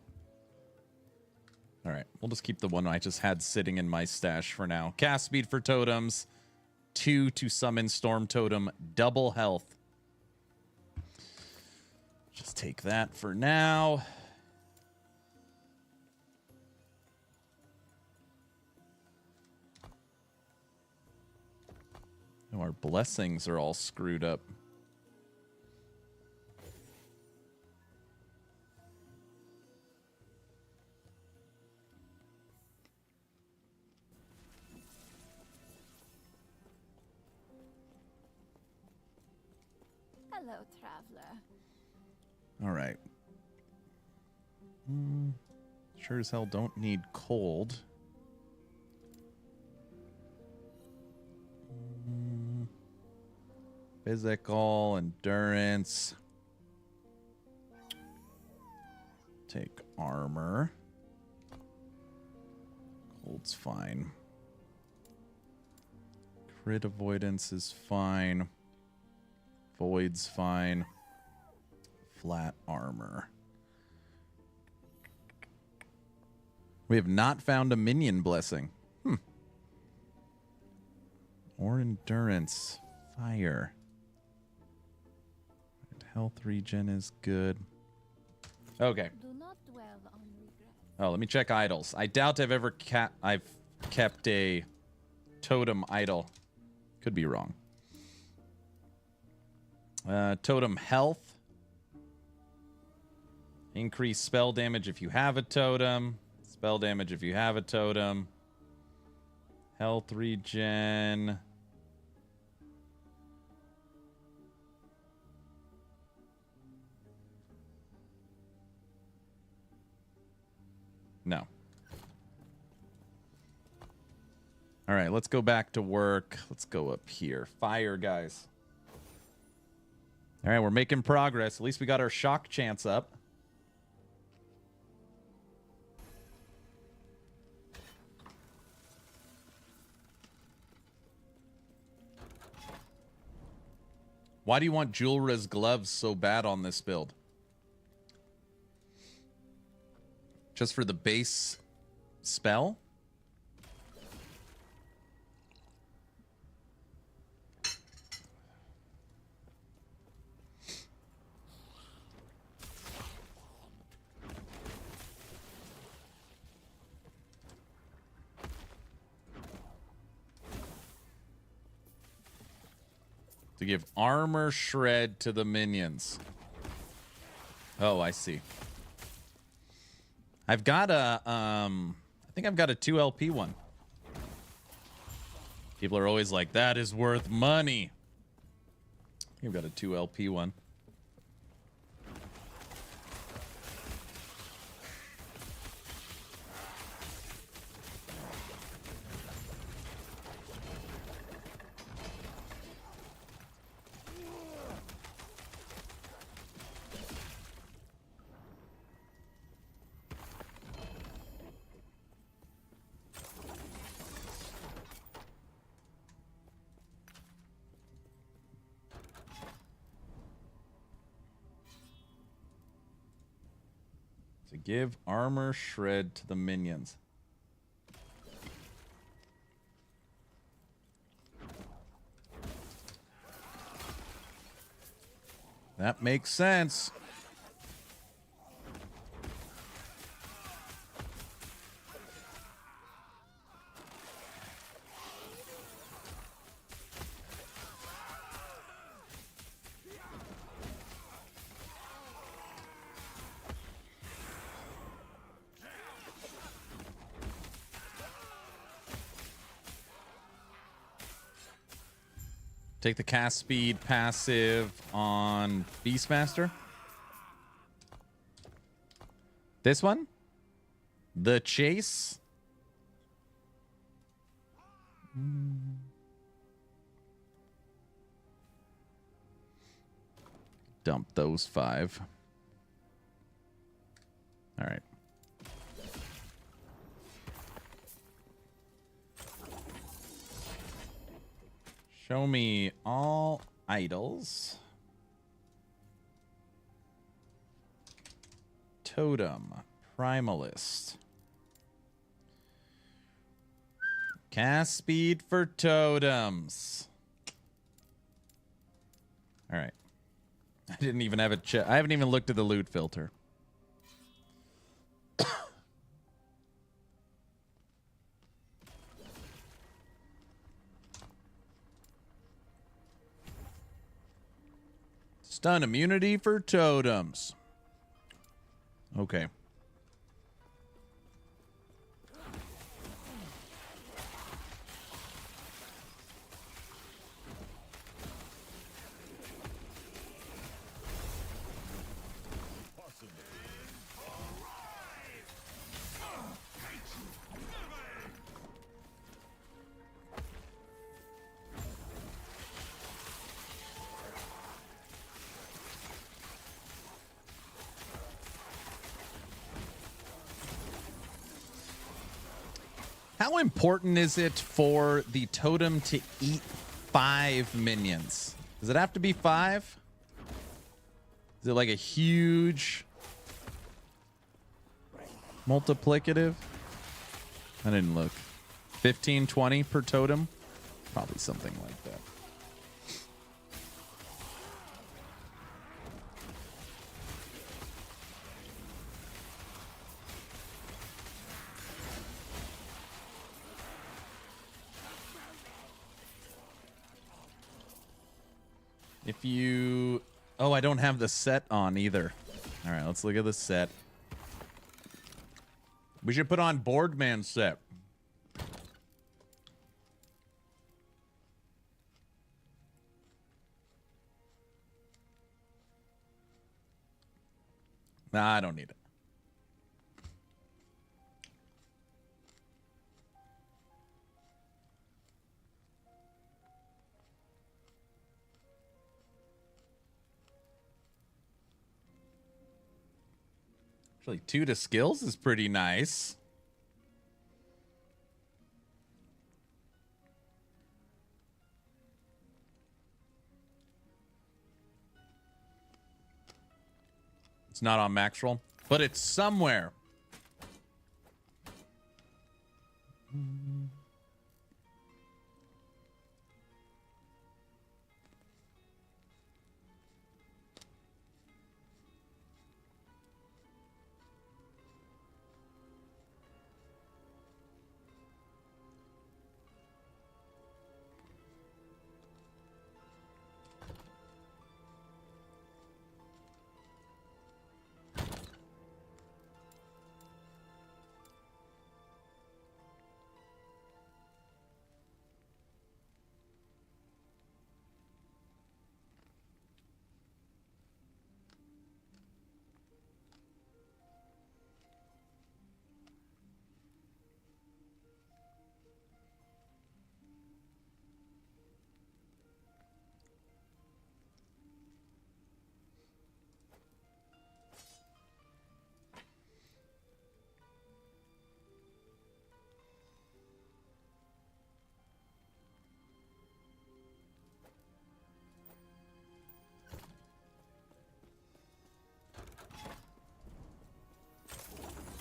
All right, we'll just keep the one I just had sitting in my stash for now. Cast speed for totems. 2 to summon Storm Totem. Double health. Just take that for now. Oh, our blessings are all screwed up.
Hello, traveler.
All right. Sure as hell don't need cold. Physical, endurance. Take armor. Cold's fine. Crit avoidance is fine. Void's fine. Flat armor. We have not found a minion blessing. Or endurance. Fire. And health regen is good. Okay.
Do not dwell on regret.
Oh, let me check idols. I doubt I've ever kept a totem idol. Could be wrong. Totem health. Increase spell damage if you have a totem. Spell damage if you have a totem. Health regen. No. All right, let's go back to work. Let's go up here. Fire, guys. All right, we're making progress. At least we got our shock chance up. Why do you want Julra's gloves so bad on this build? Just for the base spell? To give armor shred to the minions. Oh, I see. I've got a, I think I've got a 2 LP one. People are always like, that is worth money. You've got a 2 LP one. To give armor shred to the minions. That makes sense. Take the cast speed passive on Beastmaster. This one? The chase? Dump those 5. All right. Show me all idols. Totem. Primalist. Cast speed for totems. All right. I didn't even have a check. I haven't even looked at the loot filter. Stun immunity for totems. Okay. How important is it for the totem to eat 5 minions? Does it have to be 5? Is it like a huge multiplicative? I didn't look. 15, 20 per totem? Probably something like that. If you... Oh, I don't have the set on either. All right, let's look at the set. We should put on Boardman set. Nah, I don't need it. Actually, 2 to skills is pretty nice. It's not on max roll, but it's somewhere.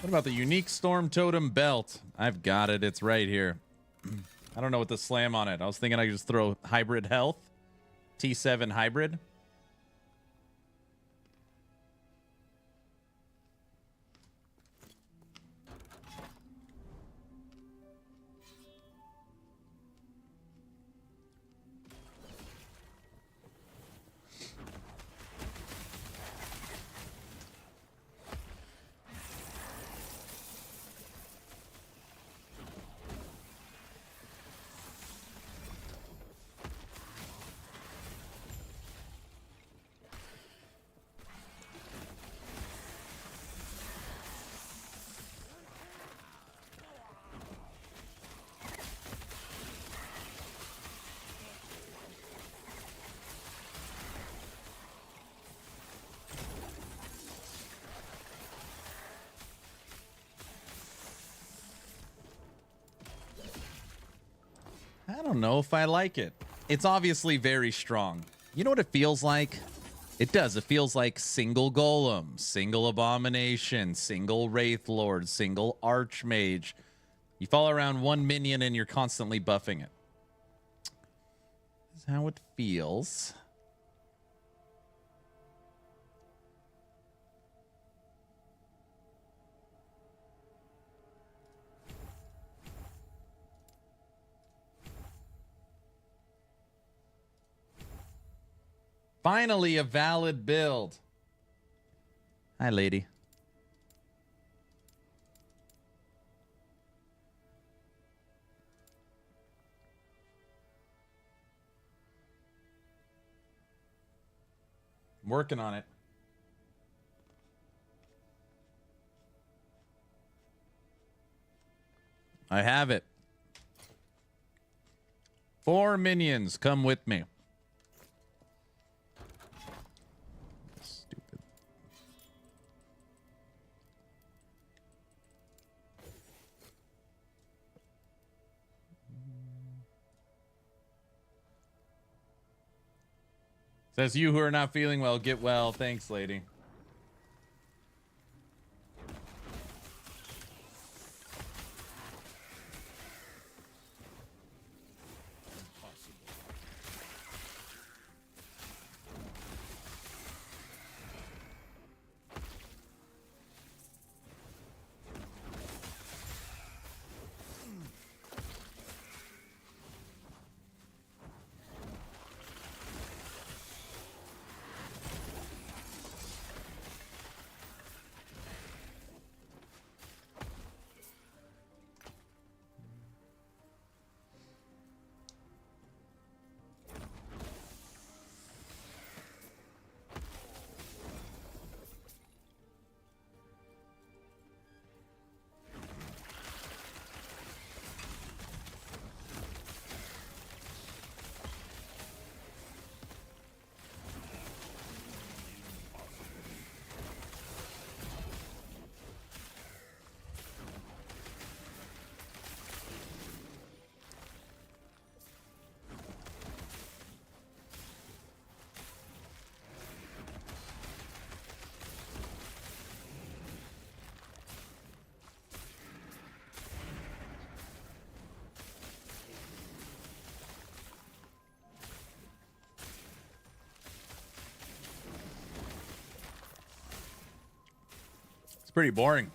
What about the unique Storm Totem belt? I've got it. It's right here. I don't know what to slam on it. I was thinking I could just throw hybrid health. T7 hybrid. I don't know if I like it. It's obviously very strong. You know what it feels like? It does. It feels like single golem, single abomination, single wraith lord, single archmage. You follow around one minion and you're constantly buffing it. That's how it feels. Finally, a valid build. Hi, lady. I'm working on it. I have it. 4 minions, come with me. Stupid. Says you who are not feeling well, get well. Thanks, lady. It's pretty boring.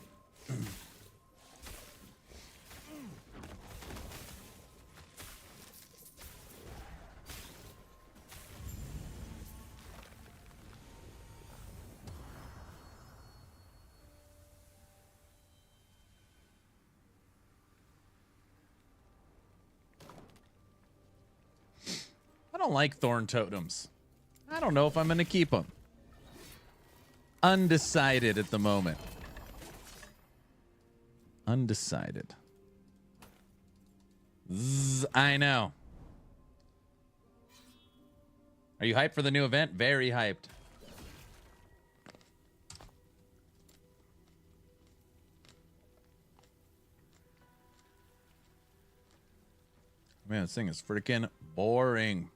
I don't like thorn totems. I don't know if I'm going to keep them. Undecided at the moment. Undecided. I know. Are you hyped for the new event? Very hyped. Man, this thing is freaking boring.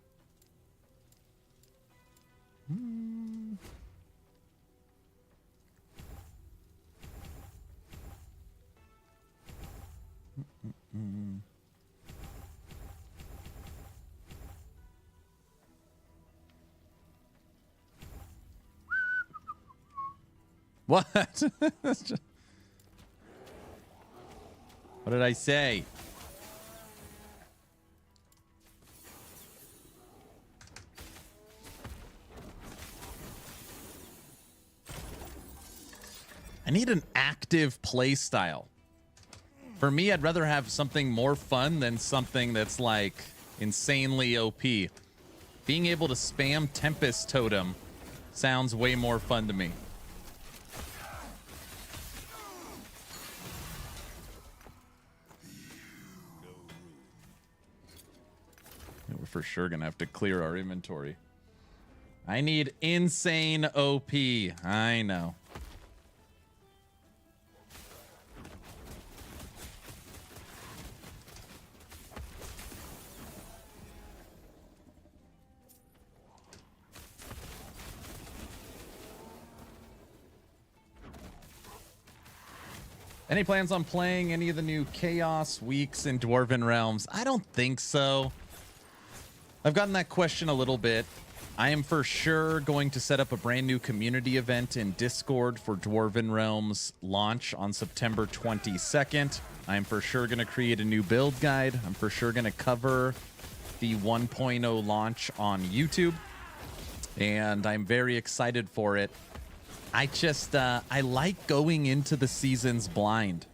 What? That's just... What did I say? I need an active play style. For me, I'd rather have something more fun than something that's like insanely OP. Being able to spam Tempest Totem sounds way more fun to me. We're for sure gonna have to clear our inventory. I need insane OP. I know. Any plans on playing any of the new Chaos Weeks in Dwarven Realms? I don't think so. I've gotten that question a little bit. I am for sure going to set up a brand new community event in Discord for Dwarven Realms launch on September 22nd. I am for sure going to create a new build guide. I'm for sure going to cover the 1.0 launch on YouTube. And I'm very excited for it. I just, I like going into the seasons blind.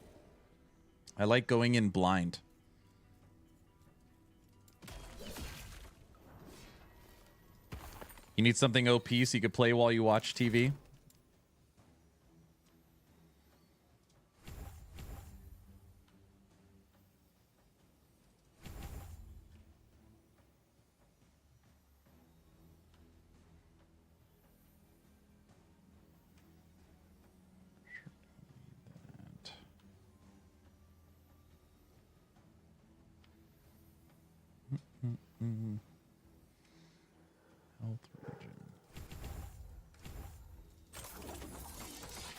I like going in blind. You need something OP so you could play while you watch TV? Health region.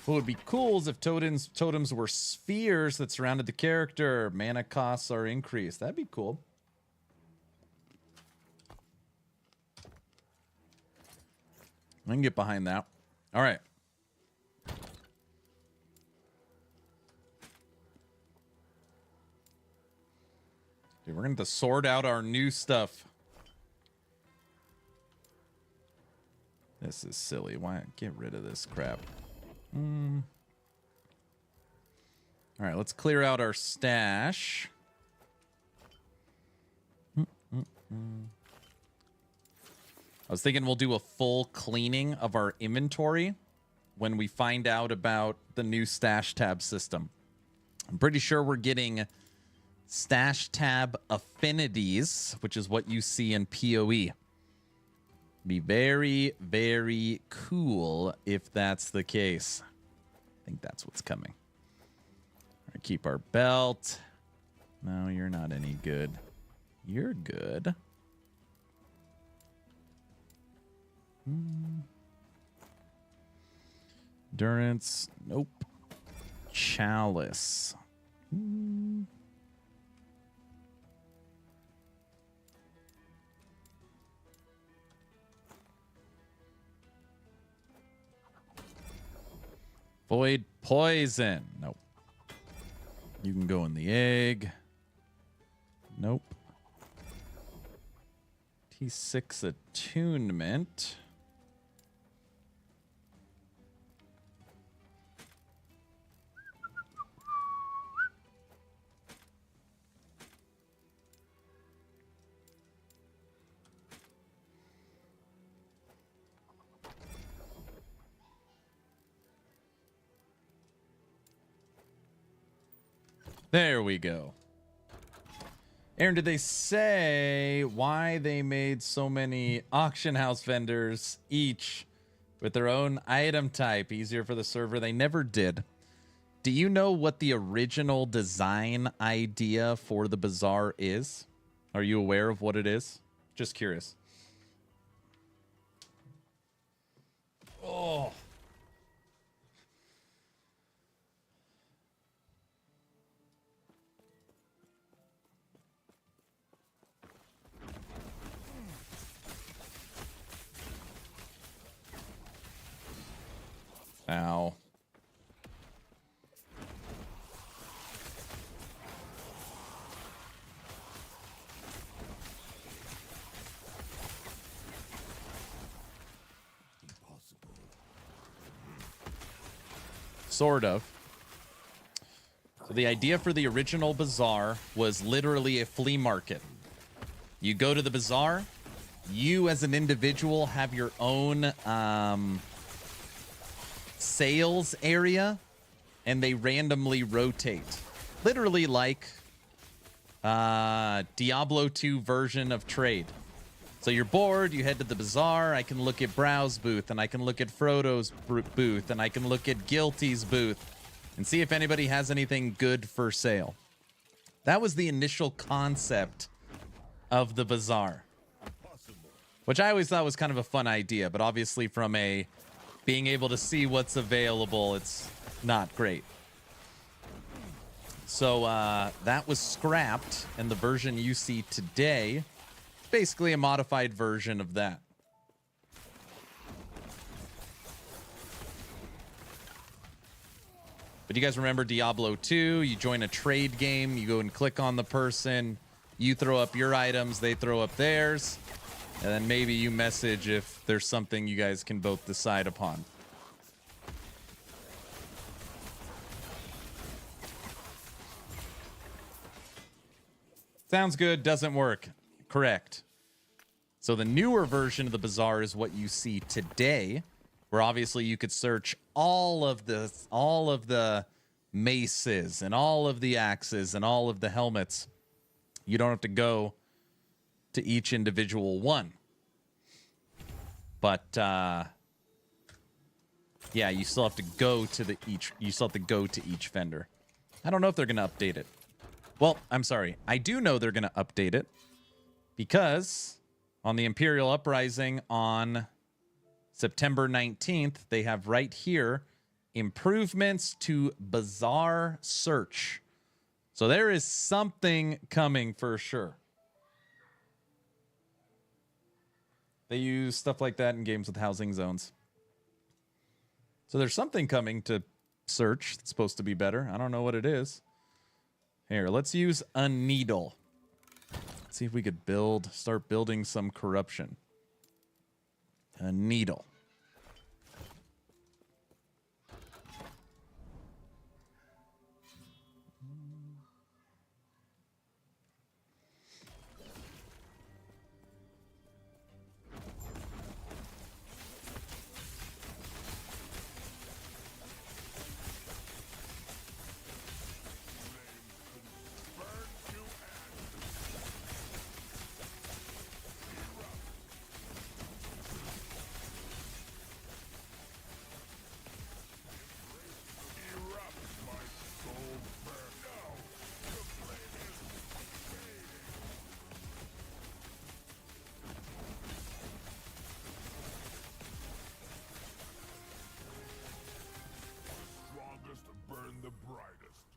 What would be cool is if totems were spheres that surrounded the character. Mana costs are increased. That'd be cool. I can get behind that. All right. Dude, we're going to sort out our new stuff. This is silly. Why get rid of this crap? All right, let's clear out our stash. I was thinking we'll do a full cleaning of our inventory when we find out about the new stash tab system. I'm pretty sure we're getting stash tab affinities, which is what you see in PoE. Be very, very cool if that's the case. I think that's what's coming. All right, keep our belt. No, you're not any good. You're good. Endurance. Nope. Chalice. Void poison. Nope. You can go in the egg. Nope. T6 attunement. There we go. Aaron, did they say why they made so many auction house vendors each with their own item type easier for the server? They never did. Do you know what the original design idea for the bazaar is? Are you aware of what it is? Just curious. Oh. Ow. sort of. So the idea for the original bazaar was literally a flea market. You go to the bazaar, you as an individual have your own sales area, and they randomly rotate. Literally like Diablo 2 version of trade. So you're bored, you head to the bazaar, I can look at Brow's booth, and I can look at Frodo's booth, and I can look at Guilty's booth, and see if anybody has anything good for sale. That was the initial concept of the bazaar, which I always thought was kind of a fun idea, but obviously from a being able to see what's available, it's not great. So that was scrapped, and the version you see today, basically a modified version of that. But you guys remember Diablo 2? You join a trade game, you go and click on the person, you throw up your items, they throw up theirs, and then maybe you message if there's something you guys can both decide upon. Sounds good, doesn't work. Correct. So the newer version of the bazaar is what you see today, where obviously you could search all of the maces and all of the axes and all of the helmets. You don't have to go to each individual one. But yeah, you still have to go to each vendor. I don't know if they're going to update it. Well, I'm sorry. I do know they're going to update it because on the Imperial Uprising on September 19th, they have right here improvements to Bazaar Search. So there is something coming for sure. They use stuff like that in games with housing zones. So there's something coming to search that's supposed to be better. I don't know what it is. Here, let's use a needle. Let's see if we could start building some corruption. A needle.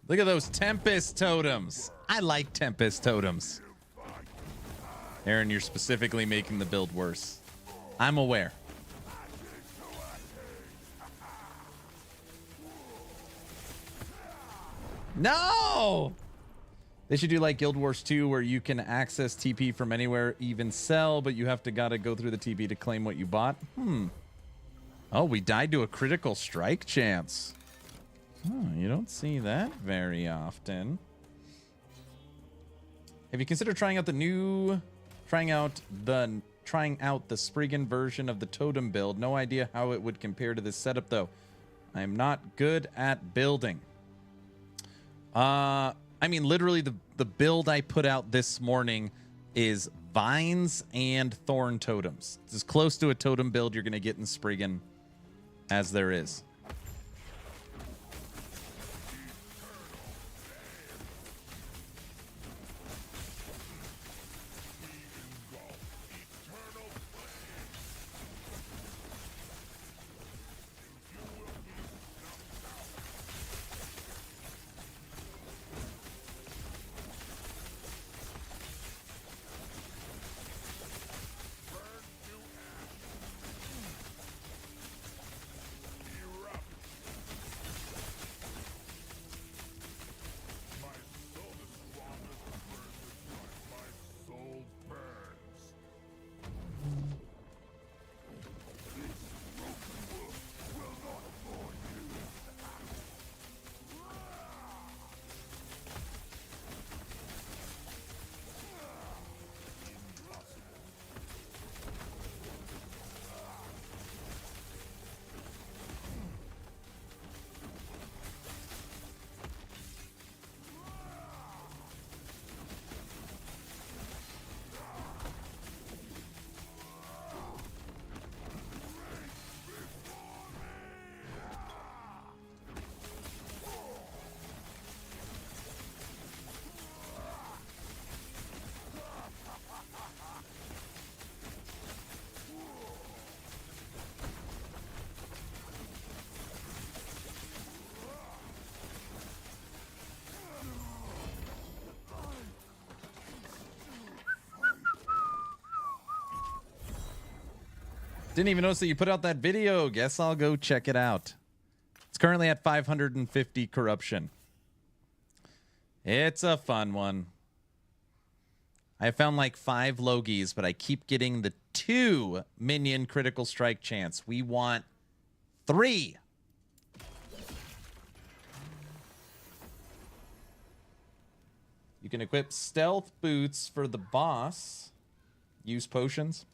Look at those Tempest totems. I like Tempest totems. Aaron, you're specifically making the build worse. I'm aware. No! They should do like Guild Wars 2 where you can access TP from anywhere, even sell, but you have to gotta go through the TP to claim what you bought. Oh, we died to a critical strike chance. Oh, you don't see that very often. Have you considered trying out the Spriggan version of the Totem build? No idea how it would compare to this setup though. I'm not good at building. I mean, literally the build I put out this morning is vines and thorn totems. It's as close to a totem build you're gonna get in Spriggan as there is. Didn't even notice that you put out that video. Guess I'll go check it out. It's currently at 550 corruption. It's a fun one. I found like 5 Logies, but I keep getting the 2 minion critical strike chance. We want 3. You can equip stealth boots for the boss. Use potions.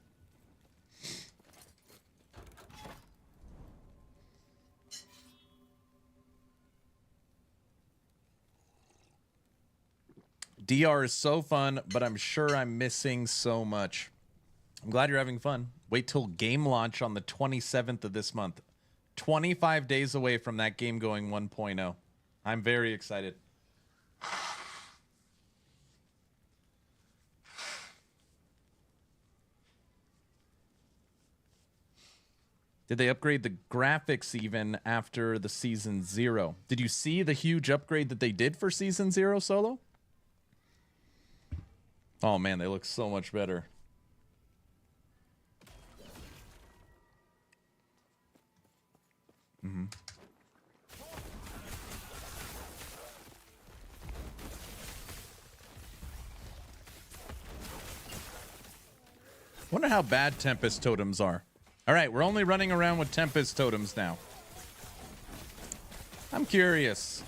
DR is so fun, but I'm sure I'm missing so much. I'm glad you're having fun. Wait till game launch on the 27th of this month. 25 days away from that game going 1.0. I'm very excited. Did they upgrade the graphics even after the Season 0? Did you see the huge upgrade that they did for Season 0, Solo? Oh man, they look so much better. Wonder how bad Tempest totems are. All right, we're only running around with Tempest totems now. I'm curious.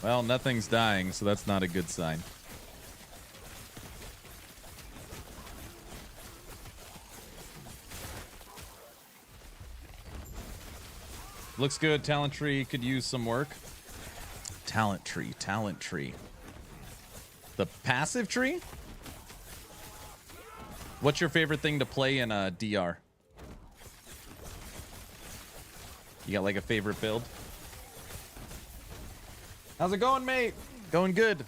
Well, nothing's dying, so that's not a good sign. Looks good. Talent tree could use some work. Talent tree, talent tree. The passive tree? What's your favorite thing to play in a DR? You got like a favorite build? How's it going, mate? Going good.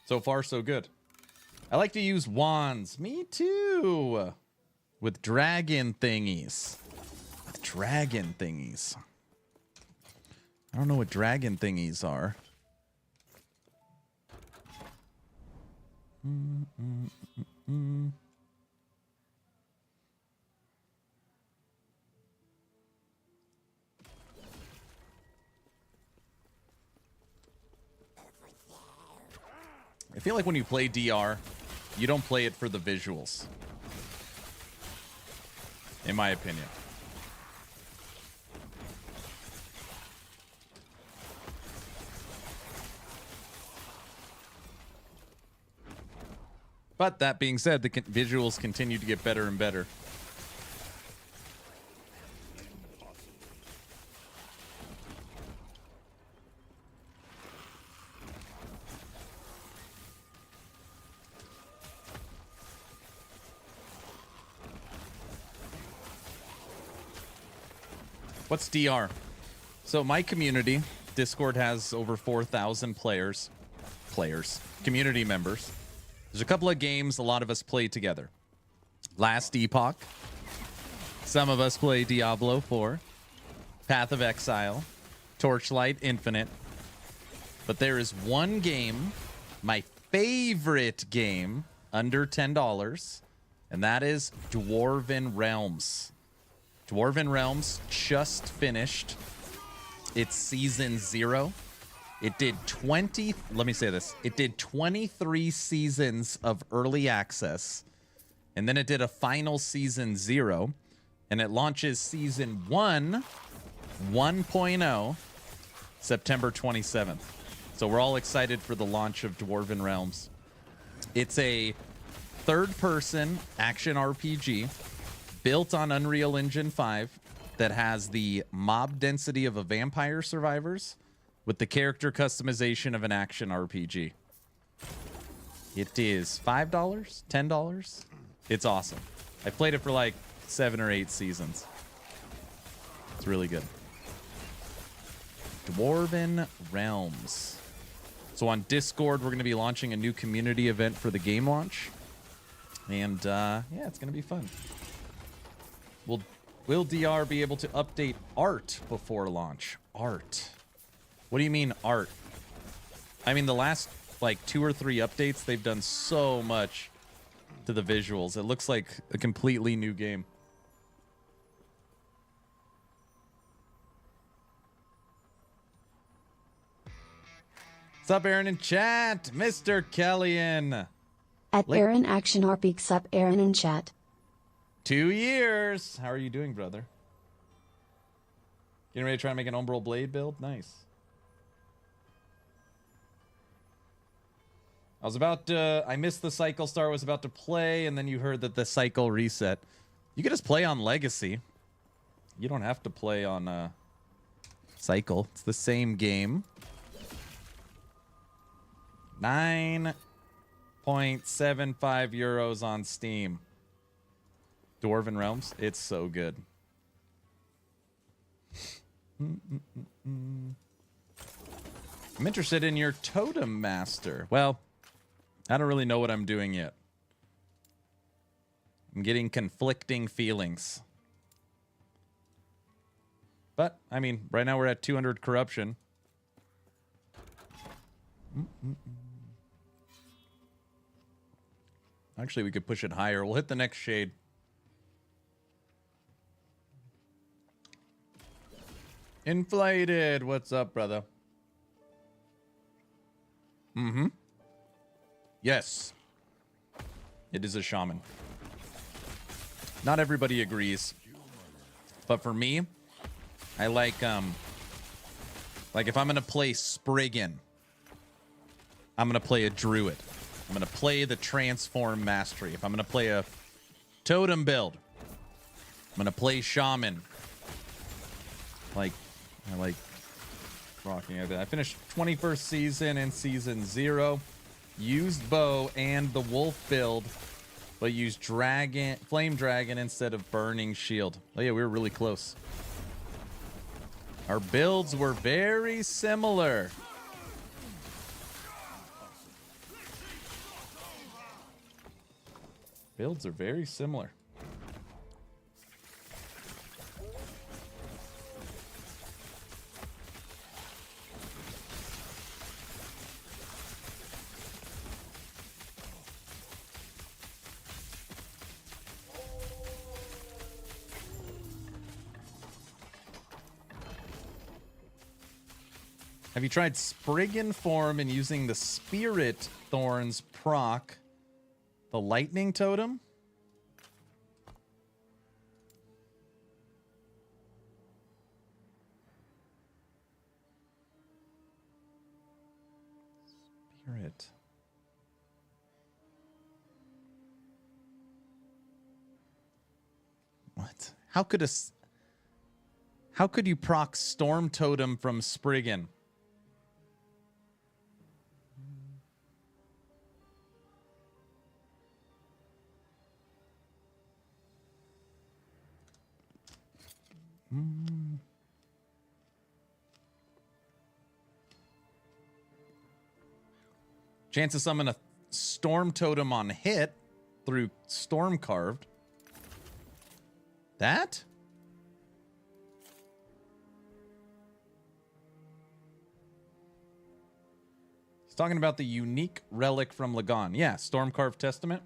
So far, so good. I like to use wands. Me too. With dragon thingies. With dragon thingies. I don't know what dragon thingies are. I feel like when you play DR, you don't play it for the visuals. In my opinion. But that being said, the visuals continue to get better and better. What's DR? So my community, Discord has over 4,000 community members. There's a couple of games a lot of us play together. Last Epoch. Some of us play Diablo 4. Path of Exile. Torchlight Infinite. But there is one game, my favorite game, under $10, and that is Dwarven Realms. Dwarven Realms just finished its Season 0. It did 23 seasons of early access, and then it did a final Season 0, and it launches Season 1 1.0 September 27th. So we're all excited for the launch of Dwarven Realms. It's a third-person action RPG built on Unreal Engine 5 that has the mob density of a Vampire Survivors with the character customization of an action RPG. It is $5, $10. It's awesome. I played it for like 7 or 8 seasons. It's really good. Dwarven Realms. So on Discord, we're going to be launching a new community event for the game launch. And yeah, it's going to be fun. Will DR be able to update art before launch? Art. What do you mean art? I mean, the last like 2 or 3 updates, they've done so much to the visuals. It looks like a completely new game. What's up, Aaron in chat? Mr. Kellyan.
At Aaron Action RP, sup Aaron in chat.
2 years. How are you doing, brother? Getting ready to try and make an Umbral Blade build? Nice. I was about to... I missed the cycle start, was about to play, and then you heard that the cycle reset. You can just play on Legacy. You don't have to play on cycle. It's the same game. 9.75 euros on Steam. Dwarven Realms. It's so good. I'm interested in your Totem Master. Well, I don't really know what I'm doing yet. I'm getting conflicting feelings. But, I mean, right now we're at 200 corruption. Actually, we could push it higher. We'll hit the next shade. Inflated. What's up, brother? Mm-hmm. Yes. It is a shaman. Not everybody agrees. But for me, I like if I'm going to play Spriggan, I'm going to play a Druid. I'm going to play the Transform Mastery. If I'm going to play a Totem build, I'm going to play Shaman. I like rocking it. I finished 21st season and season 0. Used bow and the wolf build, but used flame dragon instead of burning shield. Oh yeah, we were really close. Our builds were very similar. Builds are very similar. Have you tried Spriggan form and using the Spirit Thorns proc the Lightning Totem? Spirit. What? How could you proc Storm Totem from Spriggan? Chance to summon a Storm Totem on hit through Storm Carved. That? He's talking about the unique relic from Lagan. Yeah, Storm Carved Testament.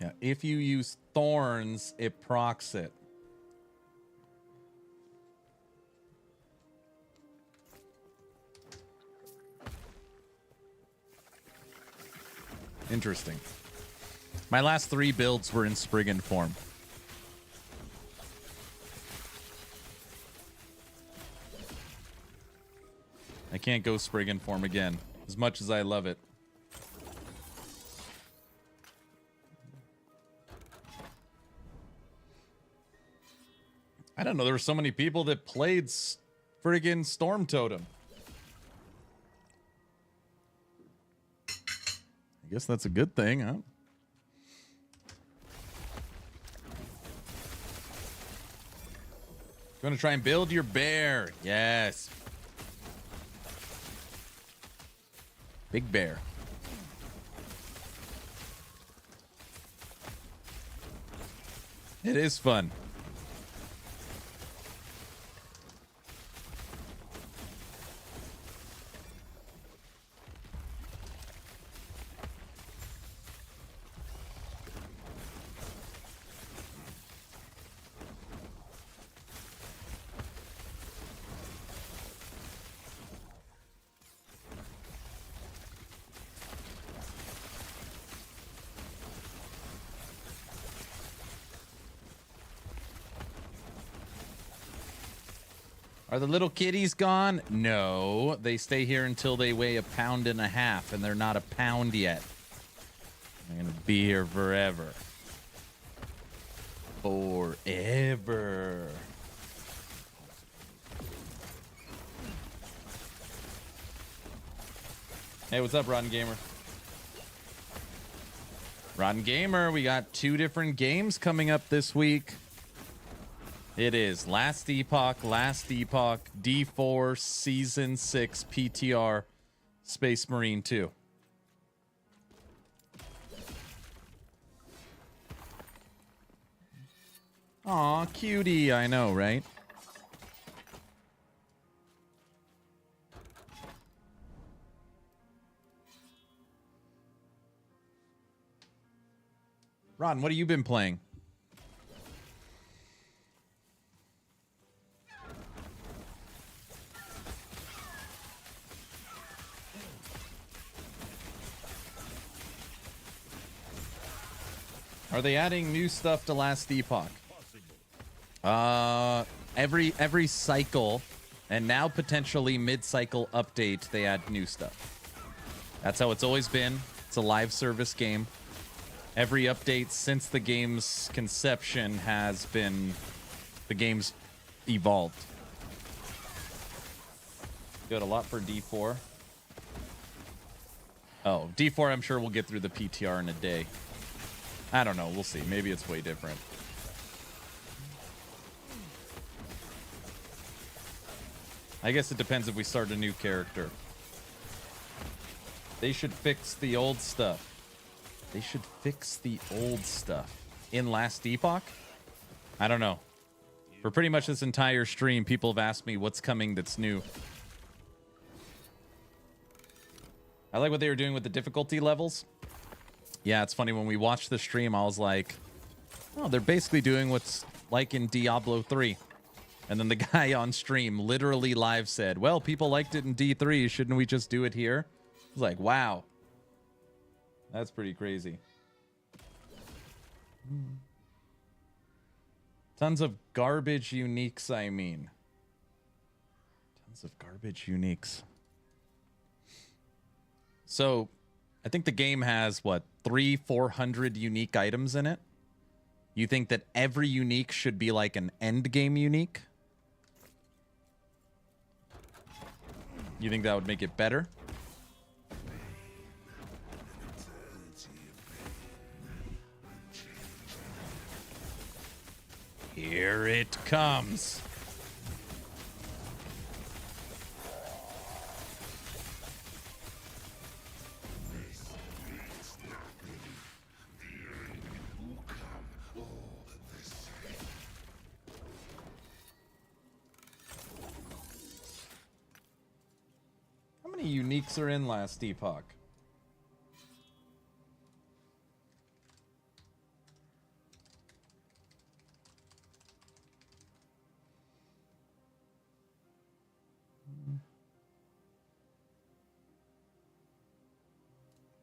Yeah, if you use thorns, it procs it. Interesting. My last 3 builds were in Spriggan form. I can't go Spriggan form again, as much as I love it. I don't know. There were so many people that played friggin' Storm Totem. I guess that's a good thing, huh? You want to try and build your bear? Yes. Big bear. It is fun. Are the little kitties gone? No, they stay here until they weigh 1.5 pounds, and they're not a pound yet. They're gonna be here forever. Forever. Hey, what's up, Rotten Gamer? Rotten Gamer, we got 2 different games coming up this week. It is Last Epoch, D4, Season 6, PTR, Space Marine 2. Aw, cutie, I know, right? Ron, what have you been playing? Are they adding new stuff to Last Epoch? Every cycle, and now potentially mid-cycle update, they add new stuff. That's how it's always been. It's a live service game. Every update since the game's conception has been the game's evolved. Got a lot for D4. Oh, D4 I'm sure we'll get through the PTR in a day. I don't know. We'll see. Maybe it's way different. I guess it depends if we start a new character. They should fix the old stuff. They should fix the old stuff in Last Epoch? I don't know. For pretty much this entire stream, people have asked me what's coming that's new. I like what they were doing with the difficulty levels. Yeah, it's funny. When we watched the stream, I was like, oh, they're basically doing what's like in Diablo 3. And then the guy on stream literally live said, well, people liked it in D3. Shouldn't we just do it here? I was like, wow. That's pretty crazy. Tons of garbage uniques, I mean. Tons of garbage uniques. So, I think the game has, what, 300-400 unique items in it? You think that every unique should be like an endgame unique? You think that would make it better? Here it comes. How many uniques are in Last Epoch?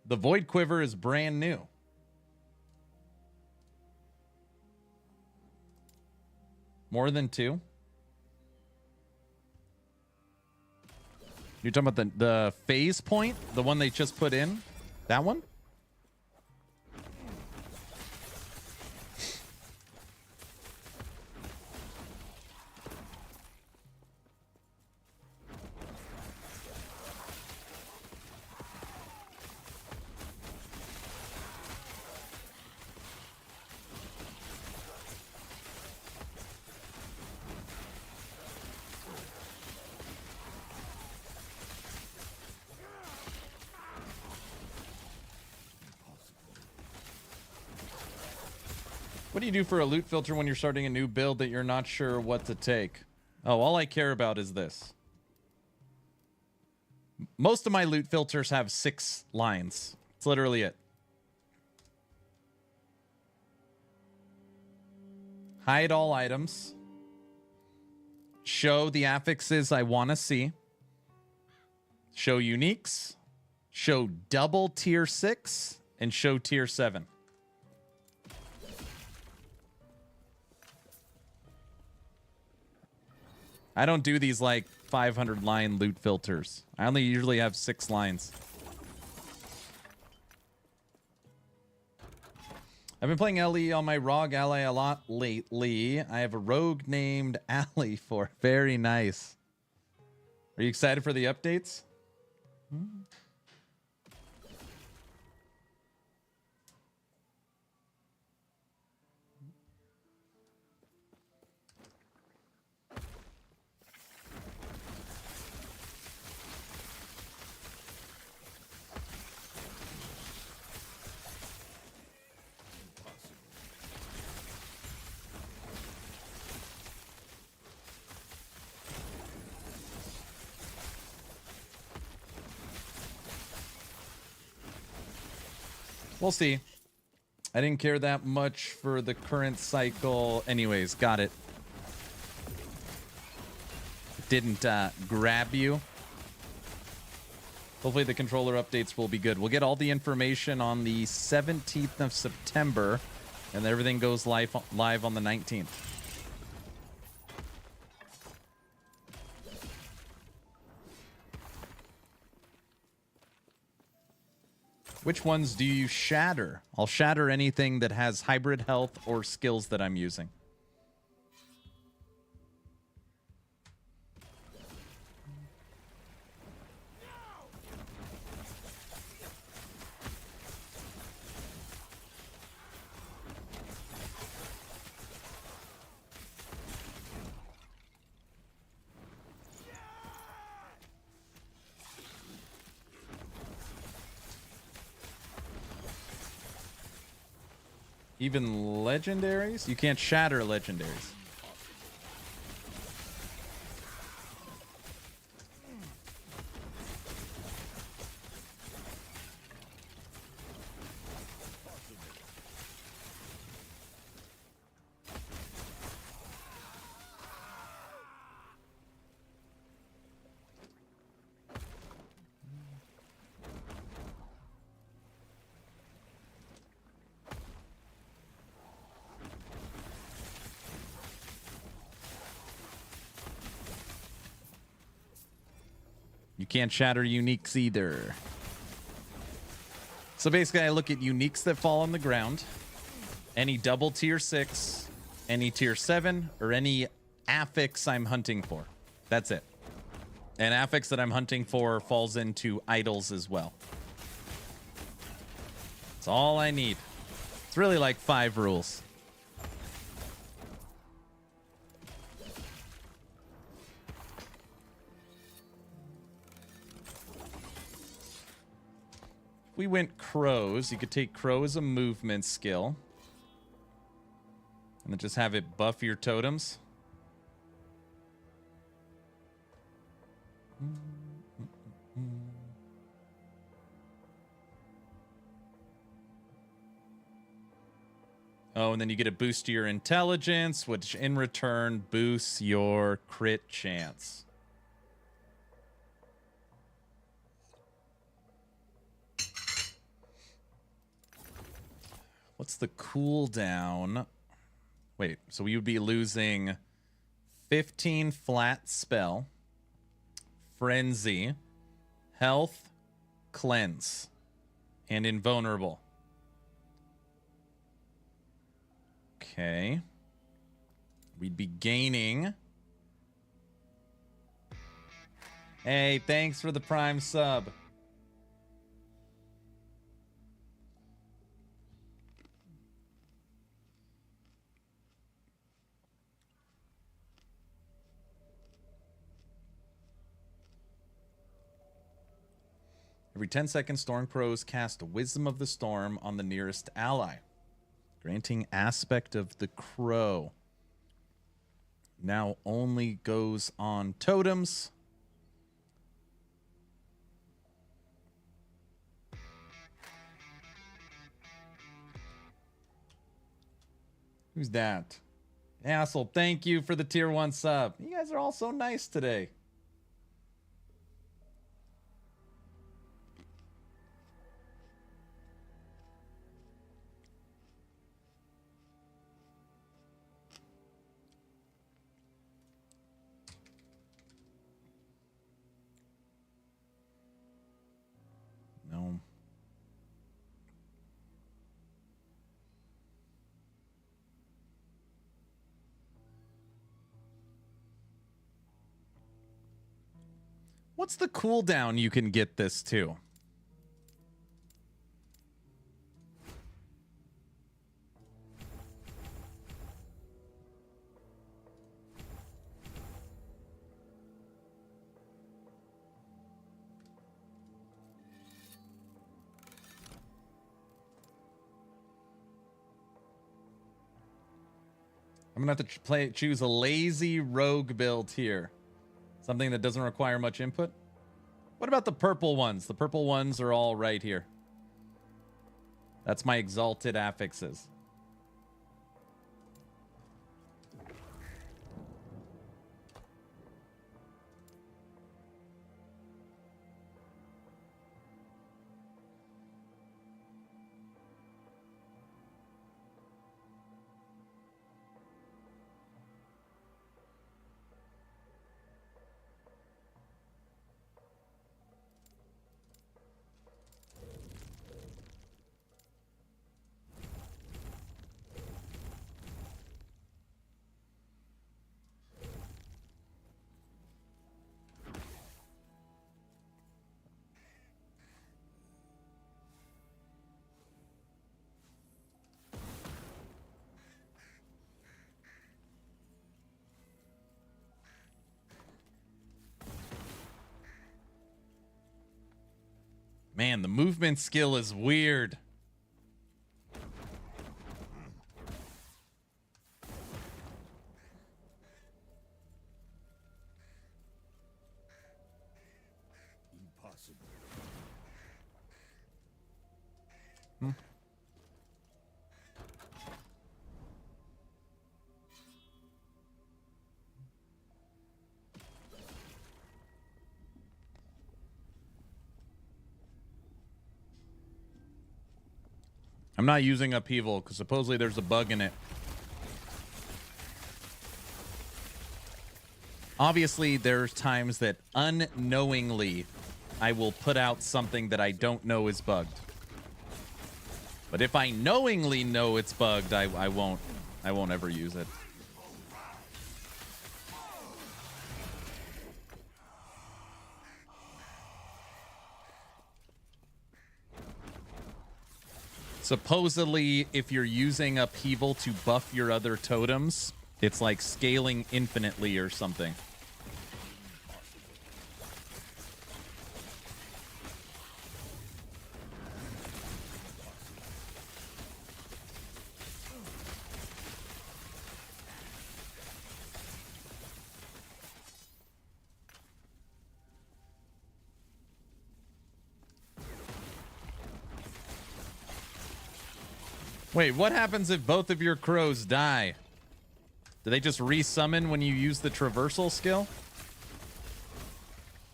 The Void Quiver is brand new. More than 2? You're talking about the phase point? The one they just put in? That one? What do you do for a loot filter when you're starting a new build that you're not sure what to take? Oh, all I care about is this. Most of my loot filters have 6 lines. It's literally it. Hide all items. Show the affixes I want to see. Show uniques. Show double tier 6. And show tier 7. I don't do these like 500 line loot filters. I only usually have 6 lines. I've been playing LE on my Rogue ally a lot lately. I have a rogue named Ali for. Very nice. Are you excited for the updates? We'll see. I didn't care that much for the current cycle. Anyways, got it. Didn't grab you. Hopefully the controller updates will be good. We'll get all the information on the 17th of September, and everything goes live on the 19th. Which ones do you shatter? I'll shatter anything that has hybrid health or skills that I'm using. Even legendaries? You can't shatter legendaries. You can't shatter uniques either. So basically, I look at uniques that fall on the ground, any double tier 6, any tier 7, or any affix I'm hunting for. That's it. And affix that I'm hunting for falls into idols as well. That's all I need. It's really like 5 rules. We went crows. You could take crow as a movement skill. And then just have it buff your totems. Oh, and then you get a boost to your intelligence, which in return boosts your crit chance. What's the cooldown? Wait, so we would be losing 15 flat spell, frenzy, health, cleanse, and invulnerable. Okay. We'd be gaining. Hey, thanks for the Prime sub. Every 10 seconds, Storm Crows cast Wisdom of the Storm on the nearest ally. Granting aspect of the crow. Now only goes on totems. Who's that? Asshole, thank you for the tier 1 sub. You guys are all so nice today. No. What's the cooldown you can get this to? I'm gonna have to choose a lazy rogue build here. Something that doesn't require much input. What about the purple ones? The purple ones are all right here. That's my exalted affixes. Man, the movement skill is weird.
Impossible.
I'm not using upheaval because supposedly there's a bug in it. Obviously, there's times that unknowingly I will put out something that I don't know is bugged. But if I knowingly know it's bugged, I won't ever use it. Supposedly, if you're using upheaval to buff your other totems, it's like scaling infinitely or something. Wait, what happens if both of your crows die? Do they just resummon when you use the traversal skill?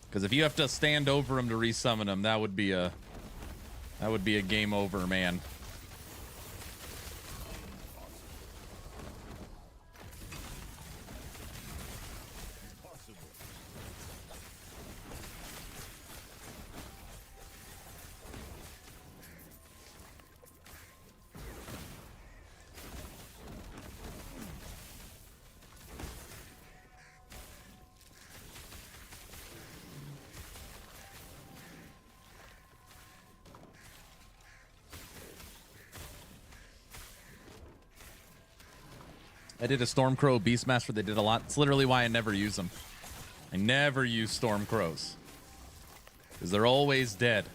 Because if you have to stand over them to resummon them, that would be a game over, man. I did a Stormcrow Beastmaster. They did a lot. It's literally why I never use them. I never use Stormcrows. Because they're always dead.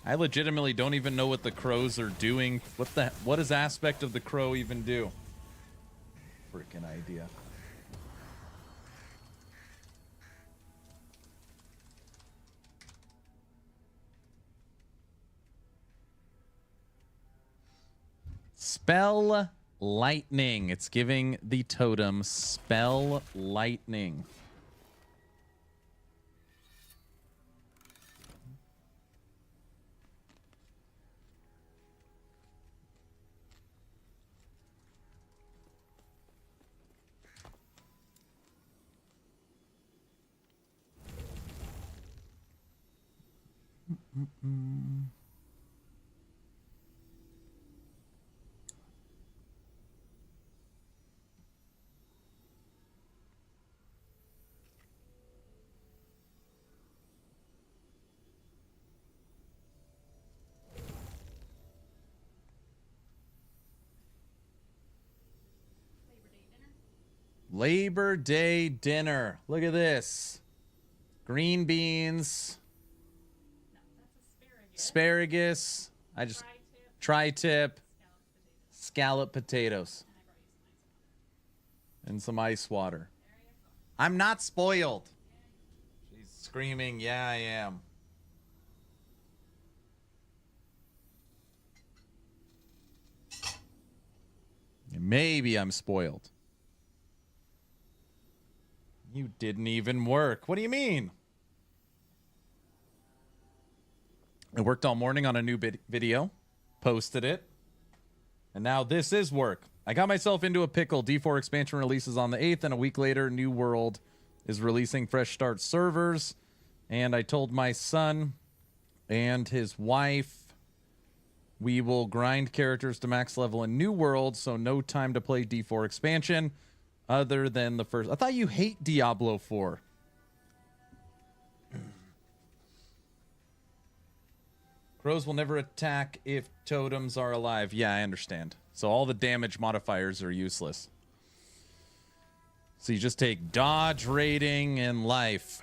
I legitimately don't even know what the crows are doing. What does aspect of the crow even do? Freaking idea. Spell lightning. It's giving the totem spell lightning. Labor Day dinner. Look at this. Green beans. Asparagus. I just tri-tip. Scallop potatoes. And some ice water. I'm not spoiled. She's screaming, yeah, I am. Maybe I'm spoiled. You didn't even work. What do you mean? I worked all morning on a new video, posted it, and now this is work. I got myself into a pickle. D4 expansion releases on the 8th, and a week later, New World is releasing fresh start servers. And I told my son and his wife we will grind characters to max level in New World, so no time to play D4 expansion. Other than the first. I thought you hate Diablo 4. Crows will never attack if totems are alive. Yeah, I understand. So all the damage modifiers are useless. So you just take dodge, rating, and life.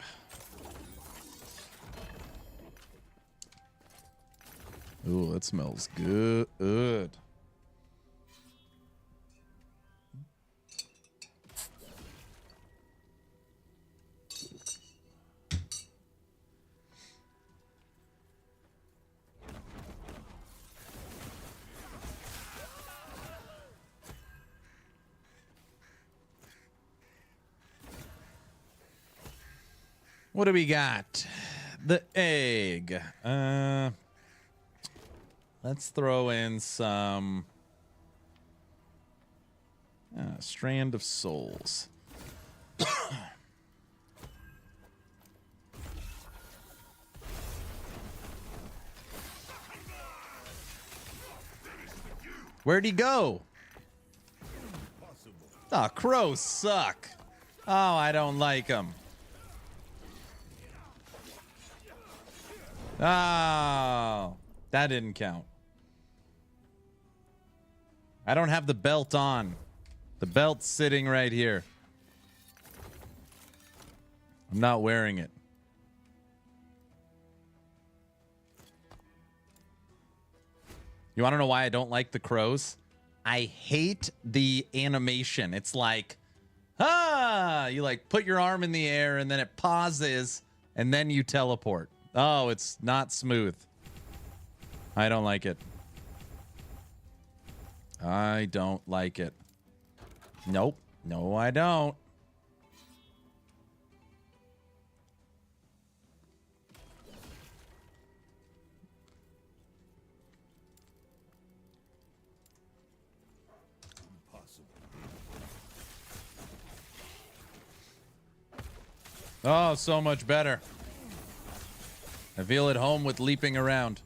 Ooh, that smells good. What do we got? The egg. Let's throw in some strand of souls. Where'd he go? Oh, crows suck. Oh, I don't like them. Oh, that didn't count. I don't have the belt on. The belt's sitting right here. I'm not wearing it. You want to know why I don't like the crows? I hate the animation. It's like, you like put your arm in the air and then it pauses and then you teleport. Oh, it's not smooth. I don't like it. I don't like it. Nope. No, I don't. Oh, so much better. I feel at home with leaping around.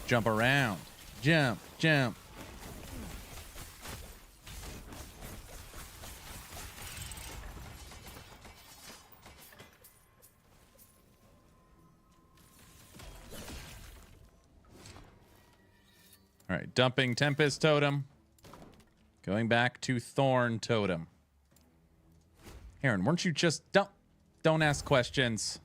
Jump around. Jump, jump. All right, dumping Tempest Totem. Going back to Thorn Totem. Aaron, weren't you just... Don't ask questions.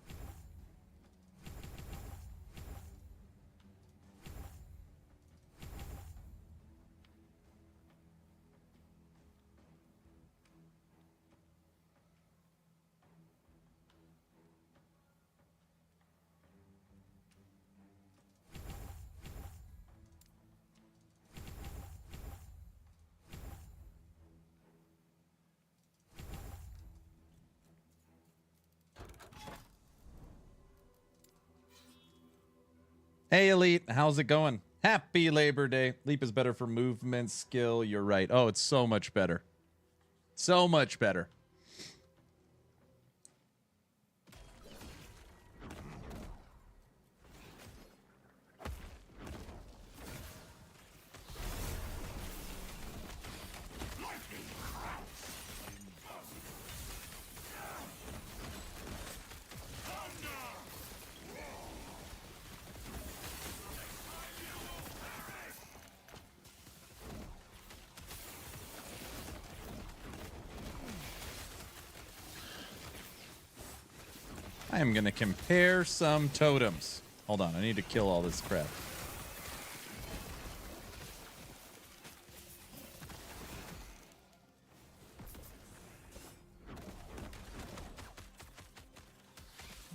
Hey, Elite. How's it going? Happy Labor Day. Leap is better for movement skill. You're right. Oh, it's so much better. So much better. I am going to compare some totems. Hold on, I need to kill all this crap.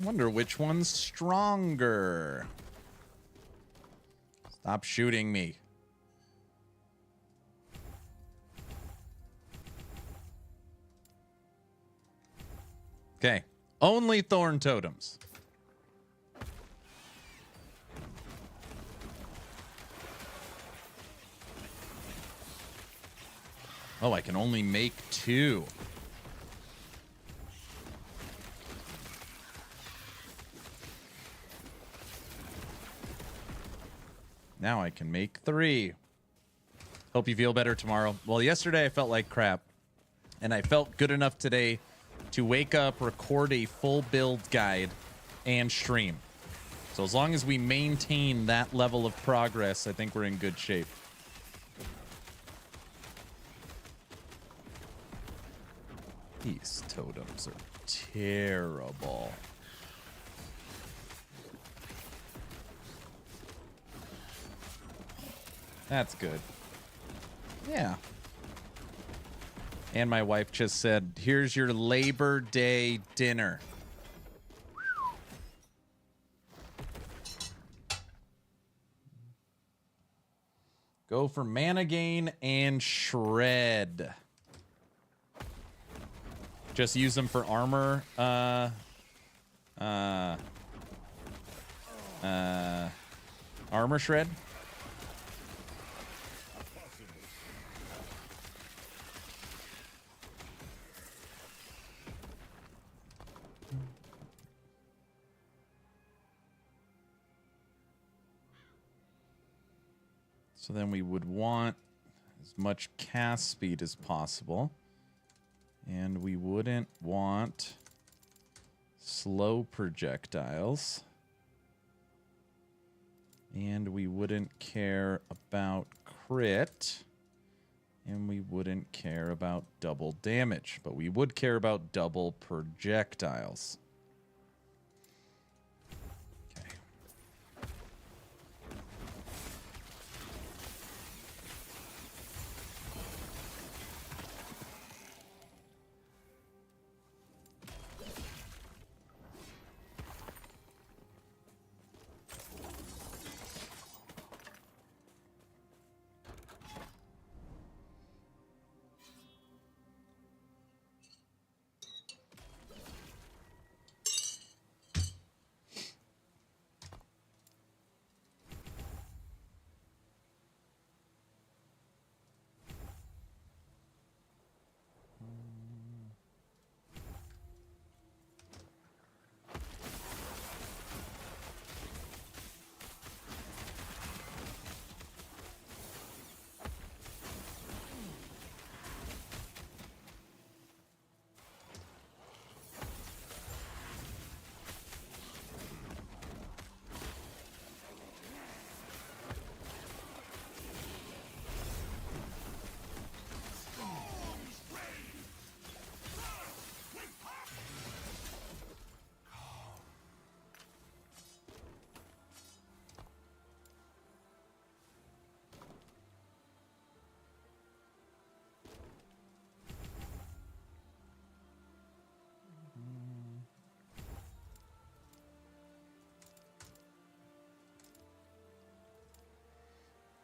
I wonder which one's stronger. Stop shooting me. Okay. Only Thorn Totems. Oh, I can only make 2. Now I can make 3. Hope you feel better tomorrow. Well, yesterday I felt like crap, and I felt good enough today to wake up, record a full build guide, and stream. So as long as we maintain that level of progress, I think we're in good shape. These totems are terrible. That's good. Yeah. And my wife just said, here's your Labor Day dinner. Go for mana gain and shred. Just use them for armor. Armor shred. So then we would want as much cast speed as possible. And we wouldn't want slow projectiles. And we wouldn't care about crit. And we wouldn't care about double damage. But we would care about double projectiles.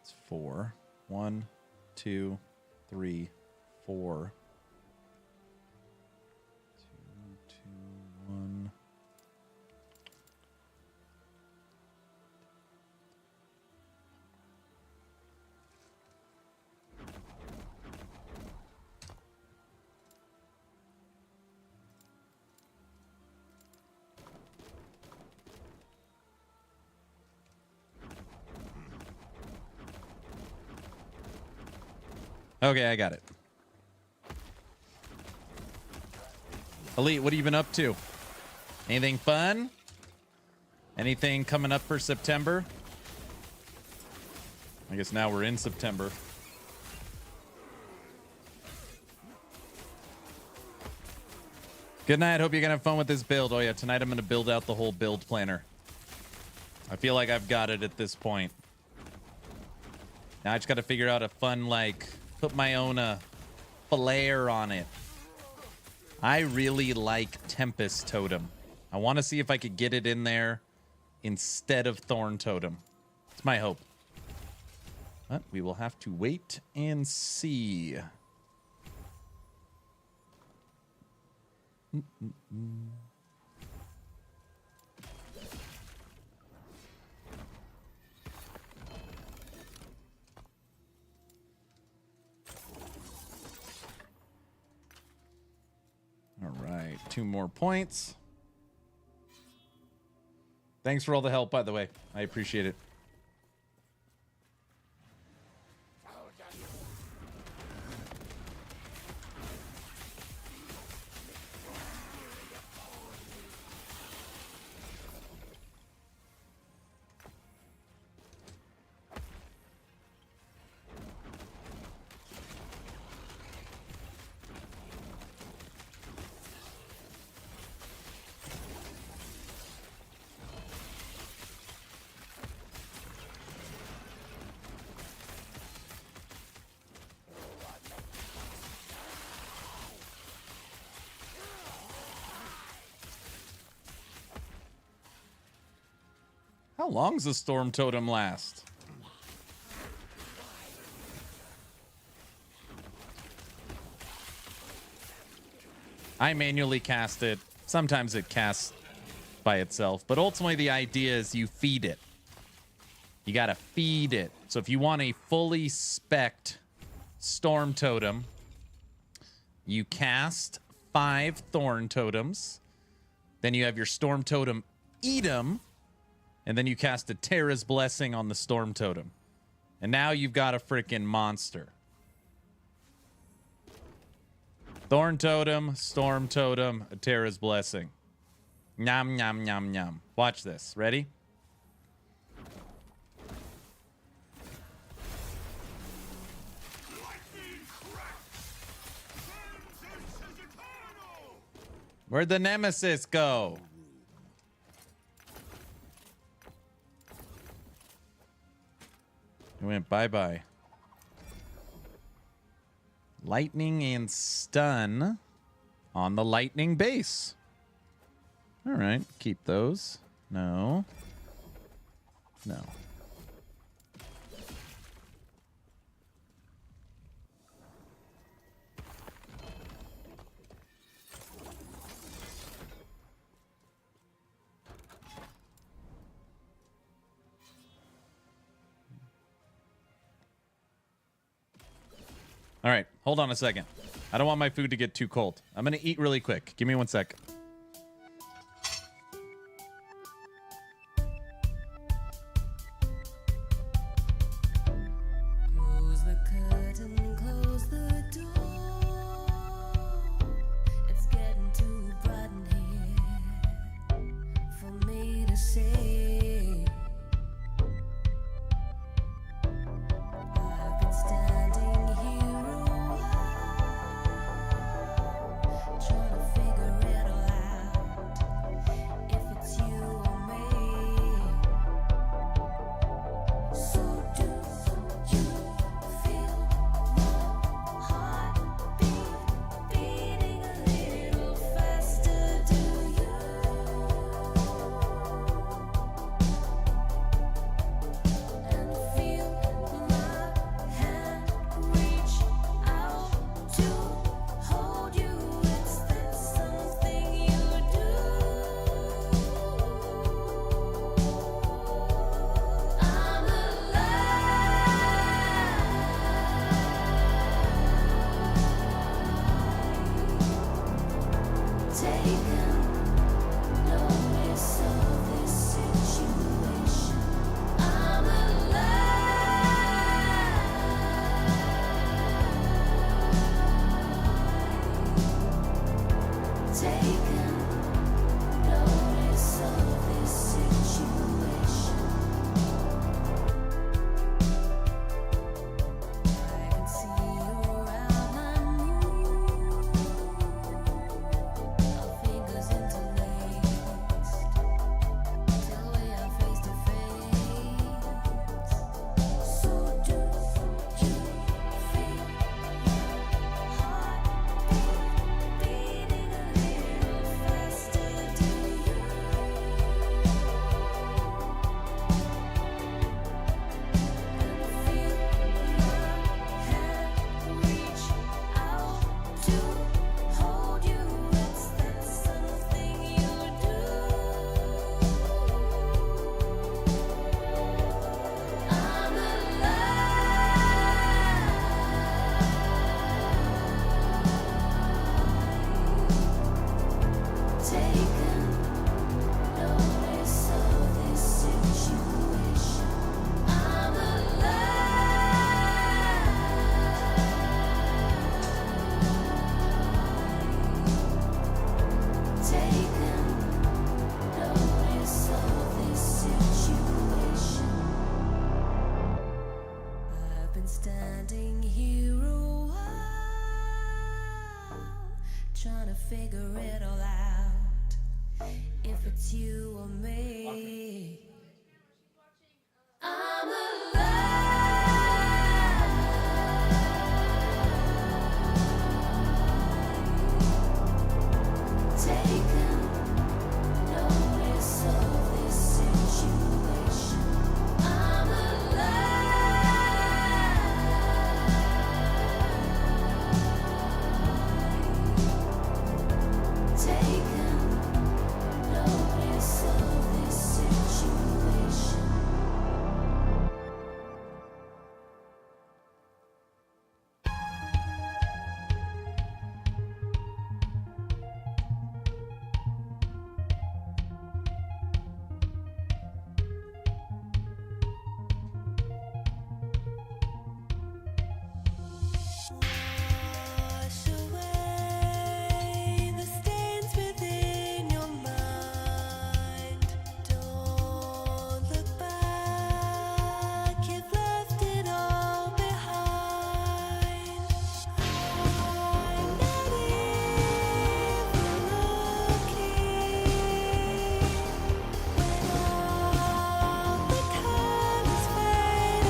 It's 4. 1, 2, 3, 4. 2, 2, 1. Okay, I got it. Elite, what have you been up to? Anything fun? Anything coming up for September? I guess now we're in September. Good night. Hope you're going to have fun with this build. Oh, yeah. Tonight I'm going to build out the whole build planner. I feel like I've got it at this point. Now I just got to figure out a fun, like, put my own flair on it. I really like Tempest Totem. I want to see if I could get it in there instead of Thorn Totem. It's my hope. But we will have to wait and see. All right, 2 more points. Thanks for all the help, by the way. I appreciate it. How long's the Storm Totem last? I manually cast it. Sometimes it casts by itself, but ultimately the idea is you feed it. You gotta feed it. So if you want a fully spec'd Storm Totem, you cast 5 Thorn Totems. Then you have your Storm Totem eat 'em. And then you cast a Terra's Blessing on the Storm Totem. And now you've got a freaking monster. Thorn Totem, Storm Totem, a Terra's Blessing. Nyam, nyam, nyam, nyam. Watch this. Ready? Where'd the Nemesis go? It went bye-bye. Lightning and stun on the lightning base. All right, keep those. No. No. All right, hold on a second. I don't want my food to get too cold. I'm going to eat really quick. Give me 1 sec.
Close the curtain, close the door. It's getting too bright in here for me to say. I've been standing here a while, trying to figure it all out. notice of this situation. I'm alive. Taken notice of this situation. I can see you around my moon. Our fingers interlaced till we are face to face. So do you feel your heart beating a little faster? Do you? Feel my hand reach out to hold you. It's that something you do. I'm alive. Taken notice of this situation. I'm alive. Taken notice of this situation. I've been standing here a while, trying to figure it all out. If it's you or me. I'm alive. Taken notice of this situation. I'm alive. Taken notice of this situation. Wash away the stains within your mind. Don't look back, you've left it all behind. I'm not even looking when all the colors fade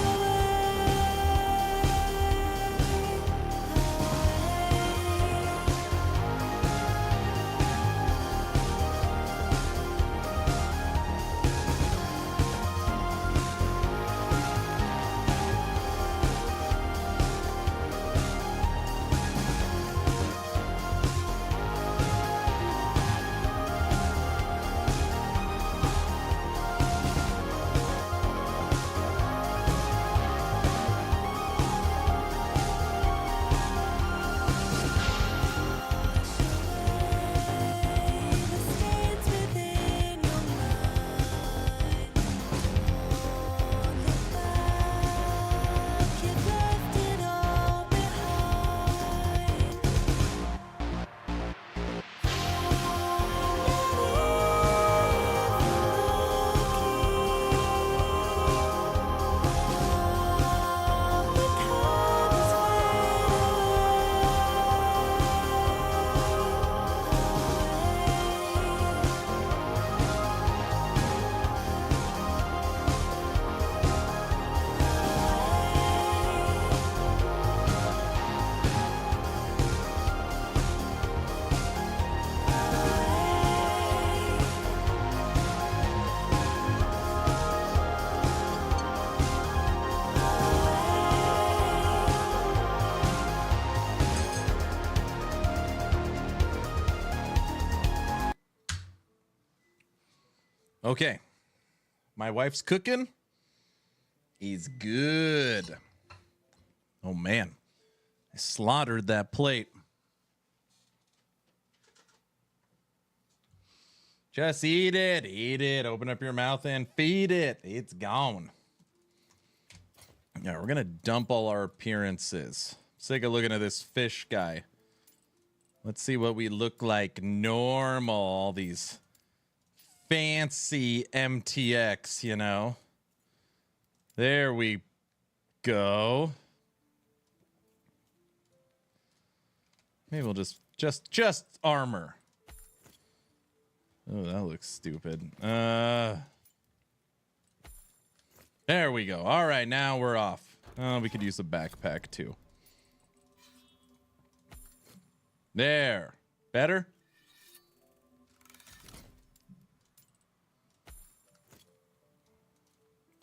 Okay. My wife's cooking. He's good. Oh, man. I slaughtered that plate. Just eat it. Eat it. Open up your mouth and feed it. It's gone. Yeah, we're going to dump all our appearances. Let's take a look at this fish guy. Let's see what we look like normal. All these fancy MTX, you know. There we go. Maybe we'll just armor. Oh, that looks stupid. There we go. All right, now we're off. Oh, we could use a backpack too. There. Better?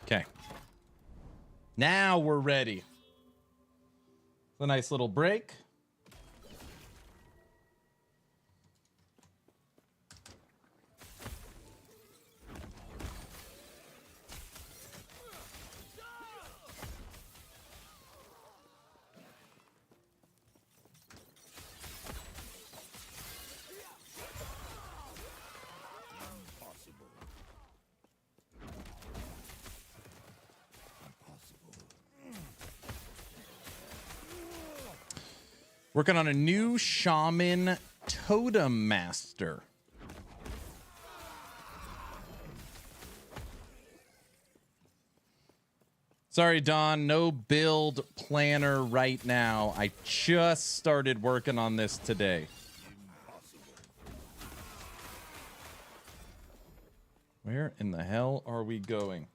Okay. Now we're ready. It's a nice little break. Working on a new Shaman Totem Master. Sorry, Don, no build planner right now. I just started working on this today. Where in the hell are we going?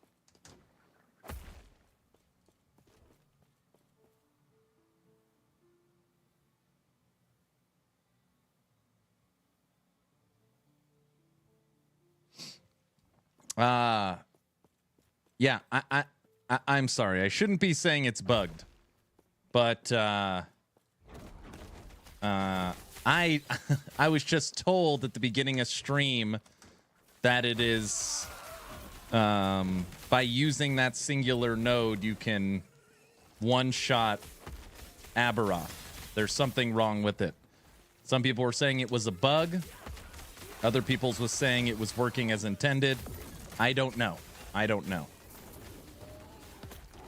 Yeah, I'm sorry. I shouldn't be saying it's bugged, but I I was just told at the beginning of stream that it is by using that singular node you can one-shot Aberoth. There's something wrong with it. Some people were saying it was a bug. Other people was saying it was working as intended. I don't know.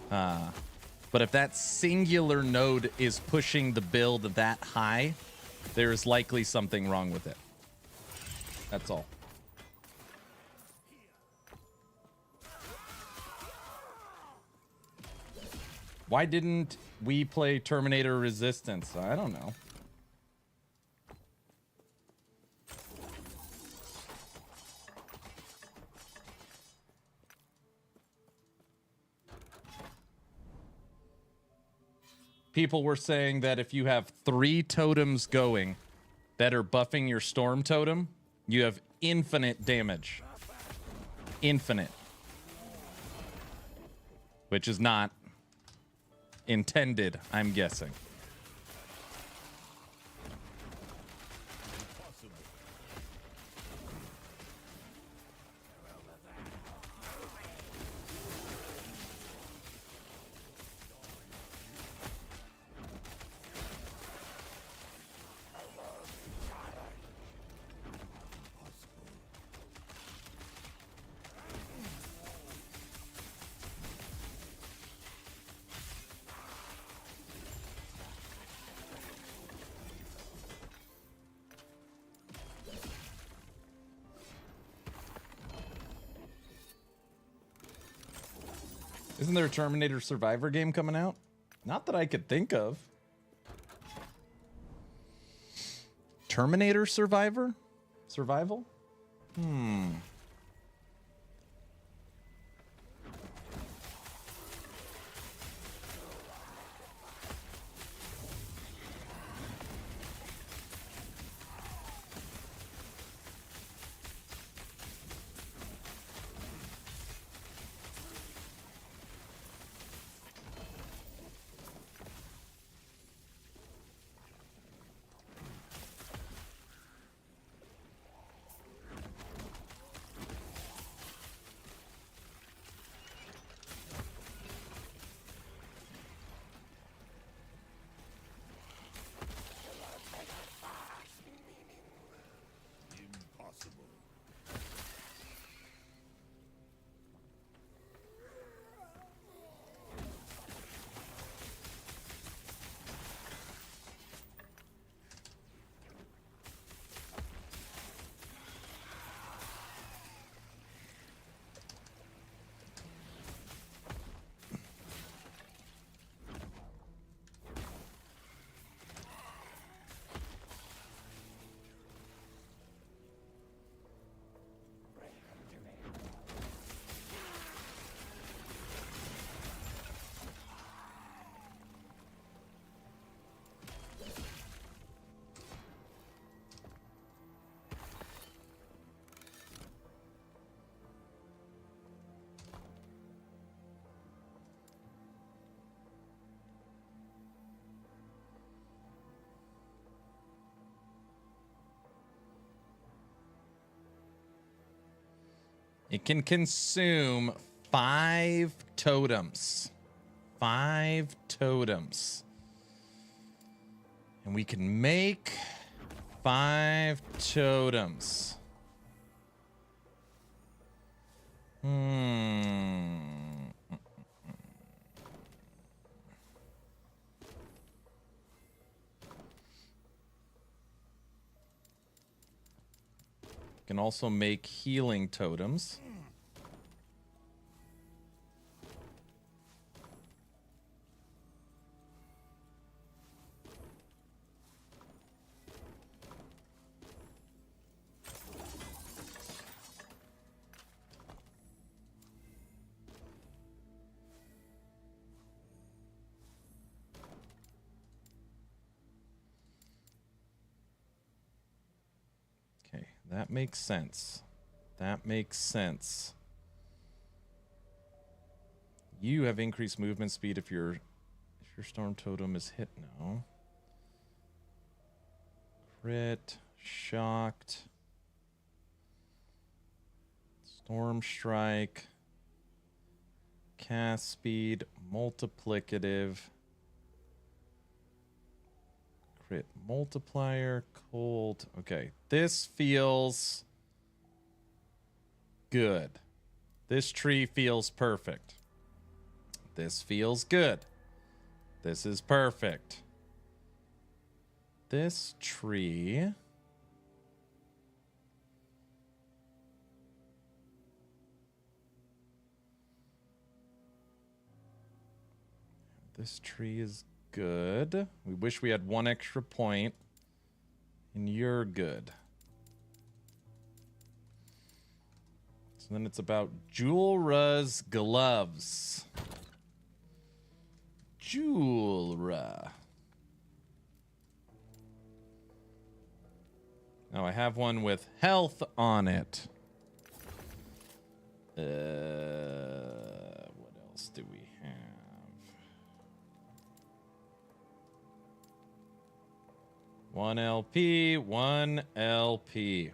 But if that singular node is pushing the build that high, there is likely something wrong with it. That's all. Why didn't we play Terminator Resistance? I don't know. People were saying that if you have 3 totems going that are buffing your storm totem, you have infinite damage. Infinite. Which is not intended, I'm guessing. Isn't there a Terminator Survivor game coming out? Not that I could think of. Terminator Survivor? Survival? It can consume 5 totems. 5 totems. And we can make 5 totems. Can also make healing totems. That makes sense. That makes sense. You have increased movement speed if your storm totem is hit now. Crit, shocked, storm strike, cast speed, multiplicative, crit multiplier, cold. Okay, this feels good. This tree feels perfect. This feels good. This is perfect. This tree. This tree is good. We wish we had 1 extra point. And you're good. So then it's about Julra's gloves. Julra. Now I have one with health on it. What else do we have? One LP, 1 LP.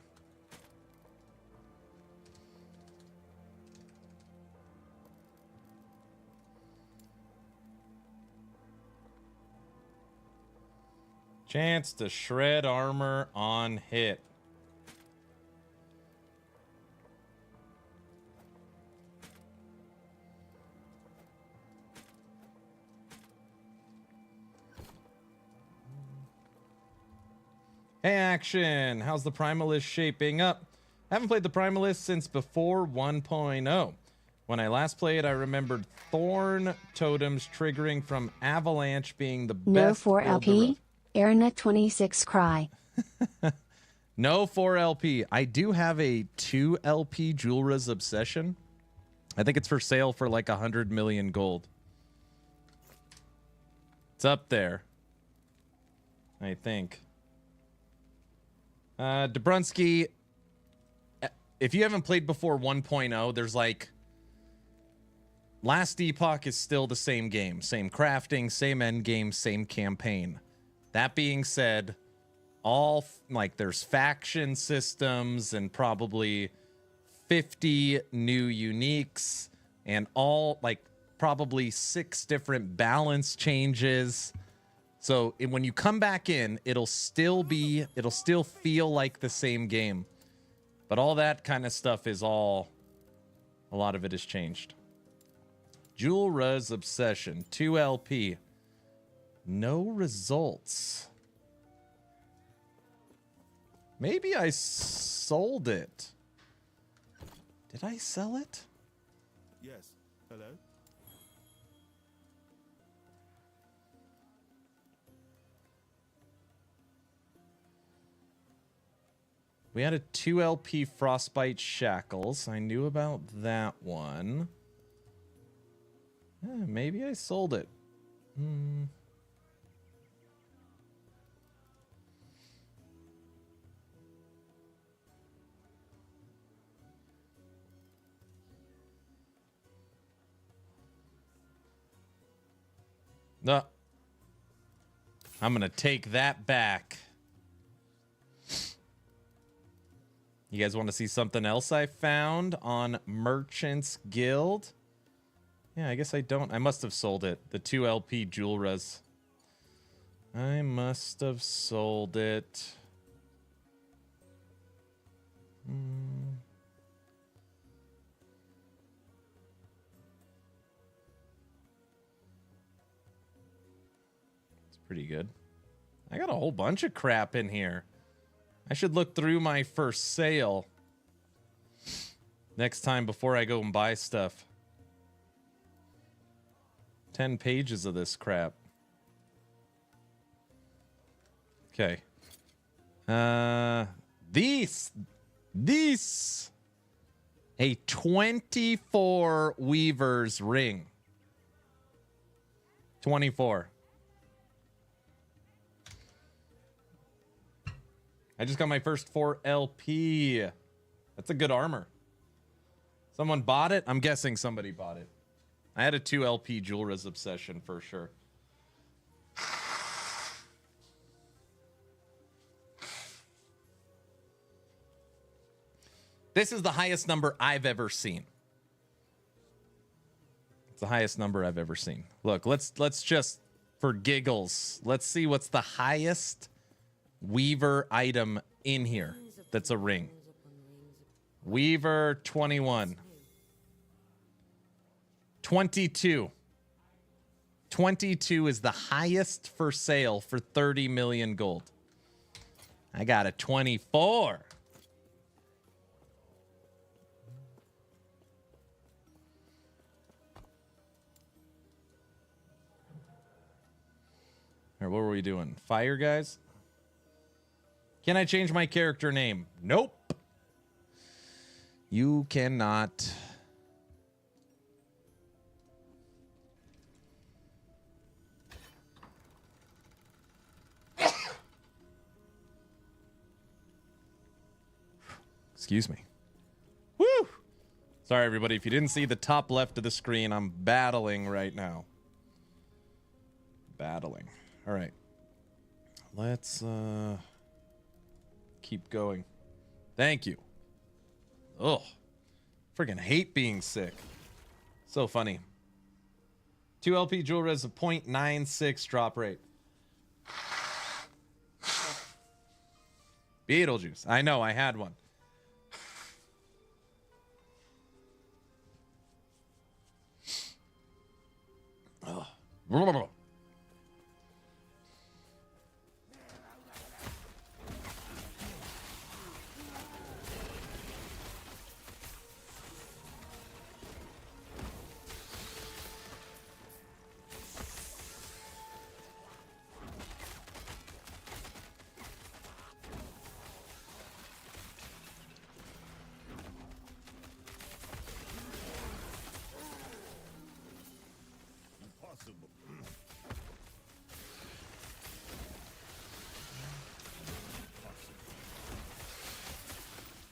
Chance to shred armor on hit. Hey, Action! How's the Primalist shaping up? I haven't played the Primalist since before 1.0. When I last played, I remembered Thorn totems triggering from Avalanche being the
No
best.
4
builder
LP.
of-
Arena 26 cry.
No 4 LP. I do have a 2 LP Julra's Obsession. I think it's for sale for like 100 million gold. It's up there, I think. Dobrunsky, if you haven't played before 1.0, there's like... Last Epoch is still the same game. Same crafting, same endgame, same campaign. That being said, there's faction systems and probably 50 new uniques and probably 6 different balance changes. So when you come back in, it'll still feel like the same game. But all that kind of stuff a lot of it has changed. Julra's Obsession, 2 LP. No results. Maybe I sold it. Did I sell it?
Yes. Hello?
We had a 2 LP Frostbite Shackles. I knew about that one. Maybe I sold it. No. I'm going to take that back. You guys want to see something else I found on Merchant's Guild? Yeah, I guess I don't. I must have sold it. The 2 LP Jewel Res. I must have sold it. It's pretty good. I got a whole bunch of crap in here. I should look through my first sale next time before I go and buy stuff. 10 pages of this crap. Okay. These. A 24 Weaver's ring. 24. I just got my first 4 LP. That's a good armor. Someone bought it? I'm guessing somebody bought it. I had a 2 LP Jewel Res obsession for sure. This is the highest number I've ever seen. It's the highest number I've ever seen. Look, let's just, for giggles, let's see what's the highest Weaver item in here that's a ring. Weaver 21. 22. 22 is the highest for sale for 30 million gold. I got a 24. All right, what were we doing? Fire, guys? Can I change my character name? Nope. You cannot. Excuse me. Woo! Sorry, everybody. If you didn't see the top left of the screen, I'm battling right now. Battling. All right. Let's keep going. Thank you. Ugh. Freaking hate being sick. So funny. 2 LP Jewel Res, a 0.96 drop rate. Beetlejuice. I know, I had one. Ugh.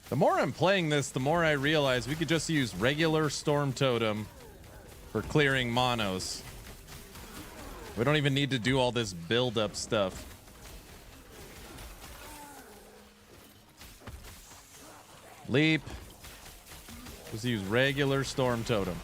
The more I'm playing this, the more I realize we could just use regular Storm Totem for clearing monos. We don't even need to do all this build-up stuff. Leap. Just use regular Storm Totem.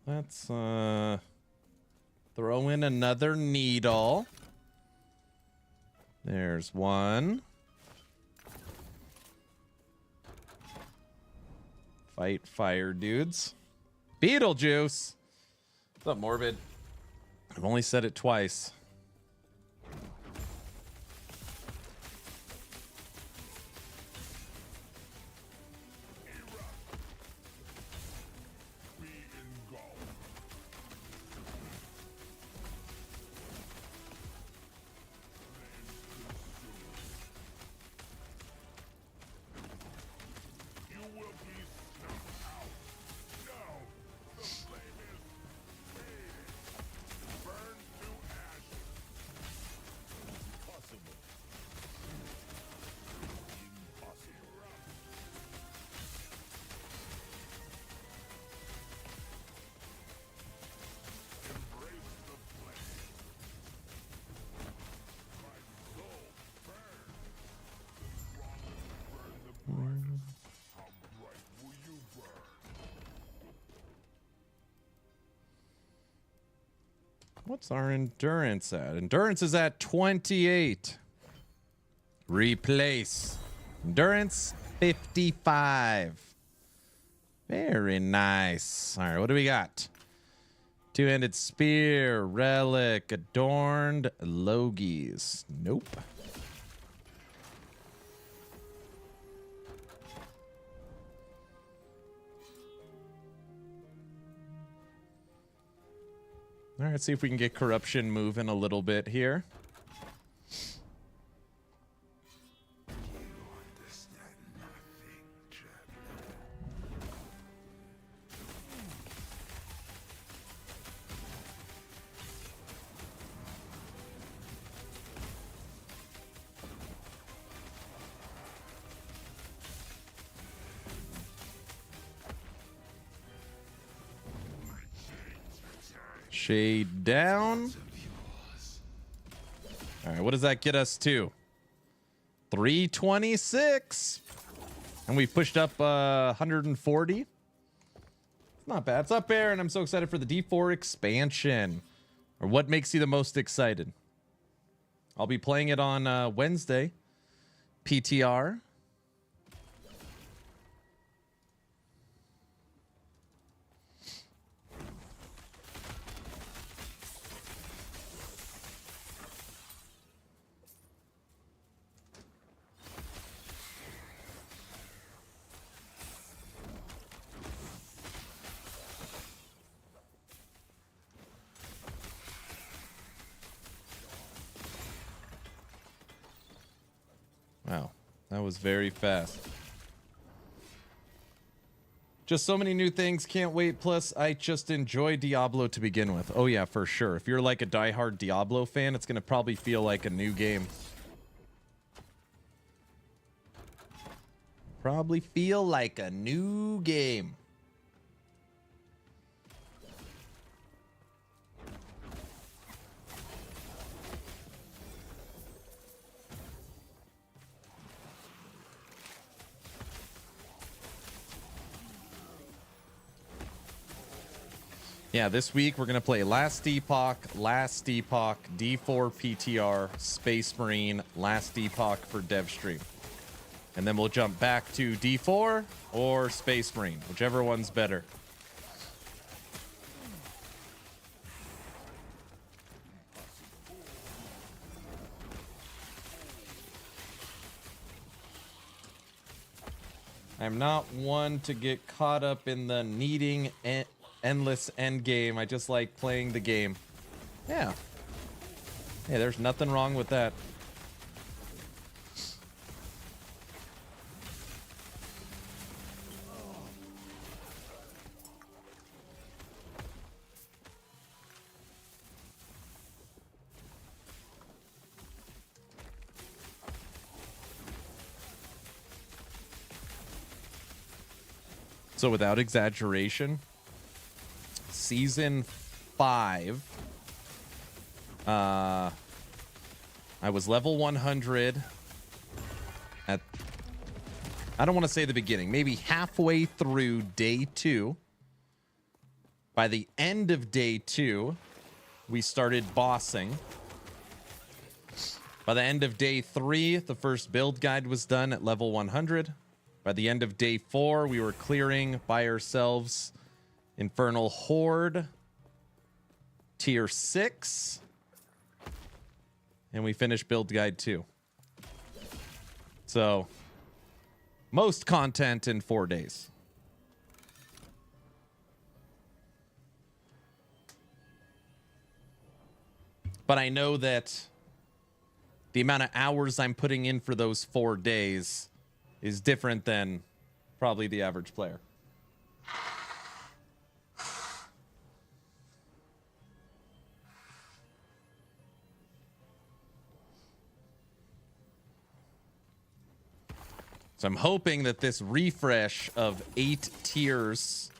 Let's throw in another needle. There's one. Fight fire dudes. Beetlejuice. What's up, Morbid? I've only said it twice. What's our endurance at? Endurance is at 28. Replace. Endurance 55. Very nice. All right, what do we got? Two-handed spear, relic, adorned, logies. Nope. All right, let's see if we can get corruption moving a little bit here. Shade down. All right, what does that get us to? 326. And we pushed up 140. It's not bad. It's up there, and I'm so excited for the D4 expansion. Or what makes you the most excited? I'll be playing it on Wednesday. PTR. Wow, that was very fast. Just so many new things, can't wait. Plus, I just enjoy Diablo to begin with. Oh yeah, for sure. If you're like a diehard Diablo fan, it's going to probably feel like a new game. Probably feel like a new game. Yeah, this week we're going to play Last Epoch, D4 PTR, Space Marine, Last Epoch for dev stream. And then we'll jump back to D4 or Space Marine, whichever one's better. I'm not one to get caught up in the needing endless endgame. I just like playing the game. Yeah. Hey, there's nothing wrong with that. So without exaggeration, Season 5, I was level 100 at, I don't want to say the beginning, maybe halfway through day 2. By the end of day 2, we started bossing. By the end of day 3, the first build guide was done at level 100. By the end of day 4, we were clearing by ourselves Infernal Horde, tier 6, and we finished build guide 2. So, most content in 4 days. But I know that the amount of hours I'm putting in for those 4 days is different than probably the average player. So I'm hoping that this refresh of 8 tiers,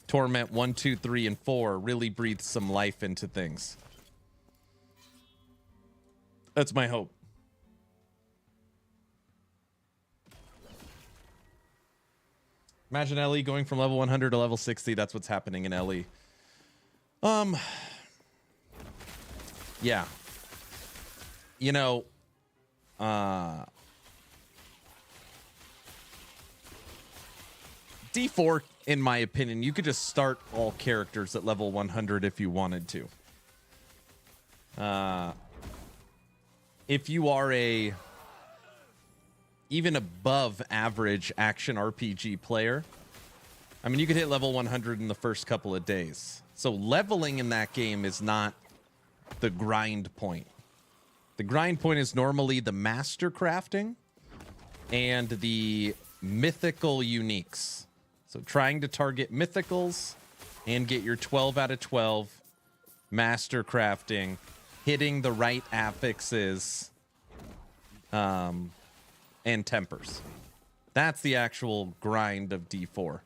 Torment 1, 2, 3, and 4, really breathes some life into things. That's my hope. Imagine LE going from level 100 to level 60. That's what's happening in LE. Yeah. You know, D4, in my opinion, you could just start all characters at level 100 if you wanted to. If you are a even above average action RPG player, I mean, you could hit level 100 in the first couple of days. So leveling in that game is not the grind point. The grind point is normally the master crafting and the mythical uniques. So trying to target mythicals and get your 12 out of 12 master crafting, hitting the right affixes, and tempers. That's the actual grind of D4.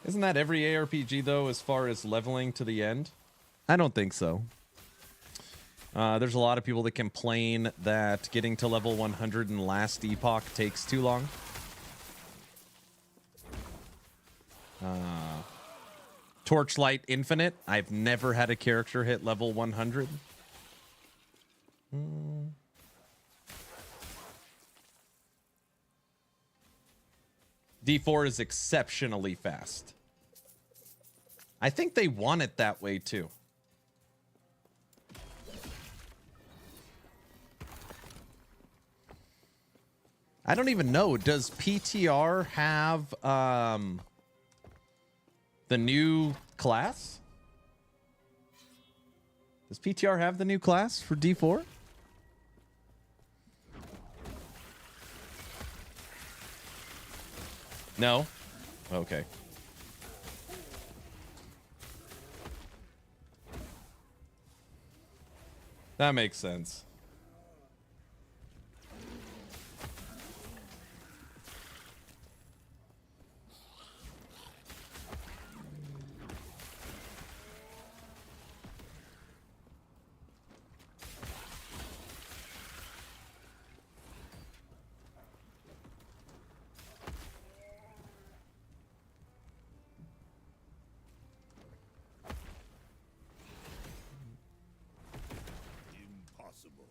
Isn't that every ARPG, though, as far as leveling to the end? I don't think so. There's a lot of people that complain that getting to level 100 in last Epoch takes too long. Torchlight Infinite. I've never had a character hit level 100. D4 is exceptionally fast. I think they want it that way too. I don't even know. Does PTR have the new class? Does PTR have the new class for D4? No? Okay. That makes sense.
Impossible.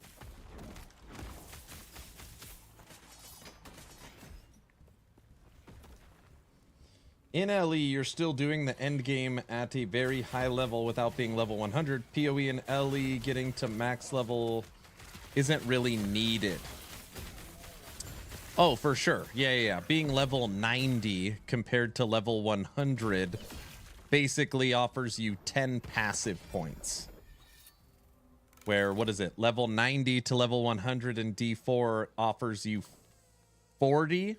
In LE, you're still doing the end game at a very high level without being level 100. PoE and LE getting to max level isn't really needed. Oh, for sure. Yeah. Being level 90 compared to level 100 basically offers you 10 passive points. Where, what is it? Level 90 to level 100 in D4 offers you 40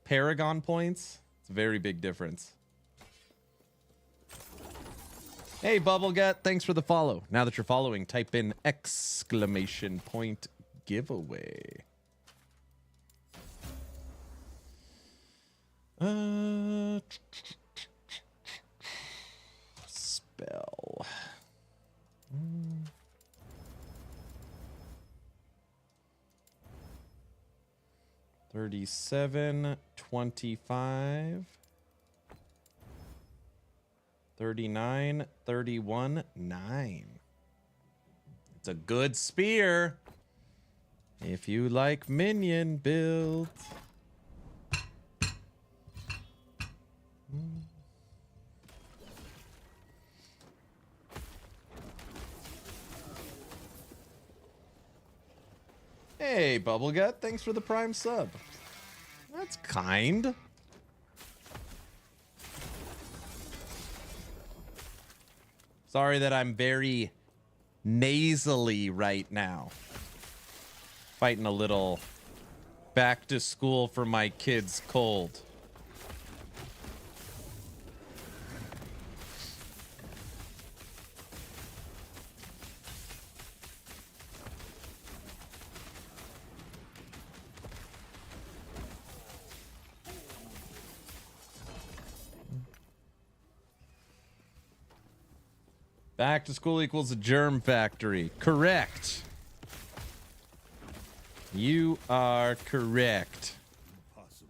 Paragon points. It's a very big difference. Hey, Bubblegut, thanks for the follow. Now that you're following, type in exclamation point giveaway. Spell. 37, 25, 39, 31, 9. It's a good spear if you like minion builds. Hey, Bubblegut, thanks for the prime sub. That's kind. Sorry that I'm very nasally right now. Fighting a little back to school for my kids cold. Back to school equals a germ factory. Correct. You are correct.
Impossible.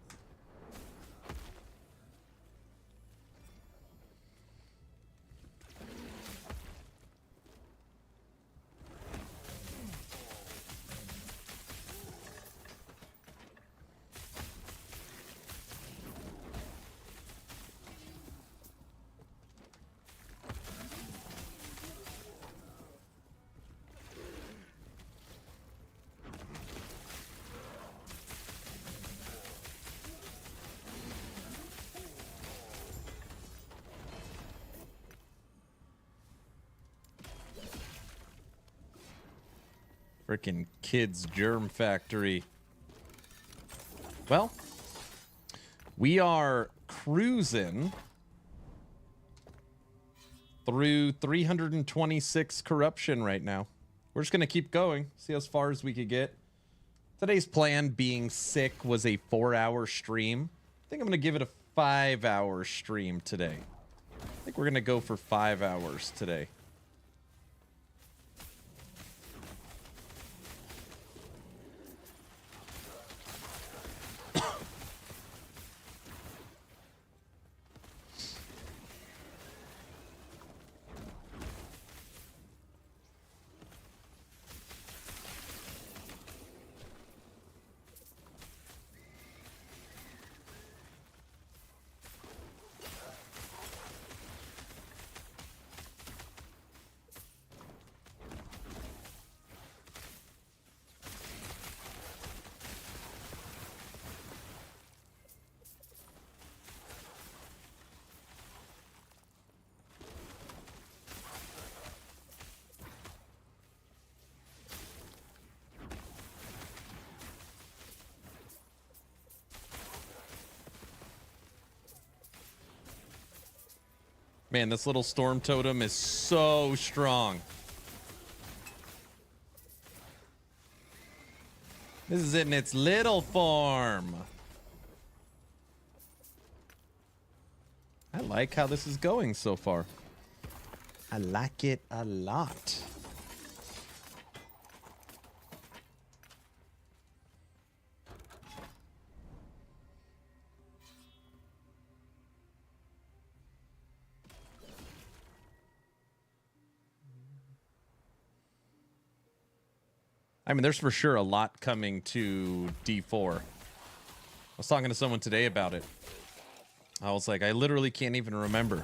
Frickin' kids germ factory. Well, we are cruising through 326 corruption right now. We're just gonna keep going, see as far as we could get. Today's plan, being sick, was a 4-hour stream. I think I'm gonna give it a 5-hour stream today. I think we're gonna go for 5 hours today. Man, this little storm totem is so strong. This is it in its little form. I like how this is going so far. I like it a lot. I mean, there's for sure a lot coming to D4. I was talking to someone today about it. I was like, I literally can't even remember.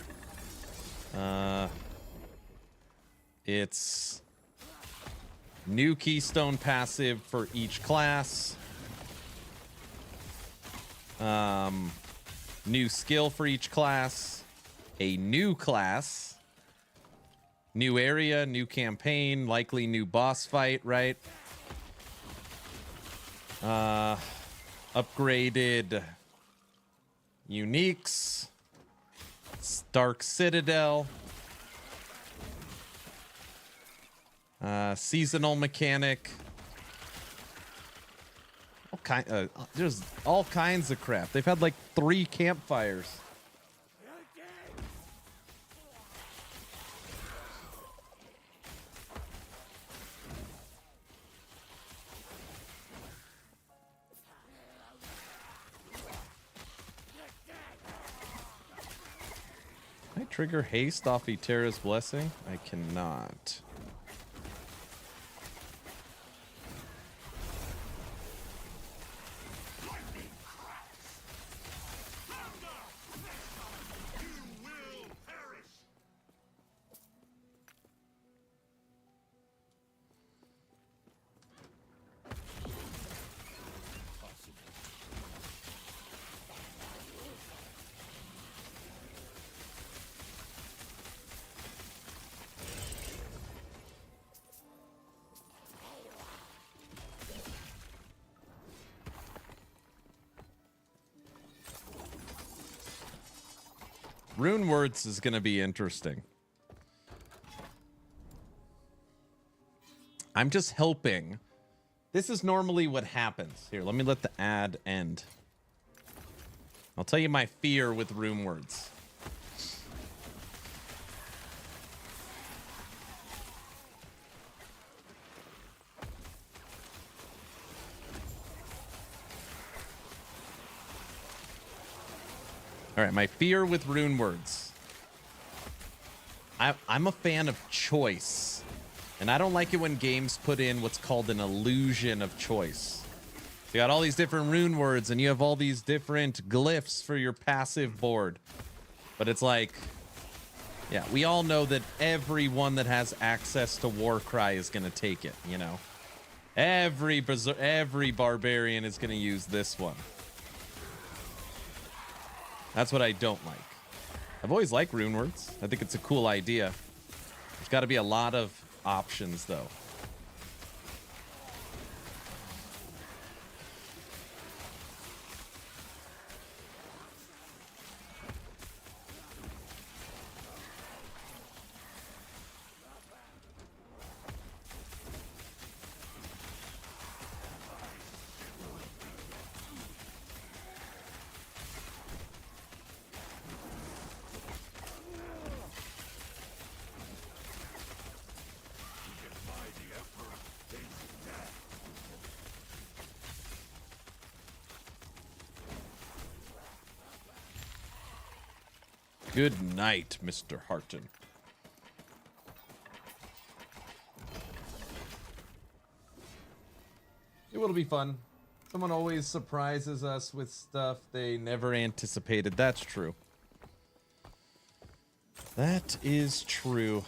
It's new keystone passive for each class. New skill for each class. A new class. New area, new campaign, likely new boss fight, right? Upgraded uniques, Dark Citadel, seasonal mechanic, there's all kinds of crap. They've had like 3 campfires. Trigger haste off Eterra's Blessing? I cannot. Rune words is going to be interesting. I'm just hoping. This is normally what happens. Here, let me let the ad end. I'll tell you my fear with rune words. All right, my fear with rune words. I'm a fan of choice, and I don't like it when games put in what's called an illusion of choice. You got all these different rune words, and you have all these different glyphs for your passive board. But it's like, yeah, we all know that everyone that has access to Warcry is going to take it, you know? Every barbarian is going to use this one. That's what I don't like. I've always liked rune words. I think it's a cool idea. There's got to be a lot of options, though. Good night, Mr. Harton. It will be fun. Someone always surprises us with stuff they never anticipated. That's true. That is true.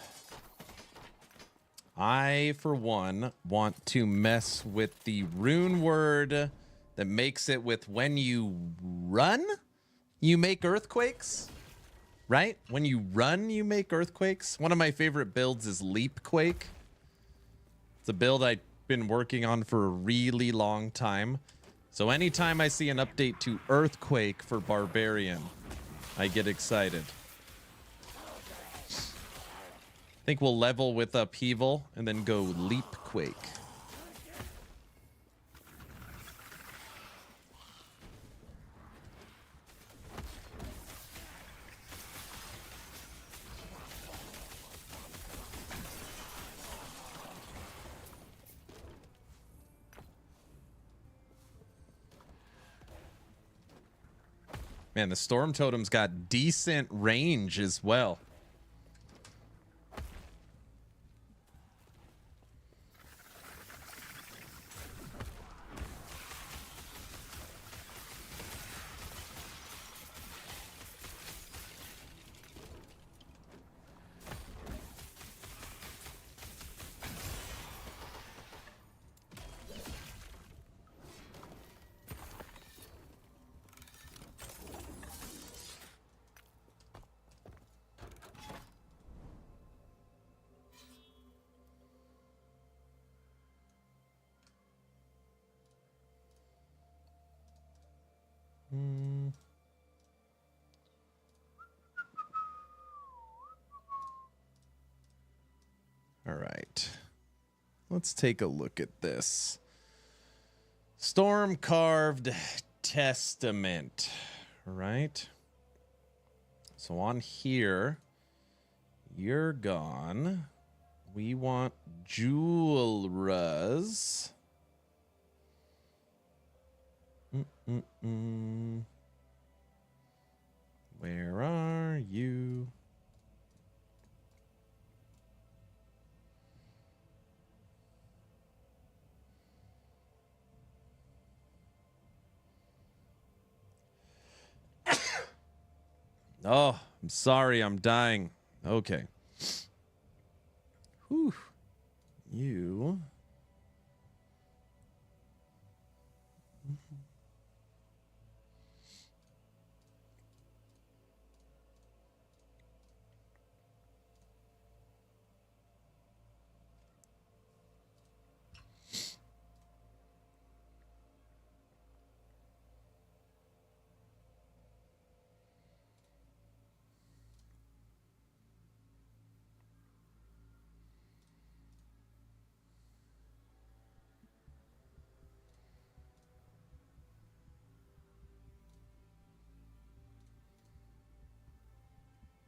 I, for one, want to mess with the rune word that makes it with when you run, you make earthquakes, right? When you run, you make earthquakes. One of my favorite builds is Leap Quake. It's a build I've been working on for a really long time. So anytime I see an update to Earthquake for Barbarian, I get excited. I think we'll level with Upheaval and then go Leap Quake. Man, the Storm Totem's got decent range as well. All right. Let's take a look at this. Storm Carved Testament. All right. So on here, you're gone. We want Jewelras. Where are you? Oh, I'm sorry, I'm dying. Okay. Whew. You.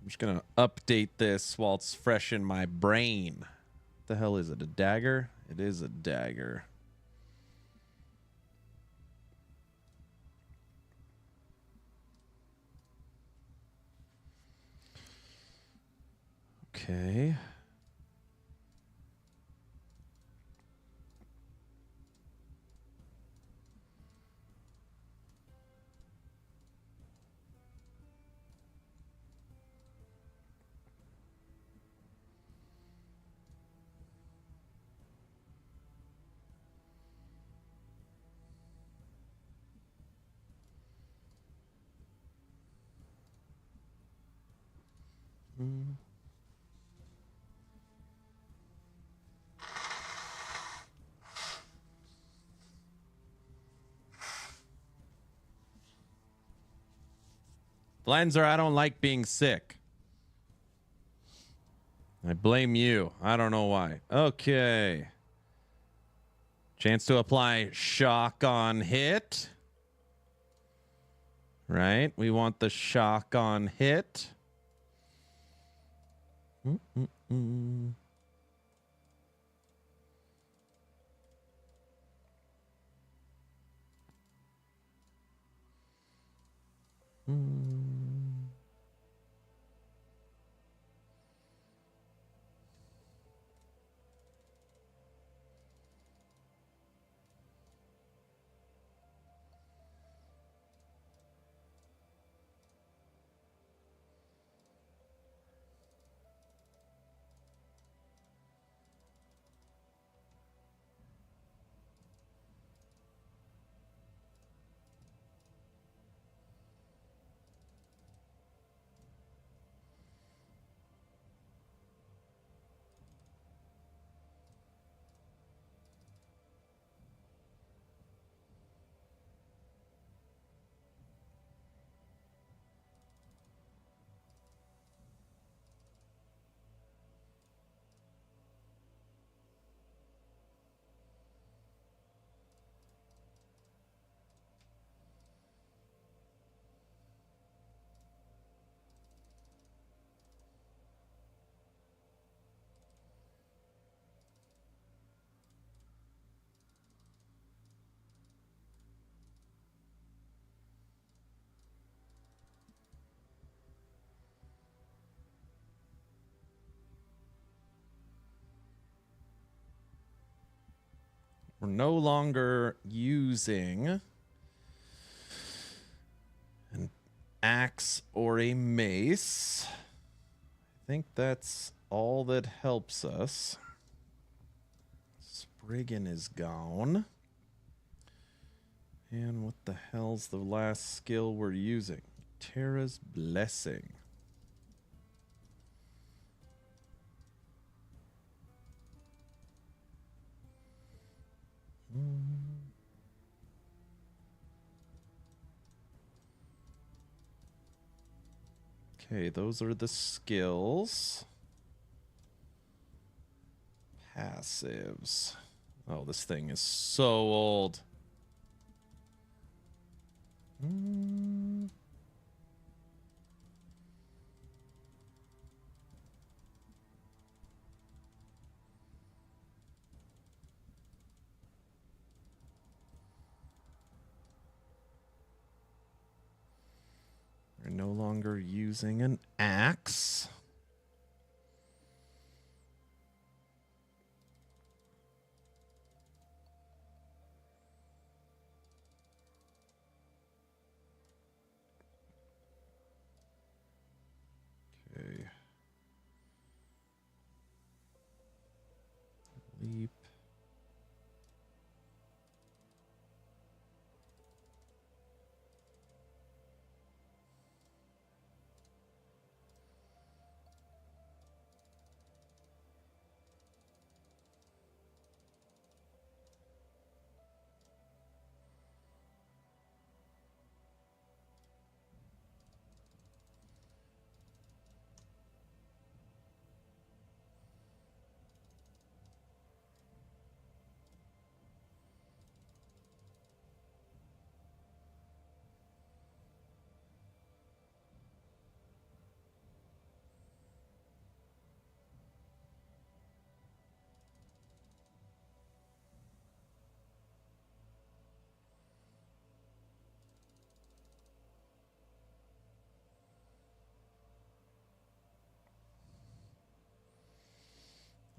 I'm just gonna update this while it's fresh in my brain. What the hell is it? A dagger? It is a dagger. Okay. Blenzer, I don't like being sick. I blame you. I don't know why. Okay. Chance to apply shock on hit. Right? We want the shock on hit. no longer using an axe or a mace. I think that's all that helps us. Spriggan is gone. And what the hell's the last skill we're using? Terra's Blessing. Okay, those are the skills. Passives. Oh, this thing is so old. We're no longer using an axe. Okay. Leap.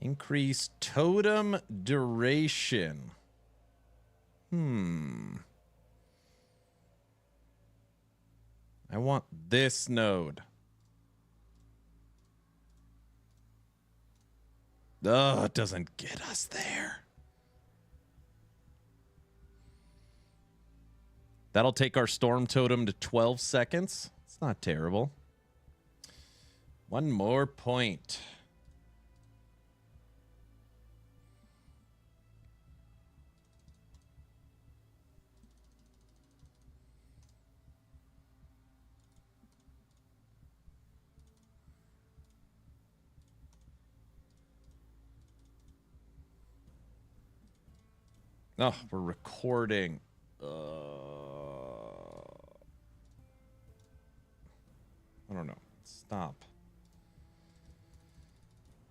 Increase totem duration. I want this node. Oh, it doesn't get us there. That'll take our storm totem to 12 seconds. It's not terrible. One more point. Oh, we're recording. I don't know. Stop.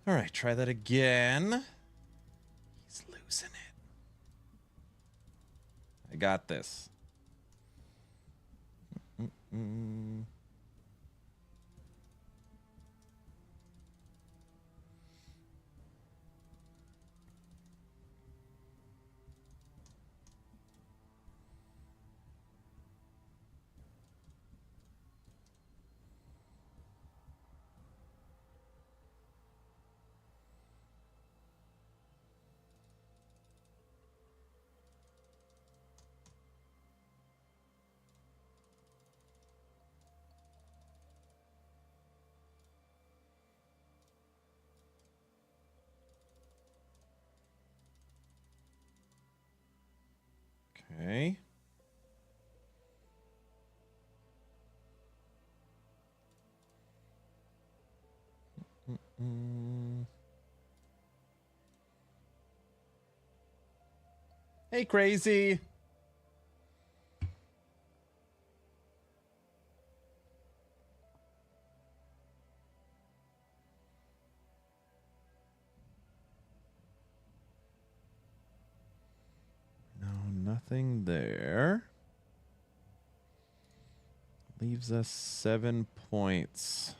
All right, try that again. He's losing it. I got this. Okay. Hey, crazy. No, nothing there. Leaves us 7 points.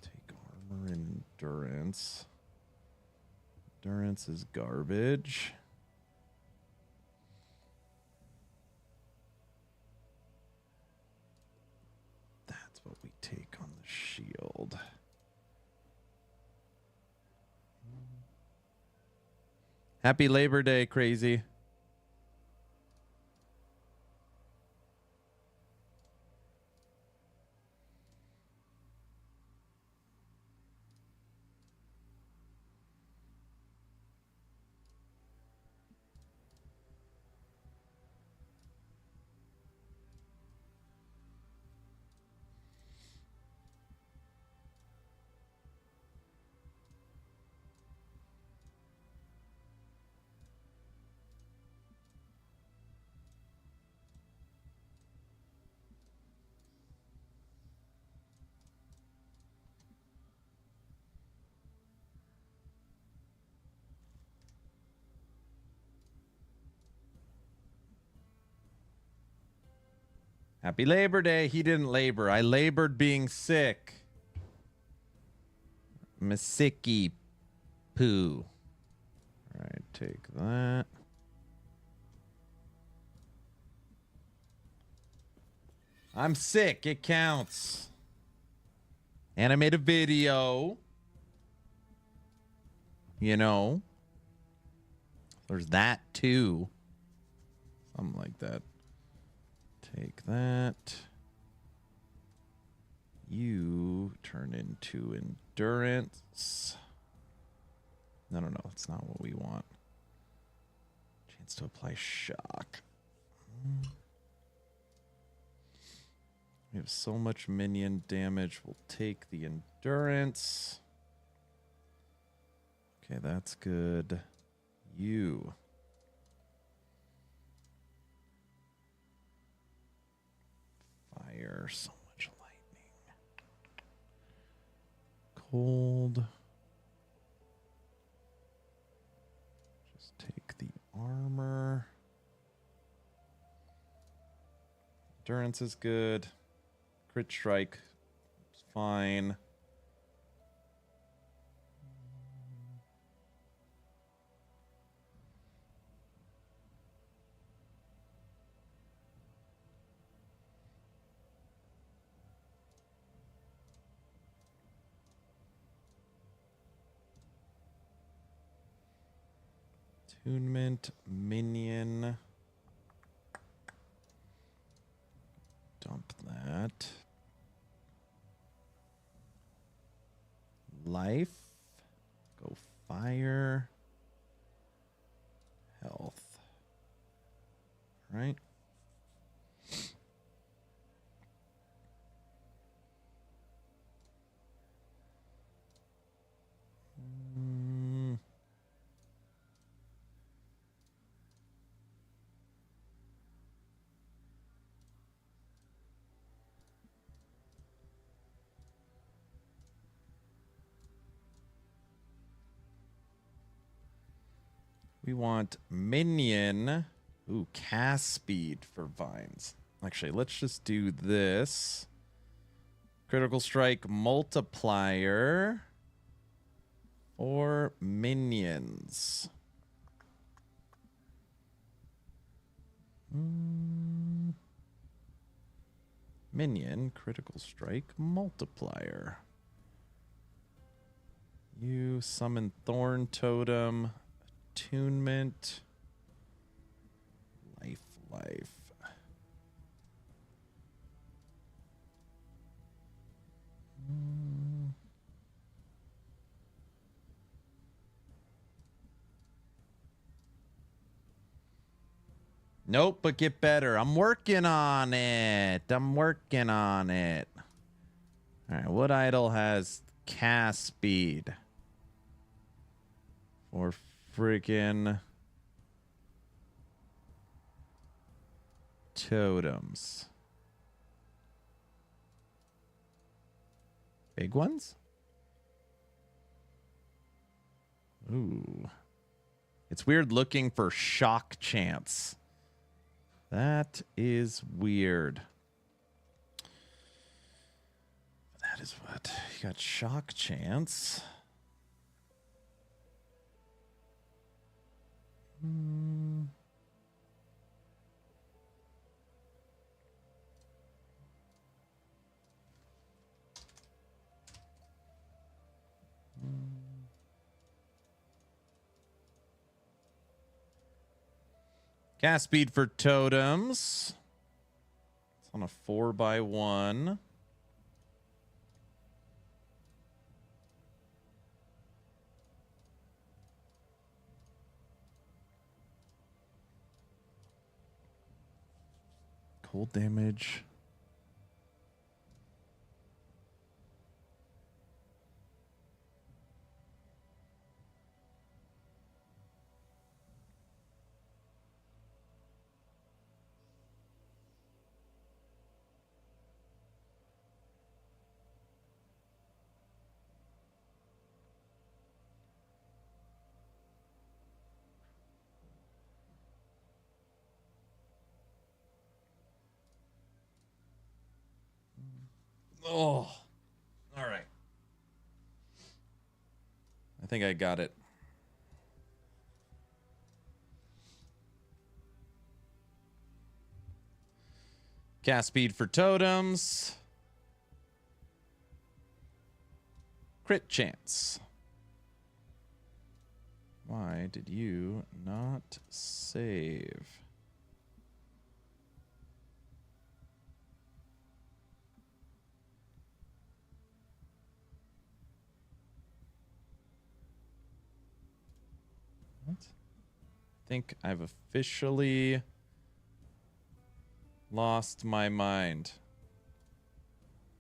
Take armor and endurance. Endurance is garbage. That's what we take on the shield. Happy Labor Day, Crazy. Happy Labor Day. He didn't labor. I labored being sick. I'm a sicky poo. All right, take that. I'm sick. It counts. And I made a video. You know. There's that too. Something like that. Take that. You turn into endurance. No, that's not what we want. Chance to apply shock. We have so much minion damage. We'll take the endurance. Okay, that's good. You. Fire, so much lightning. Cold. Just take the armor. Endurance is good. Crit strike is fine. Attunement, minion. Dump that. Life. Go fire. Health. Right. We want minion. Ooh, cast speed for vines. Actually, let's just do this. Critical strike multiplier for minions. Minion critical strike multiplier. You summon Thorn Totem. Attunement. Life. Nope, but get better. I'm working on it. All right, what idol has cast speed? For freaking totems. Big ones? Ooh. It's weird looking for shock chance. That is weird. That is what? You got shock chance. Cast speed for totems. It's on a 4x1. Cold damage. Oh, all right. I think I got it. Cast speed for totems. Crit chance. Why did you not save? What? I think I've officially lost my mind.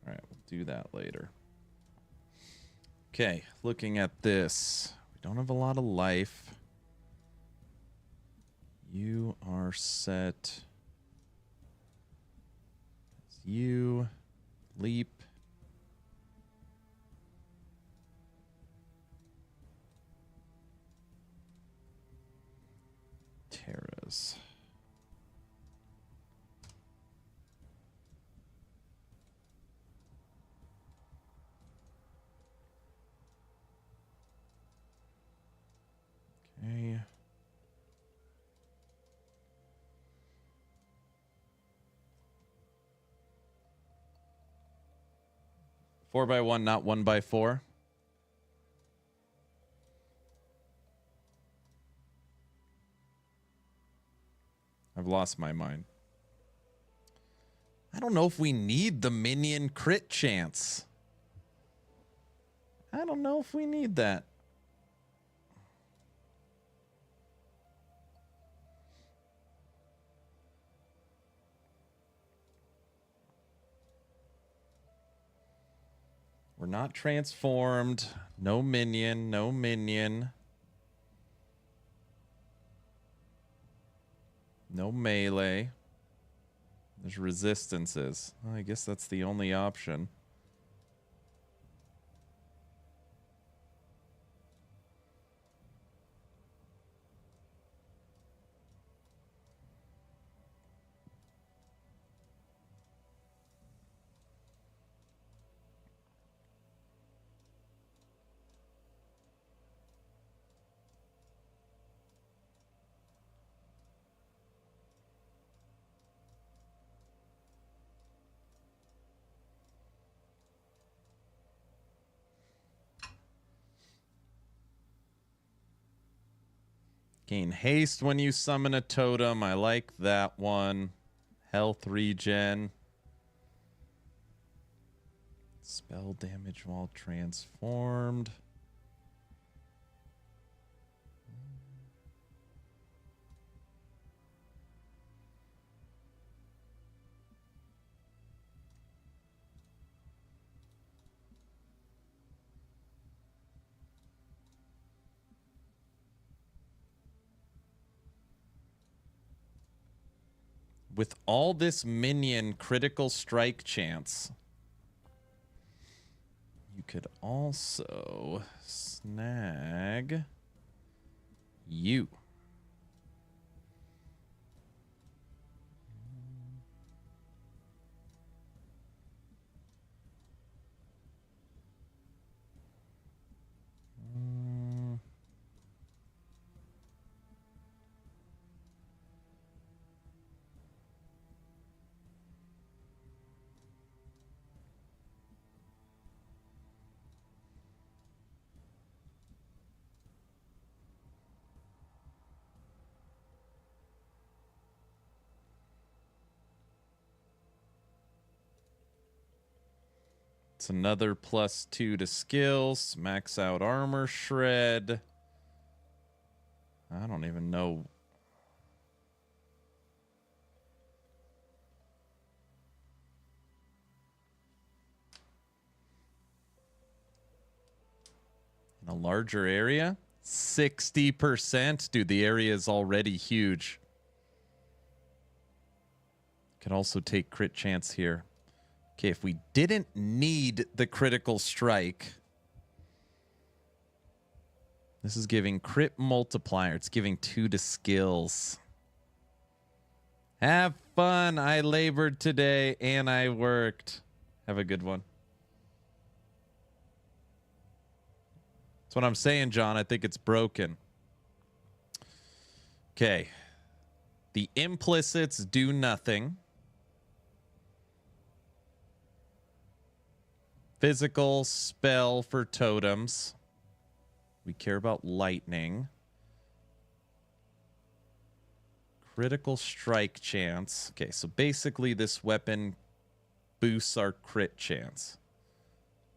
All right, we'll do that later. Okay, looking at this. We don't have a lot of life. You are set. You leap. Terras. Okay. Four by one, not 1x4. I've lost my mind. I don't know if we need the minion crit chance. I don't know if we need that. We're not transformed. No minion, no minion. No melee. There's resistances. Well, I guess that's the only option. Gain haste when you summon a totem. I like that one. Health regen. Spell damage while transformed. With all this minion critical strike chance, you could also snag you. It's another +2 to skills. Max out armor shred. I don't even know. In a larger area? 60%? Dude, the area is already huge. Can also take crit chance here. Okay, if we didn't need the critical strike, this is giving crit multiplier. It's giving 2 to skills. Have fun. I labored today and I worked. Have a good one. That's what I'm saying, John. I think it's broken. Okay. The implicits do nothing. Physical spell for totems. We care about lightning. Critical strike chance. Okay, so basically this weapon boosts our crit chance.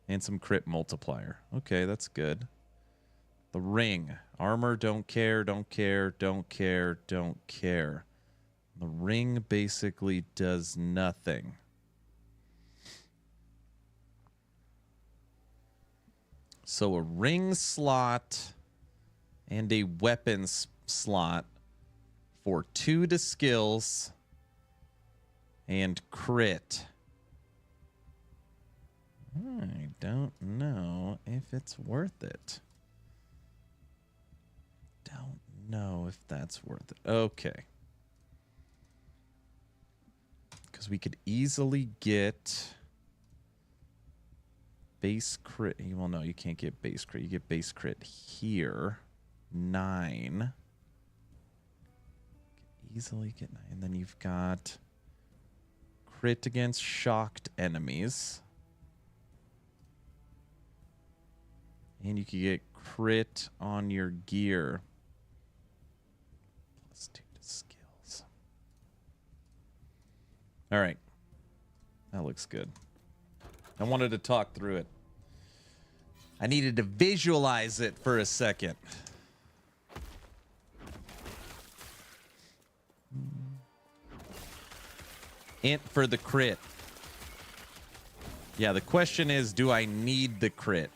And some crit multiplier. Okay, that's good. The ring. Armor, don't care, don't care, don't care, don't care. The ring basically does nothing. So a ring slot and a weapons slot for 2 to skills and crit. I don't know if it's worth it. Don't know if that's worth it. Okay. Because we could easily get base crit. Well, no, you can't get base crit. You get base crit here. 9. Easily get 9. And then you've got crit against shocked enemies. And you can get crit on your gear. +2 to skills. All right. That looks good. I wanted to talk through it. I needed to visualize it for a second. Int for the crit. Yeah, the question is, do I need the crit?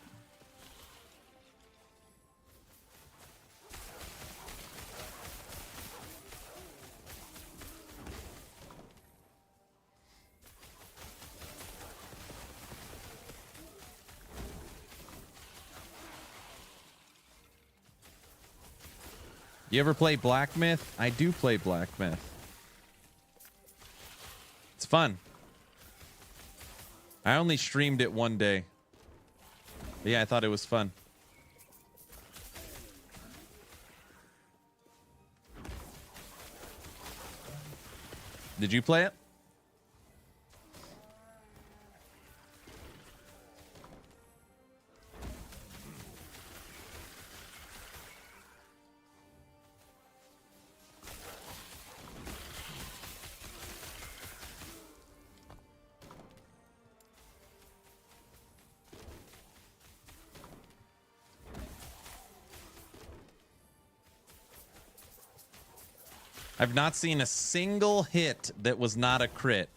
You ever play Black Myth? I do play Black Myth. It's fun. I only streamed it one day. But yeah, I thought it was fun. Did you play it? I've not seen a single hit that was not a crit.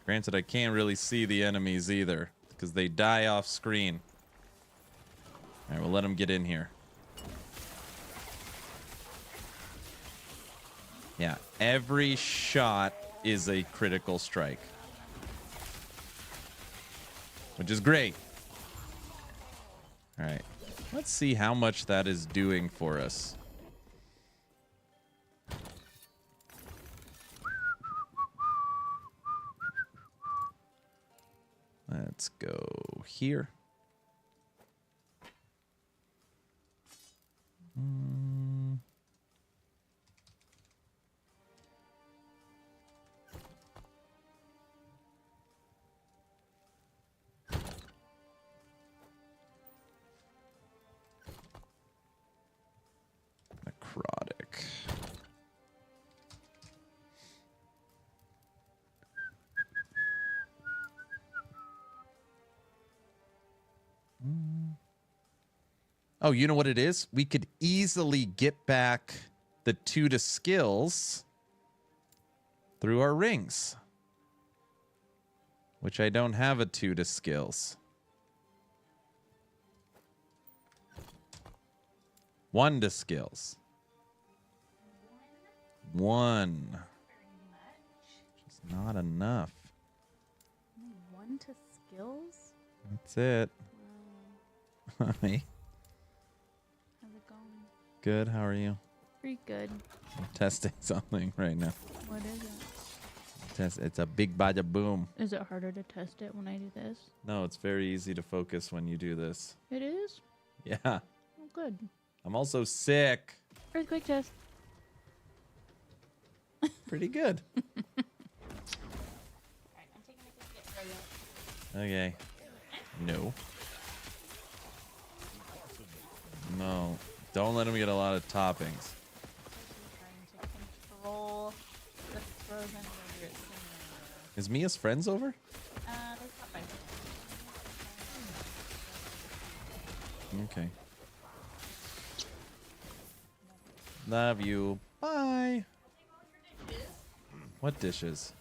Granted, I can't really see the enemies either because they die off screen. All right, we'll let them get in here. Yeah, every shot is a critical strike, which is great. All right. Let's see how much that is doing for us. Let's go here. Necrotic. Oh, you know what it is? We could easily get back the 2 to skills through our rings. Which I don't have a 2 to skills. 1 to skills. 1. Just not enough.
1 to skills?
That's it.
Wow.
Hi.
How's it going?
Good. How are you?
Pretty good.
I'm testing something right now.
What is it?
It's a big bada boom.
Is it harder to test it when I do this?
No, it's very easy to focus when you do this.
It is?
Yeah.
Oh, good.
I'm also sick.
Earthquake test.
Pretty good. Okay. No. No. Don't let him get a lot of toppings.
Trying to control the frozen yogurt scenario.
Is Mia's friends over?
They stopped by.
Okay. Love you. Bye. What dishes?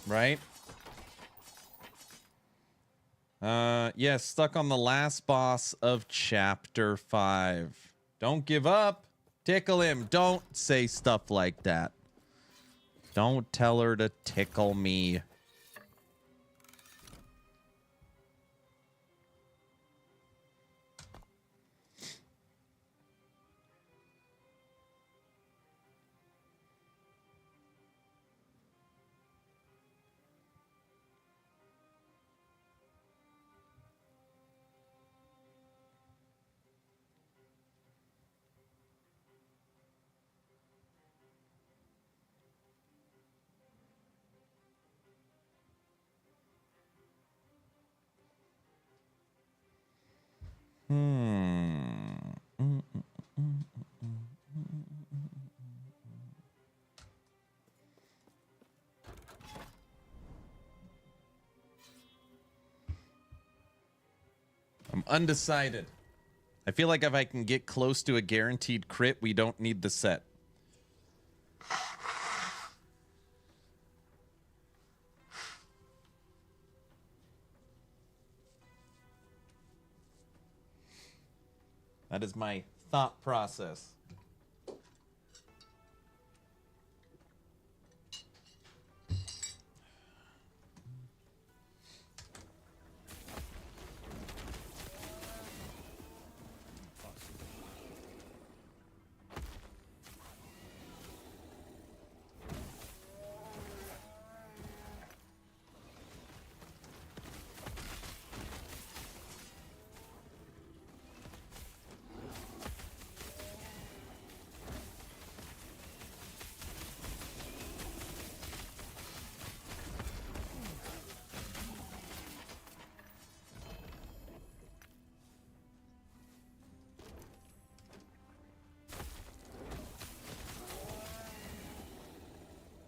Right? Yes, stuck on the last boss of chapter 5. Don't give up. Tickle him. Don't say stuff like that. Don't tell her to tickle me. I'm undecided. I feel like if I can get close to a guaranteed crit, we don't need the set. That is my thought process.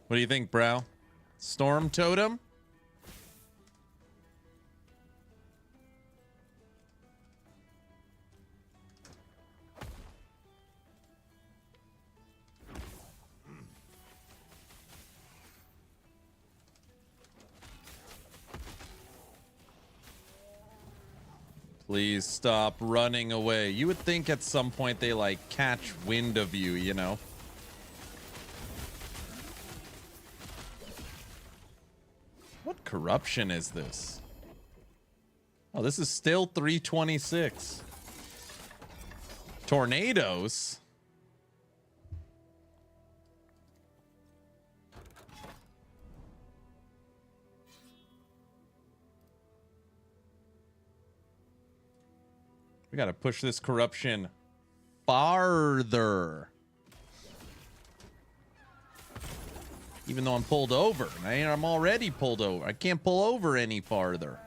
What do you think, Brow? Storm Totem? Please stop running away. You would think at some point they like catch wind of you, you know? What corruption is this? Oh, this is still 326. Tornadoes? We gotta push this corruption farther. Even though I'm pulled over. I'm already pulled over. I can't pull over any farther.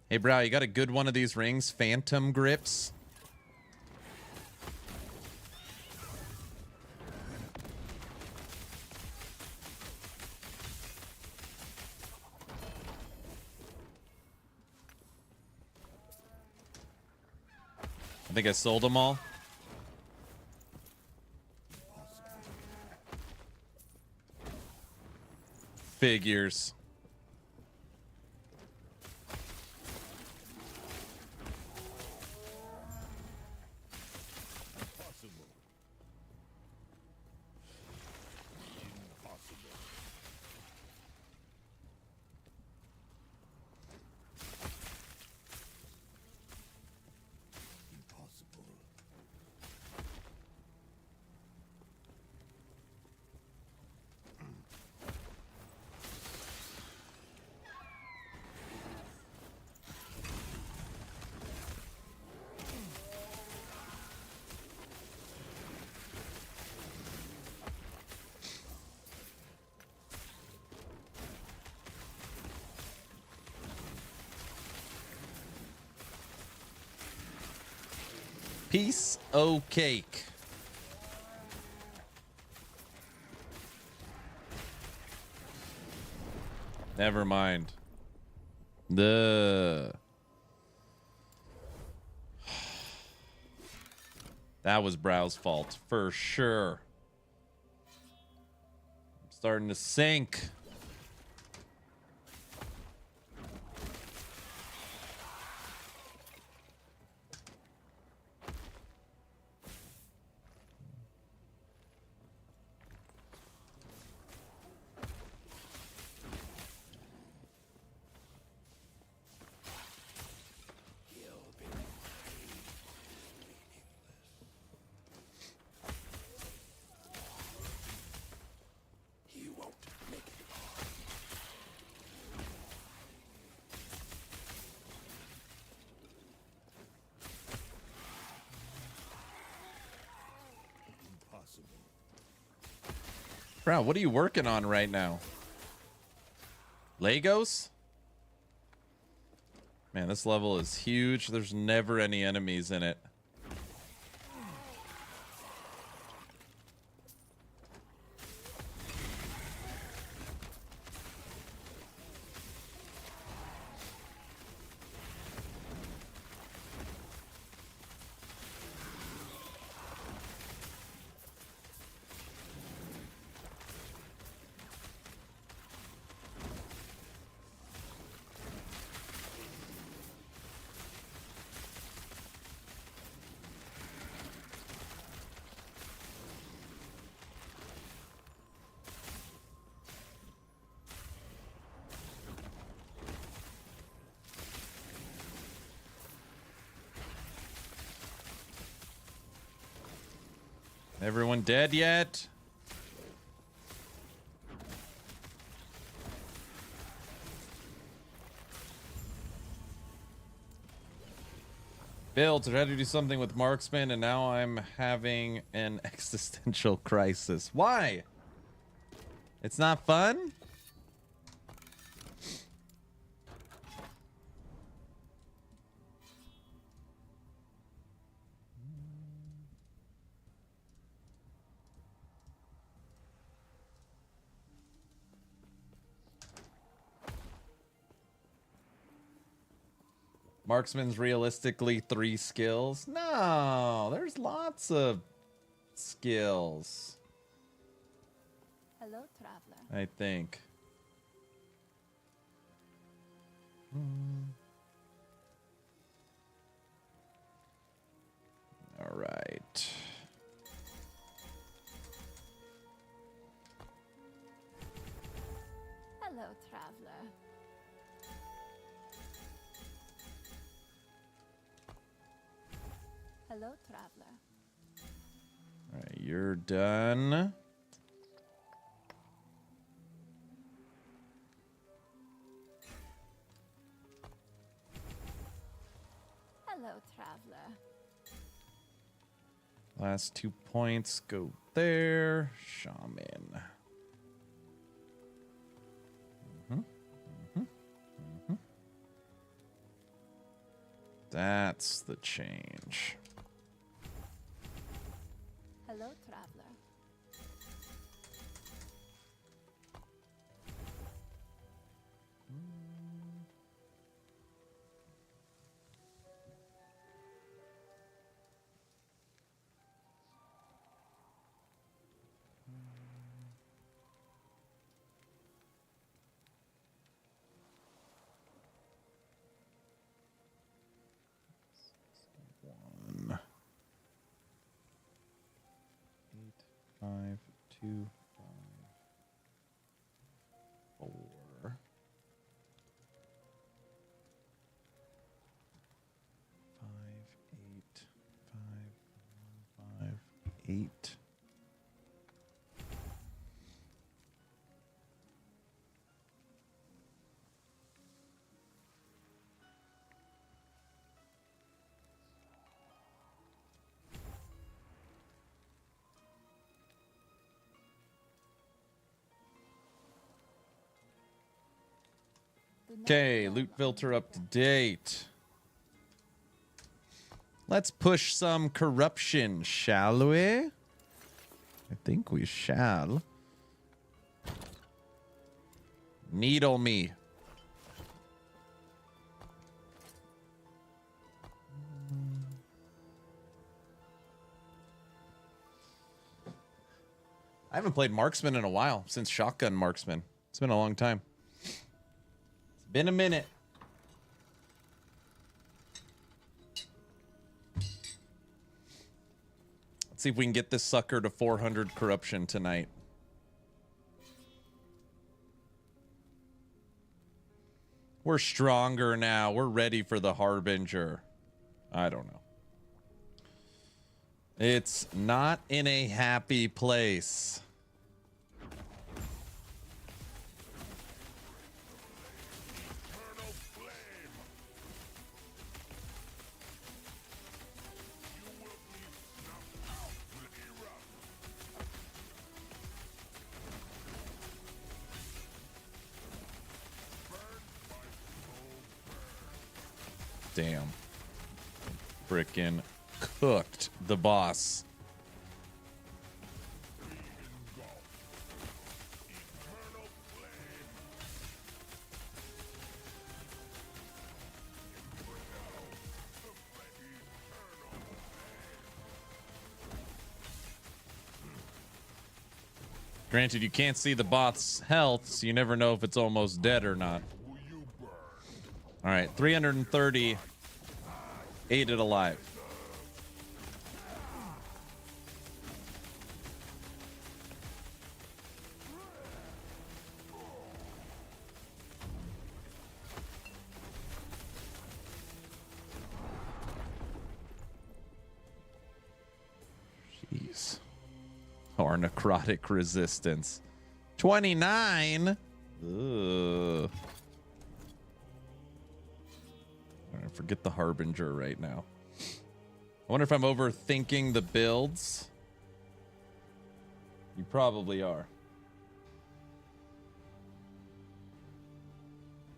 Hey, bro, you got a good one of these rings? Phantom grips? I think I sold them all. Figures. Piece o' cake. Never mind. That was Brow's fault for sure. I'm starting to sink. Bro, what are you working on right now? Legos? Man, this level is huge. There's never any enemies in it. Everyone dead yet? Bill, tried to do something with marksman and now I'm having an existential crisis. Why? It's not fun? Marksman's realistically 3 skills? No, there's lots of skills.
Hello, traveler.
I think.
traveler. Hello, traveler.
All right, you're done.
Hello, traveler.
Last 2 points go there. Shaman. That's the change.
Hello, traveler.
One. 8, 5, 2, 5, 4. 5, 8, 5, 1, 5, 8. Okay, loot filter up to date. Let's push some corruption, shall we? I think we shall. Needle me. I haven't played Marksman in a while, since Shotgun Marksman. It's been a long time. It's been a minute. Let's see if we can get this sucker to 400 corruption tonight. We're stronger now. We're ready for the Harbinger. I don't know. It's not in a happy place. Damn. Frickin' cooked the boss. Granted, you can't see the bot's health, so you never know if it's almost dead or not. All right, 330. Ate it alive. Jeez. Our necrotic resistance. 29. Ugh. Forget the Harbinger right now. I wonder if I'm overthinking the builds. You probably are.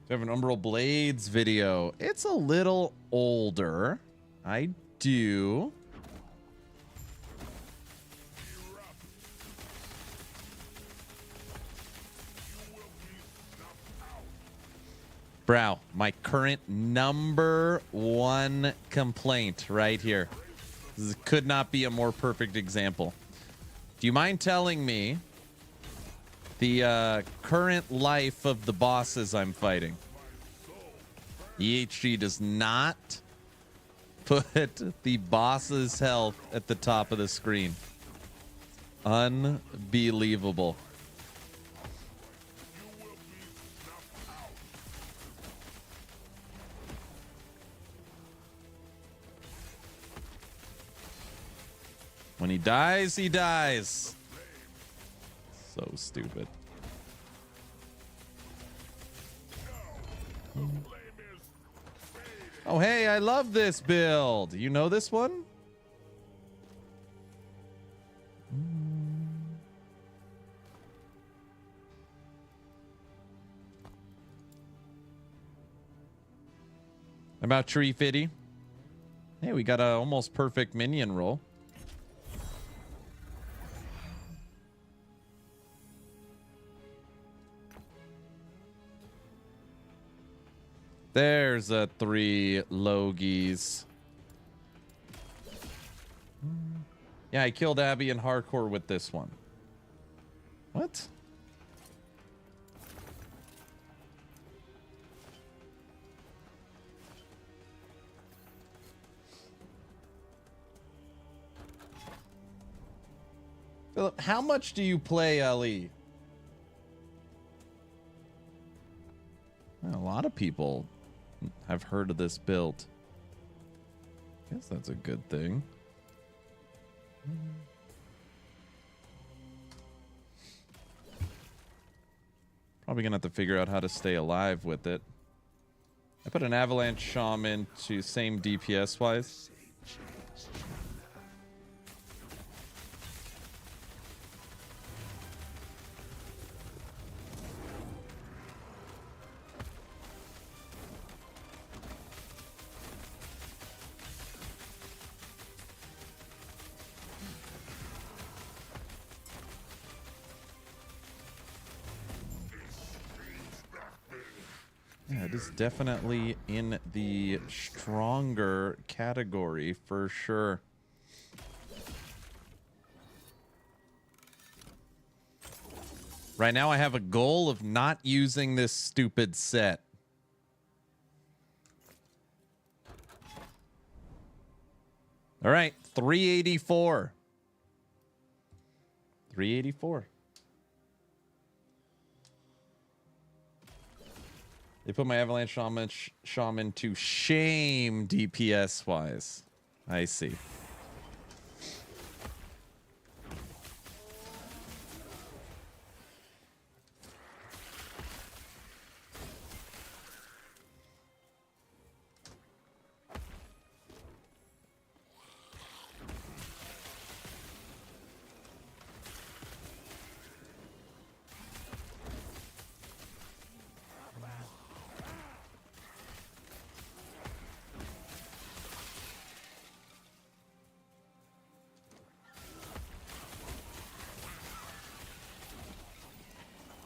Do I have an Umbral Blades video? It's a little older. I do. Brow, my current #1 complaint right here. This could not be a more perfect example. Do you mind telling me the current life of the bosses I'm fighting? EHG does not put the boss's health at the top of the screen. Unbelievable. When he dies, he dies. So stupid. Oh, hey, I love this build. You know this one? About Tree Fitty. Hey, we got a almost perfect minion roll. There's a 3 Logies. Yeah, I killed Abby in hardcore with this one. What? Philip, how much do you play LE? Well, a lot of people have heard of this build. Guess that's a good thing. Probably gonna have to figure out how to stay alive with it. I put an avalanche shaman to same DPS wise. Yeah, it is definitely in the stronger category for sure. Right now I have a goal of not using this stupid set. All right, 384. 384. They put my avalanche shaman to shame DPS wise. I see.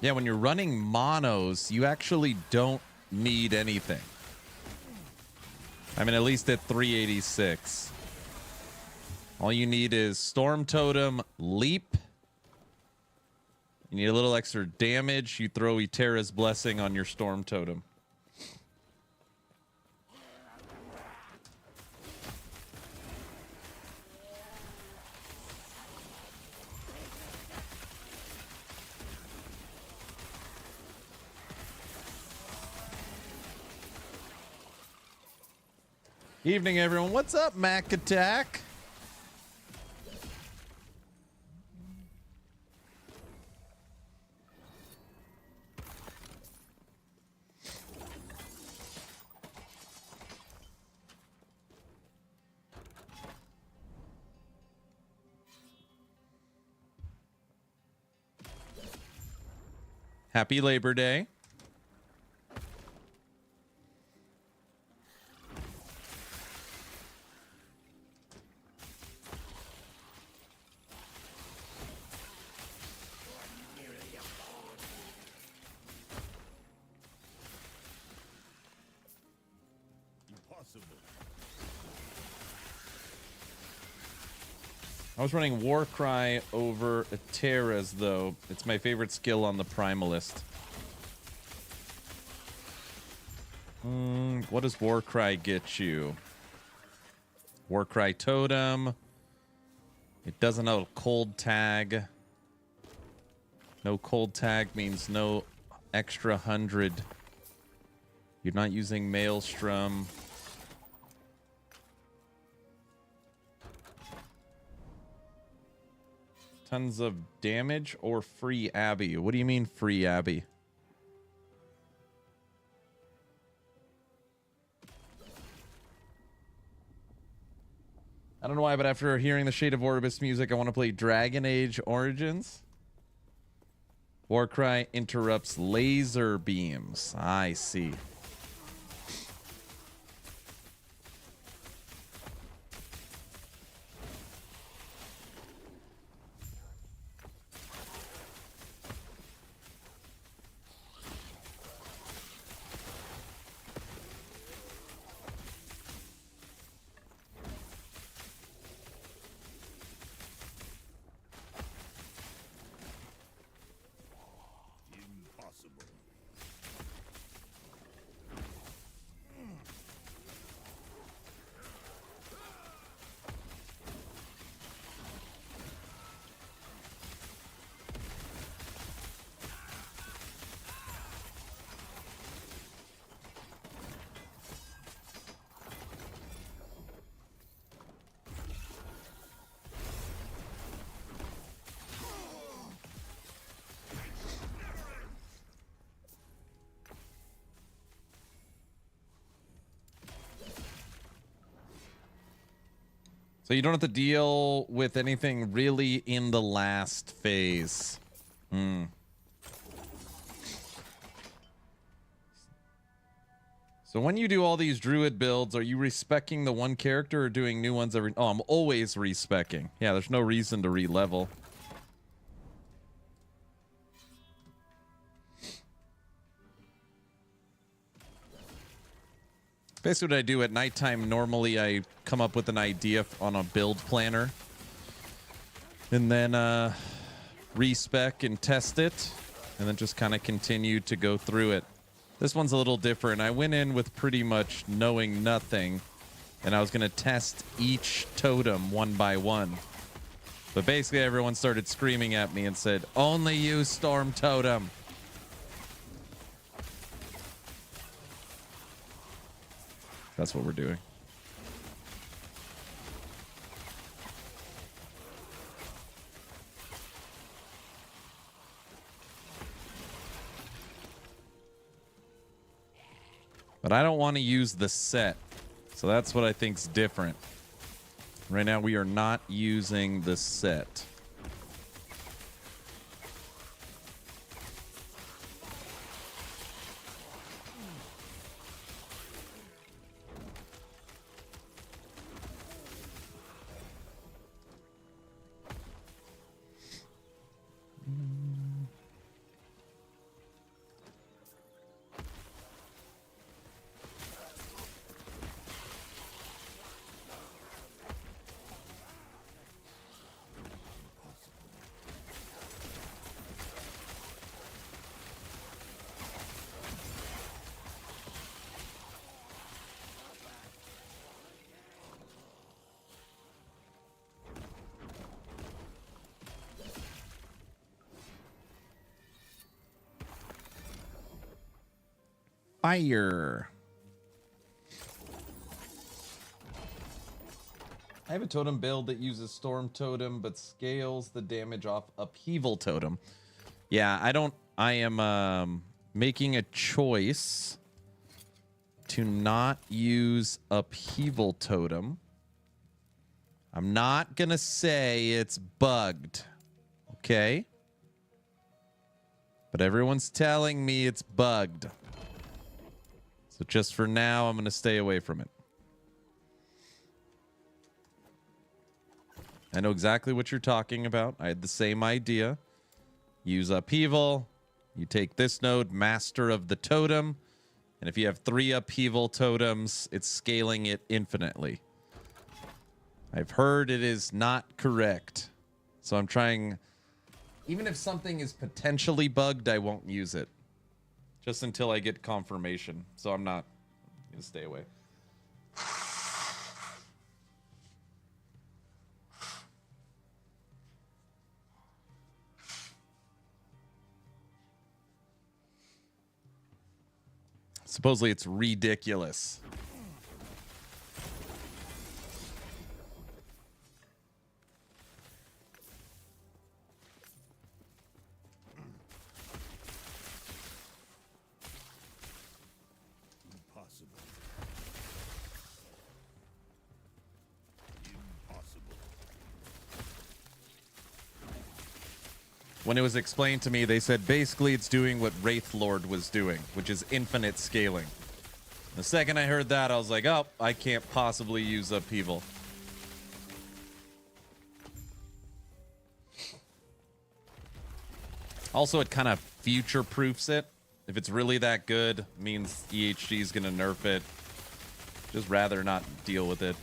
Yeah, when you're running monos, you actually don't need anything. I mean, at least at 386. All you need is Storm Totem, Leap. You need a little extra damage. You throw Eterra's Blessing on your Storm Totem. Evening, everyone. What's up, Mac Attack? Happy Labor Day. I was running Warcry over Eterra's, though. It's my favorite skill on the Primalist. What does Warcry get you? Warcry Totem. It doesn't have a cold tag. No cold tag means no extra 100. You're not using Maelstrom. Tons of damage or free Abby? What do you mean free Abby? I don't know why, but after hearing the Shade of Orbis music, I want to play Dragon Age Origins. Warcry interrupts laser beams. I see.
Impossible.
So you don't have to deal with anything really in the last phase. So when you do all these druid builds, are you respecking the one character or doing new ones every... Oh, I'm always respecking. Yeah, there's no reason to re-level. Basically what I do at nighttime, normally I come up with an idea on a build planner. And then respec and test it. And then just kind of continue to go through it. This one's a little different. I went in with pretty much knowing nothing. And I was going to test each totem one by one. But basically everyone started screaming at me and said, only use Storm Totem. That's what we're doing. But I don't want to use the set. So that's what I think's different. Right now we are not using the set. Fire. I have a totem build that uses Storm Totem but scales the damage off Upheaval Totem. Yeah, I am making a choice to not use Upheaval Totem. I'm not gonna say it's bugged. Okay? But everyone's telling me it's bugged. So just for now, I'm going to stay away from it. I know exactly what you're talking about. I had the same idea. Use Upheaval. You take this node, Master of the Totem. And if you have 3 Upheaval Totems, it's scaling it infinitely. I've heard it is not correct. So I'm trying... Even if something is potentially bugged, I won't use it. Just until I get confirmation. So I'm not going to stay away. Supposedly it's ridiculous. when it was explained to me, they said basically it's doing what Wraith Lord was doing, which is infinite scaling. The second I heard that, I was like, oh, I can't possibly use Upheaval. Also, it kind of future-proofs it. If it's really that good, means EHG is going to nerf it. Just rather not deal with it.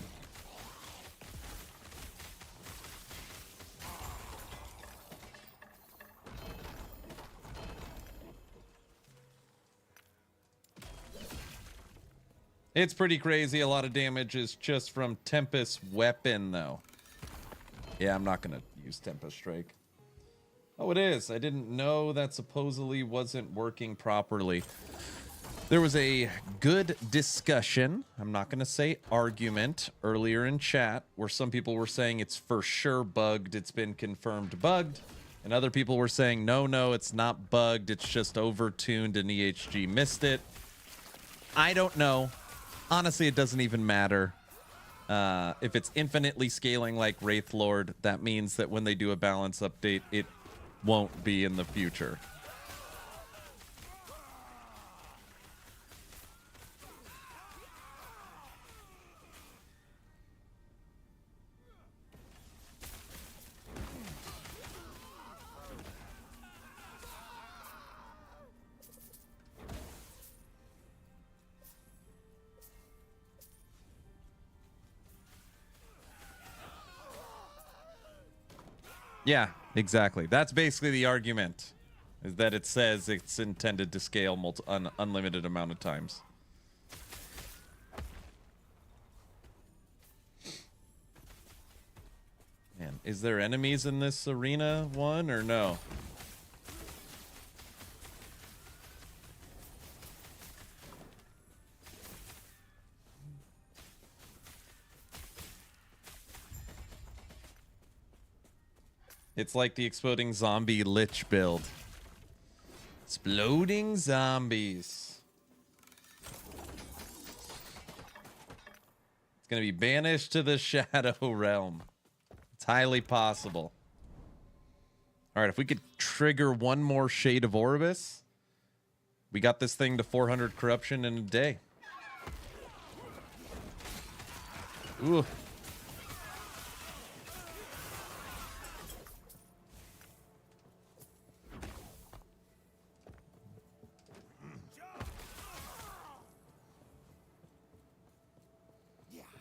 It's pretty crazy. A lot of damage is just from Tempest weapon, though. Yeah, I'm not going to use Tempest Strike. Oh, it is. I didn't know that supposedly wasn't working properly. There was a good discussion, I'm not going to say argument, earlier in chat, where some people were saying it's for sure bugged, it's been confirmed bugged, and other people were saying, no, it's not bugged, it's just overtuned and EHG missed it. I don't know. Honestly, it doesn't even matter. If it's infinitely scaling like Wraith Lord, that means that when they do a balance update, it won't be in the future. Yeah, exactly. That's basically the argument, is that it says it's intended to scale unlimited amount of times. Man, is there enemies in this arena one or no? It's like the exploding zombie lich build. Exploding zombies. It's gonna be banished to the Shadow Realm. It's highly possible. All right, if we could trigger one more Shade of Orbis, we got this thing to 400 corruption in a day. Ooh.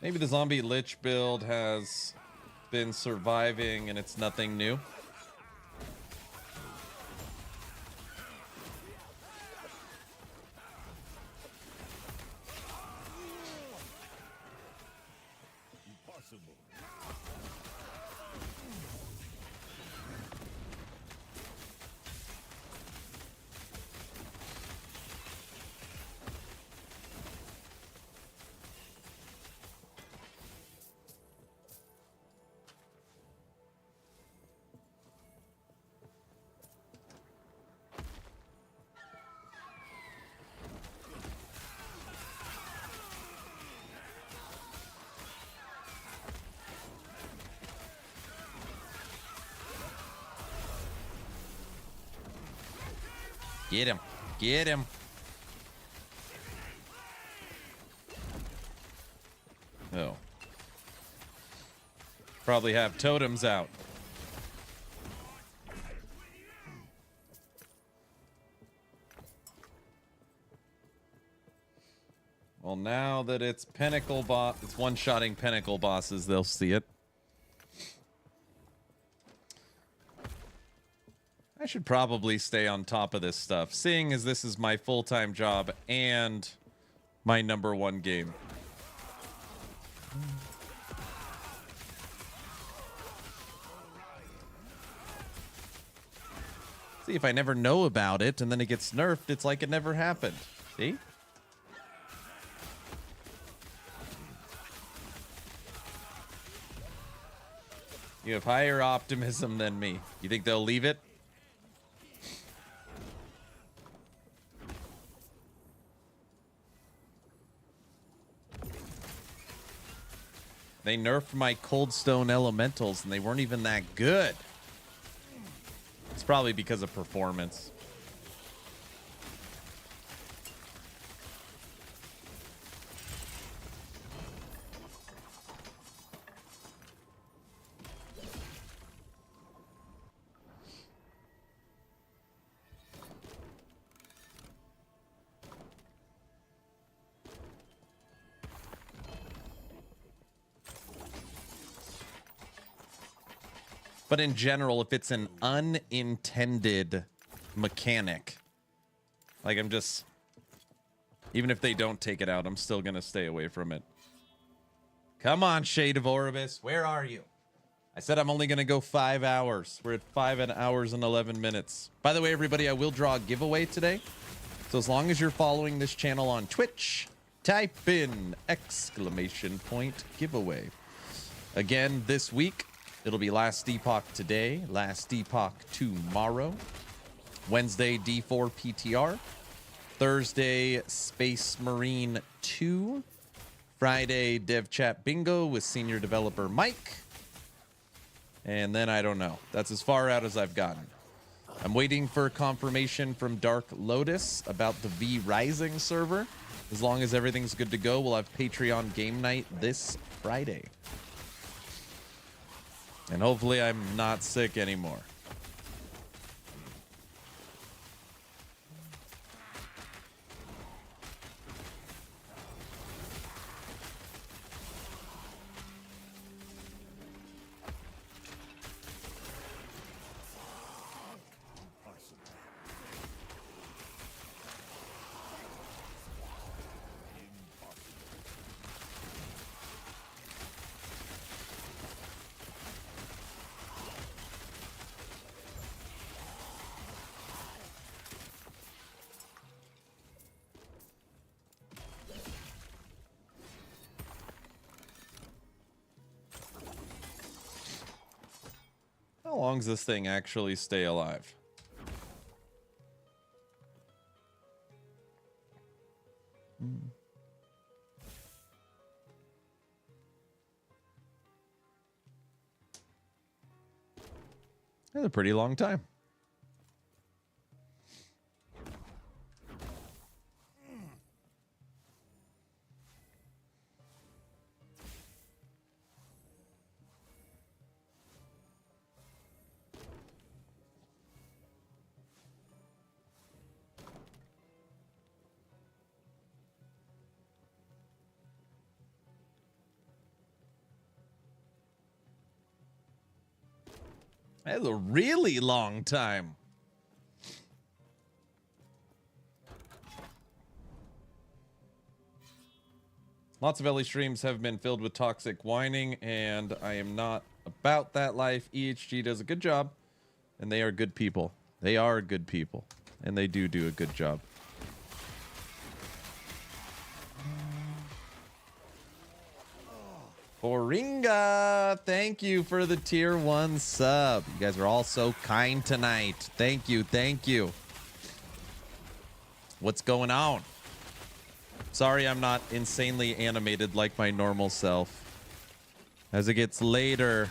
Maybe the zombie lich build has been surviving and it's nothing new.
Impossible.
Get him. Get him. Oh. Probably have totems out. Well, now that it's Pinnacle boss, it's one-shotting Pinnacle bosses, they'll see it. I should probably stay on top of this stuff, seeing as this is my full-time job and my #1 game. See, if I never know about it and then it gets nerfed, it's like it never happened. See? You have higher optimism than me. You think they'll leave it? They nerfed my Cold Stone Elementals, and they weren't even that good. It's probably because of performance. But in general, if it's an unintended mechanic, like I'm just, even if they don't take it out, I'm still going to stay away from it. Come on, Shade of Orbis. Where are you? I said I'm only going to go 5 hours. We're at 5 hours and 11 minutes. By the way, everybody, I will draw a giveaway today. So as long as you're following this channel on Twitch, type in !giveaway. Again, this week, it'll be Last Epoch today, Last Epoch tomorrow, Wednesday D4 PTR, Thursday Space Marine 2, Friday Dev Chat Bingo with Senior Developer Mike, and then I don't know. That's as far out as I've gotten. I'm waiting for confirmation from Dark Lotus about the V Rising server. As long as everything's good to go, we'll have Patreon game night this Friday. And hopefully I'm not sick anymore. How long does this thing actually stay alive? That's a pretty long time. That's a really long time. Lots of Ellie streams have been filled with toxic whining, and I am not about that life. EHG does a good job, and they are good people. They are good people, and they do a good job. Oringa, thank you for the tier 1 sub. You guys are all so kind tonight. Thank you, thank you. What's going on? Sorry I'm not insanely animated like my normal self. As it gets later,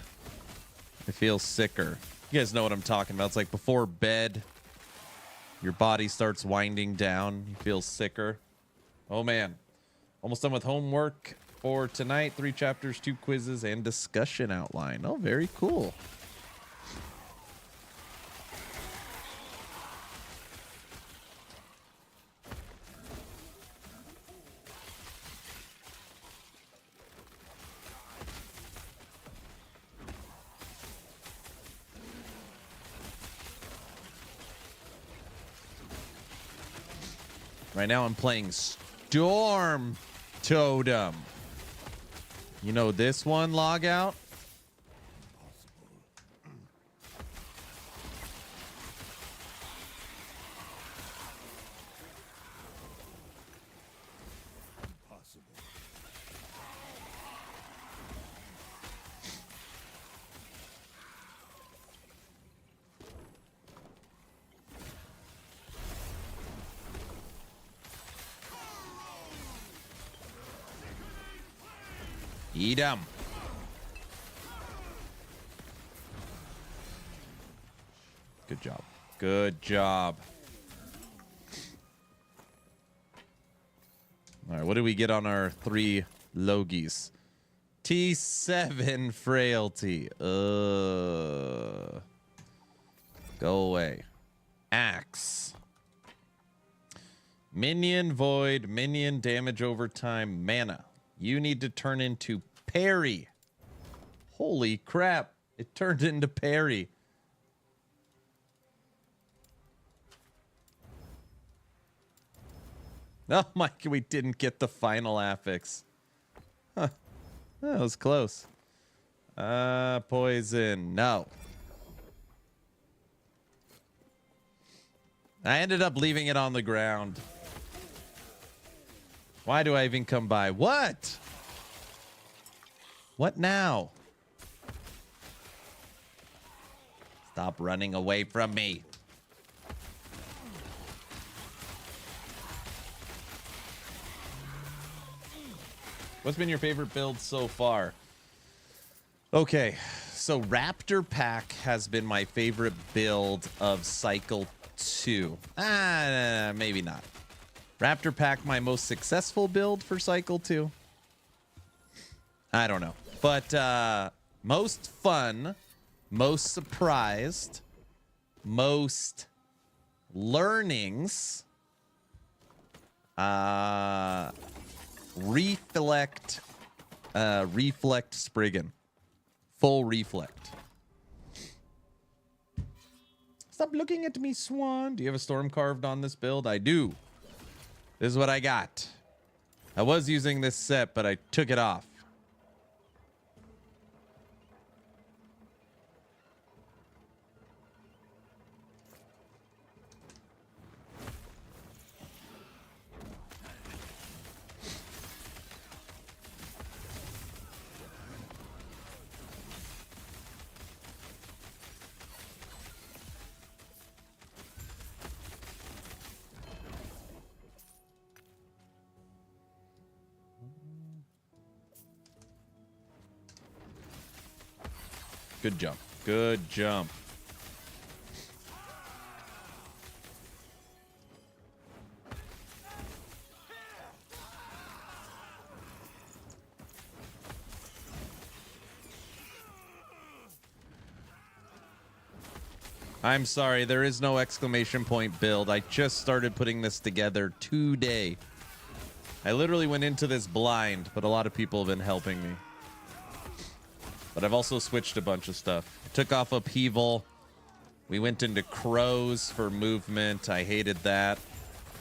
I feel sicker. You guys know what I'm talking about. It's like before bed, your body starts winding down. You feel sicker. Oh man. Almost done with homework for tonight. 3 chapters, 2 quizzes, and discussion outline. Oh, very cool. Right now I'm playing Storm Totem. You know this one, log out? Eat 'em. Good Good job. Good job. All right, what do we get on our 3 Logies? T7 frailty. Go away. Axe. Minion void, minion damage over time, mana. You need to turn into parry. Holy crap. It turned into parry. Oh my, we didn't get the final affix. Huh. That was close. Poison. No. I ended up leaving it on the ground. Why do I even come by? What? What now? Stop running away from me. What's been your favorite build so far? Okay, so Raptor Pack has been my favorite build of Cycle 2. Maybe not. Raptor Pack, my most successful build for Cycle 2? I don't know. But most fun, most surprised, most learnings, reflect Spriggan. Full reflect. Stop looking at me, Swan. Do you have a storm carved on this build? I do. This is what I got. I was using this set, but I took it off. Good jump. Good jump. I'm sorry, there is no exclamation point build. I just started putting this together today. I literally went into this blind, but a lot of people have been helping me. But I've also switched a bunch of stuff. I took off Upheaval. We went into Crows for movement. I hated that.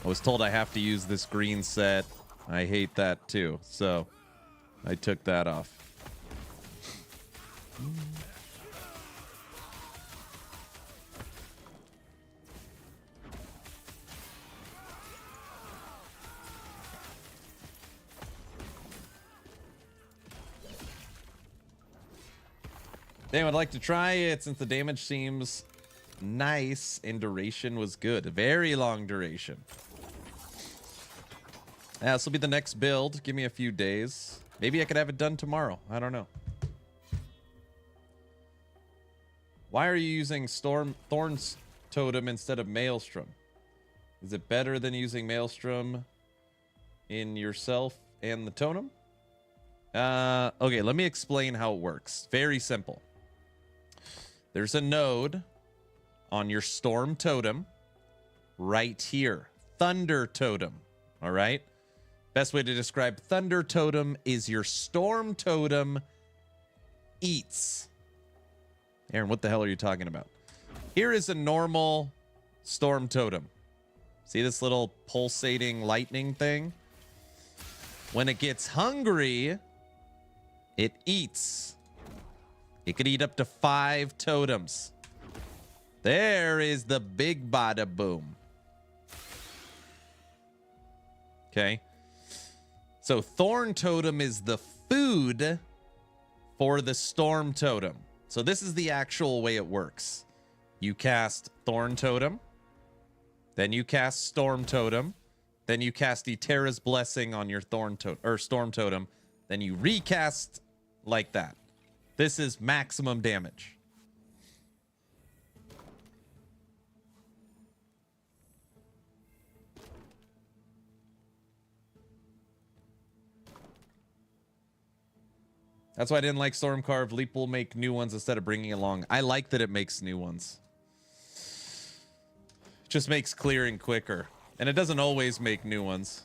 I was told I have to use this green set. I hate that too. So I took that off. Damn, I'd like to try it since the damage seems nice and duration was good. A very long duration. Yeah, this will be the next build. Give me a few days. Maybe I could have it done tomorrow. I don't know. Why are you using Thorn's Totem instead of Maelstrom? Is it better than using Maelstrom in yourself and the totem? Okay, let me explain how it works. Very simple. There's a node on your Storm Totem right here. Thunder Totem. All right? Best way to describe Thunder Totem is your Storm Totem eats. Aaron, what the hell are you talking about? Here is a normal Storm Totem. See this little pulsating lightning thing? When it gets hungry, it eats. It could eat up to 5 totems. There is the big bada boom. Okay. So Thorn Totem is the food for the Storm Totem. So this is the actual way it works. You cast Thorn Totem. Then you cast Storm Totem. Then you cast Eterra's Blessing on your Storm Totem. Then you recast like that. This is maximum damage. That's why I didn't like Stormcarve. Leap will make new ones instead of bringing along. I like that it makes new ones. It just makes clearing quicker. And it doesn't always make new ones.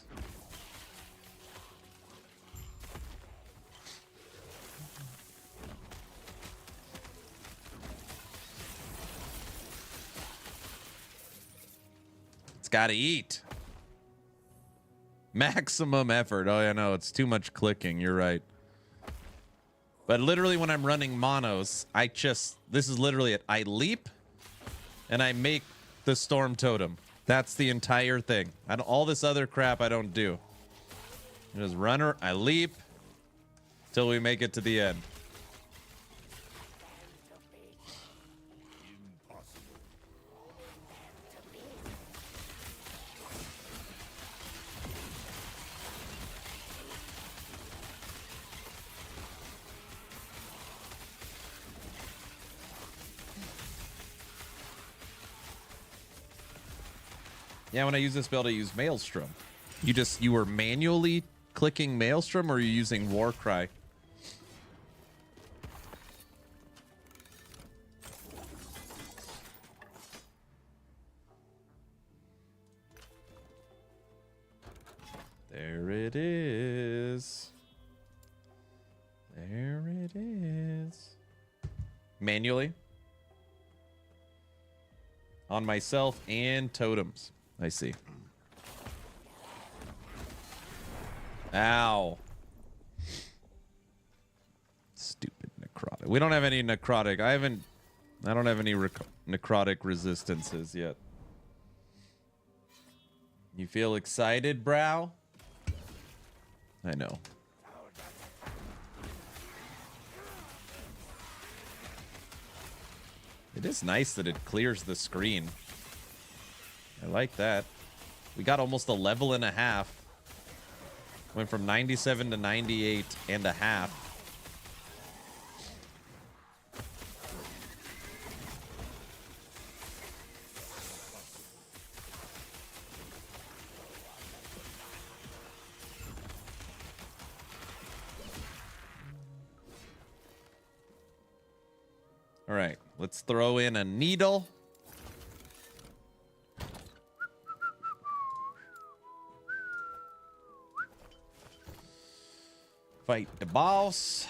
It's gotta eat. Maximum effort. Oh, yeah, no, it's too much clicking. You're right. But literally when I'm running monos, this is literally it. I leap and I make the storm totem. That's the entire thing. All this other crap I don't do. I just run, I leap till we make it to the end. Yeah, when I use this build, I use Maelstrom. You were manually clicking Maelstrom, or are you using Warcry? There it is. There it is. Manually. On myself and totems. I see. Ow. Stupid necrotic. We don't have any necrotic. I don't have any necrotic resistances yet. You feel excited, brow? I know. It is nice that it clears the screen. I like that. We got almost a level and a half. Went from 97 to 98 and a half. All right, let's throw in a needle. Fight the boss.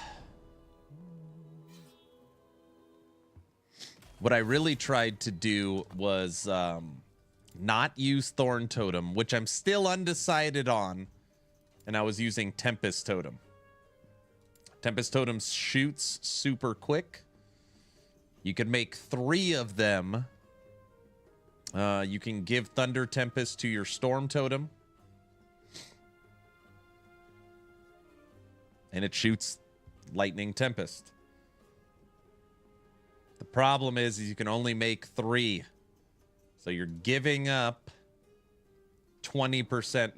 What I really tried to do was not use Thorn Totem, which I'm still undecided on, and I was using Tempest Totem. Tempest Totem shoots super quick. You can make 3 of them. You can give Thunder Tempest to your Storm Totem. And it shoots Lightning Tempest. The problem is you can only make 3. So you're giving up 20%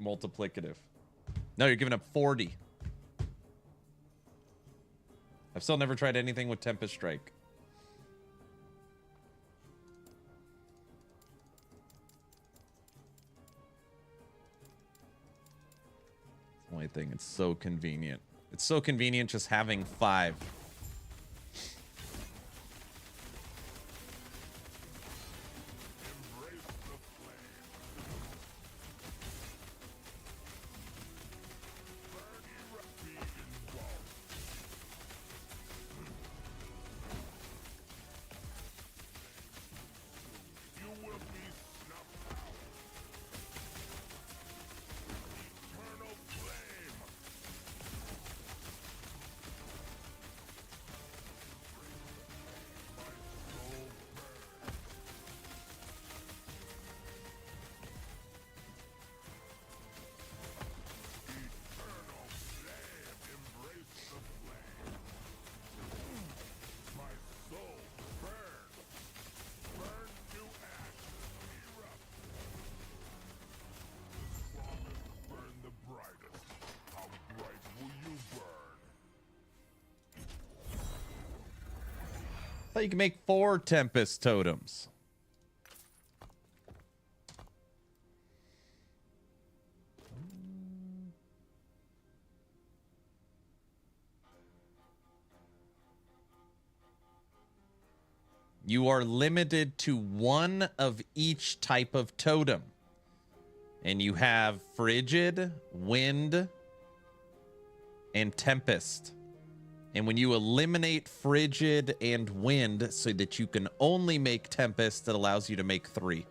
multiplicative. No, you're giving up 40. I've still never tried anything with Tempest Strike. It's the only thing. It's so convenient. It's so convenient just having 5. I thought you could make 4 Tempest Totems. You are limited to one of each type of totem. And you have frigid, wind, and tempest. And when you eliminate frigid and wind so that you can only make tempest, that allows you to make 3.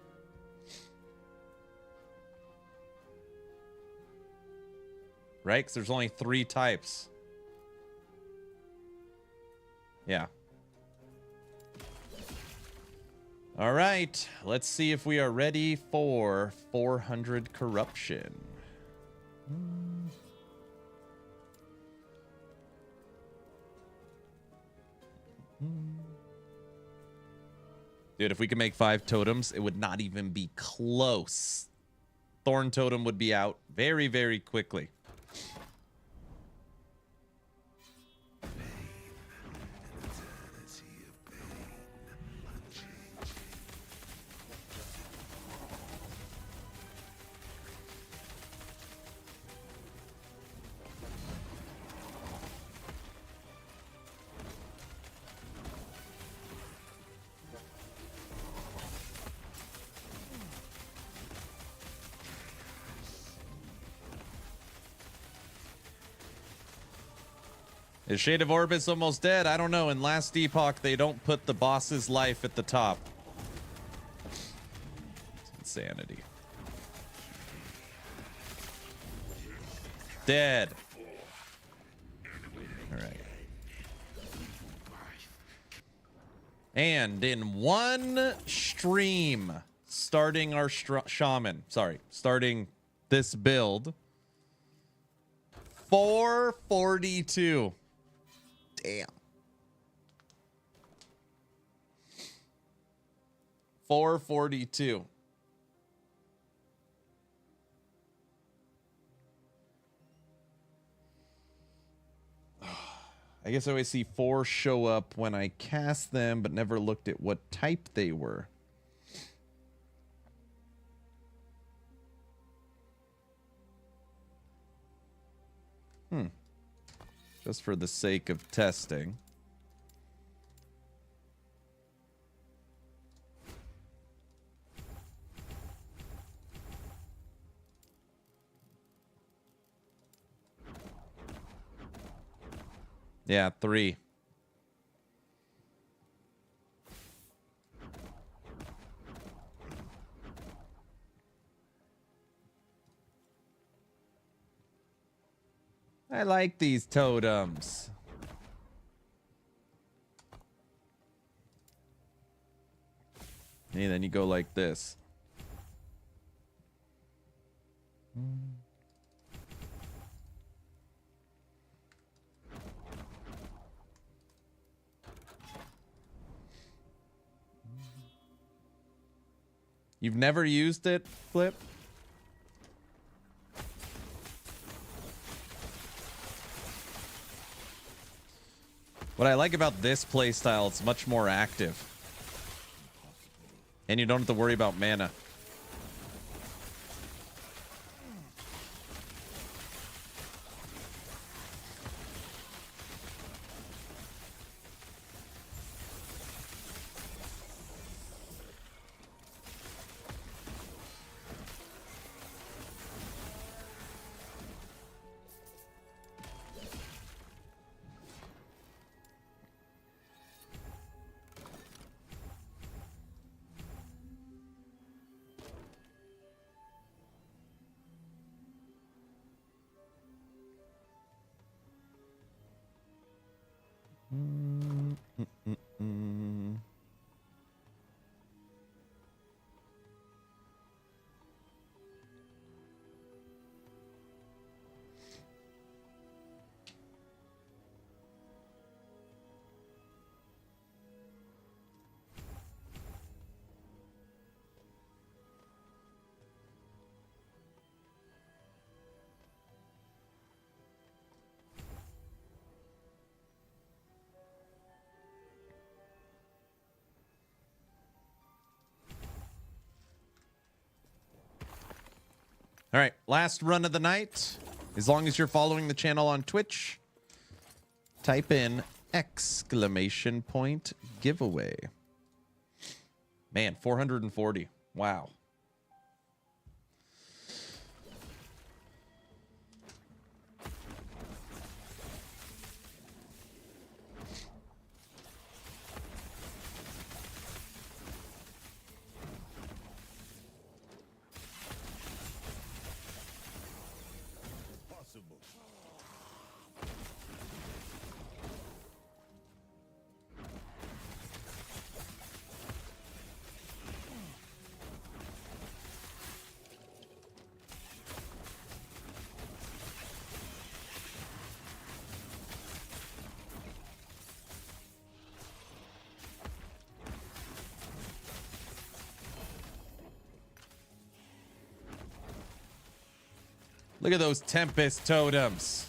Right? Because there's only 3 types. Yeah. All right. Let's see if we are ready for 400 corruption. Dude, if we could make 5 totems, it would not even be close. Thorn totem would be out very, very quickly. Is Shade of Orbis almost dead? I don't know. In last Epoch, they don't put the boss's life at the top. It's insanity. Dead. All right. And in one stream, starting our shaman, starting this build, 442. Damn. 442. I guess I always see 4 show up when I cast them, but never looked at what type they were. Just for the sake of testing. Yeah, 3. I like these totems. And then you go like this. You've never used it, Flip? What I like about this playstyle, it's much more active. And you don't have to worry about mana. All right, last run of the night. As long as you're following the channel on Twitch, type in !giveaway. Man, 440. Wow. Look at those Tempest totems.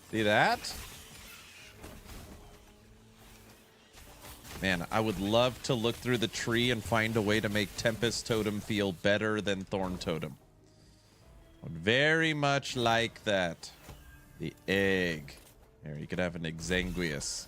See that? Man, I would love to look through the tree and find a way to make Tempest Totem feel better than Thorn Totem. Would very much like that. The egg. Here, you could have an Exanguius.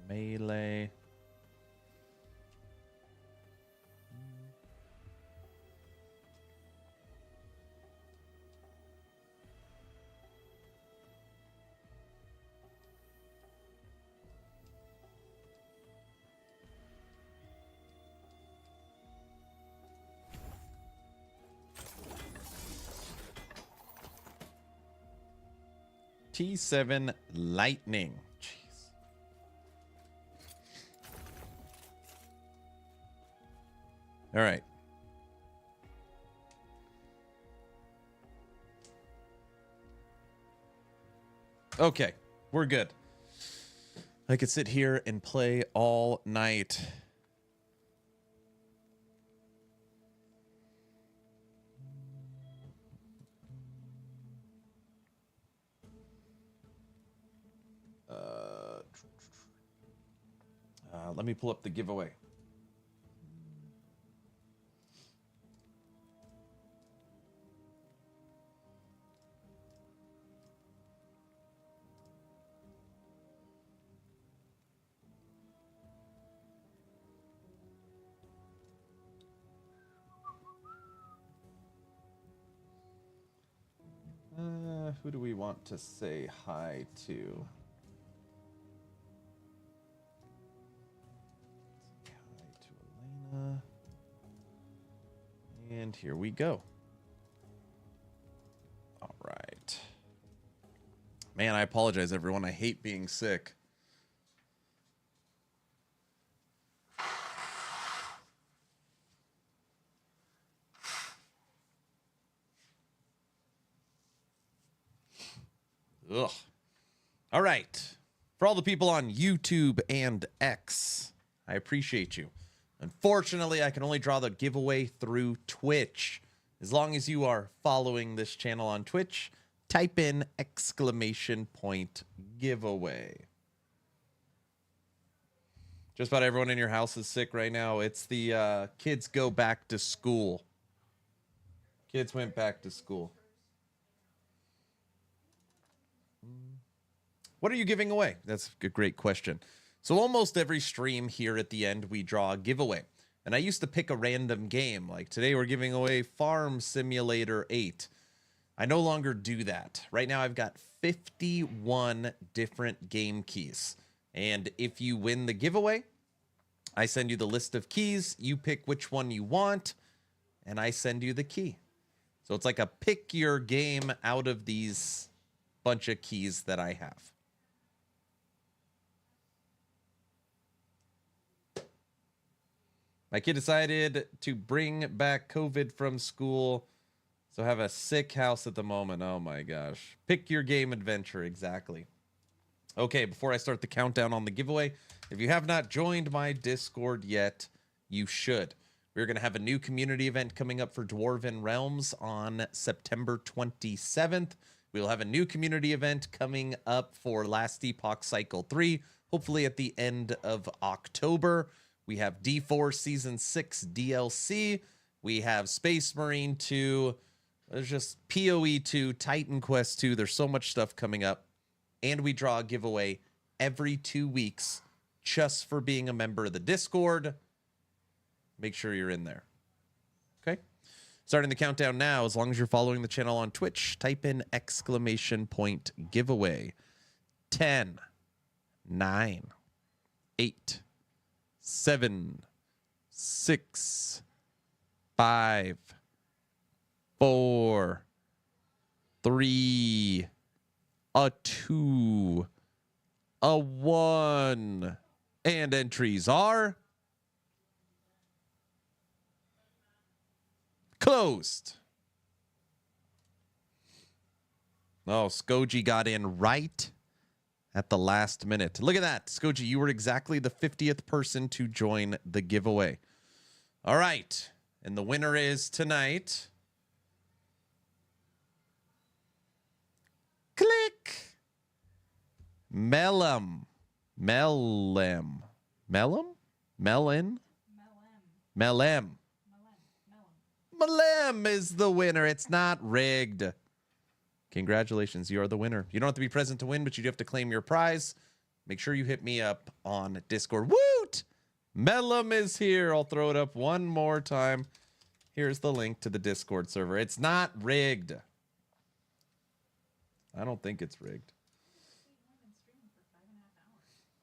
Melee. T7 Lightning. Jeez. All right. Okay, we're good. I could sit here and play all night. Let me pull up the giveaway. Who do we want to say hi to? And here we go. All right. Man, I apologize, everyone. I hate being sick. Ugh. All right. For all the people on YouTube and X, I appreciate you. Unfortunately, I can only draw the giveaway through Twitch. As long as you are following this channel on Twitch, type in !giveaway. Just about everyone in your house is sick right now. It's the kids go back to school. Kids went back to school. What are you giving away? That's a great question. So almost every stream here at the end, we draw a giveaway. And I used to pick a random game. Like today, we're giving away Farm Simulator 8. I no longer do that. Right now, I've got 51 different game keys. And if you win the giveaway, I send you the list of keys. You pick which one you want, and I send you the key. So it's like a pick your game out of these bunch of keys that I have. My kid decided to bring back COVID from school, so have a sick house at the moment. Oh my gosh. Pick your game adventure, exactly. Okay, before I start the countdown on the giveaway, if you have not joined my Discord yet, you should. We're going to have a new community event coming up for Dwarven Realms on September 27th. We'll have a new community event coming up for Last Epoch Cycle 3, hopefully at the end of October. We have D4 Season 6 DLC. We have Space Marine 2. There's just PoE 2, Titan Quest 2. There's so much stuff coming up. And we draw a giveaway every 2 weeks just for being a member of the Discord. Make sure you're in there. Okay? Starting the countdown now. As long as you're following the channel on Twitch, type in !giveaway. 10, 9, 8, 7, 6, 5, 4, 3, a 2, a 1, and entries are closed. Oh, Skoji got in right at the last minute. Look at that. Skoji, you were exactly the 50th person to join the giveaway. All right. And the winner is tonight. Click. Melem. Melem. Melem? Melin? Melem. Melem is the winner. It's not rigged. Congratulations, you are the winner. You don't have to be present to win, but you do have to claim your prize. Make sure you hit me up on Discord. Woot! Melem is here. I'll throw it up one more time. Here's the link to the Discord server. It's not rigged. I don't think it's rigged.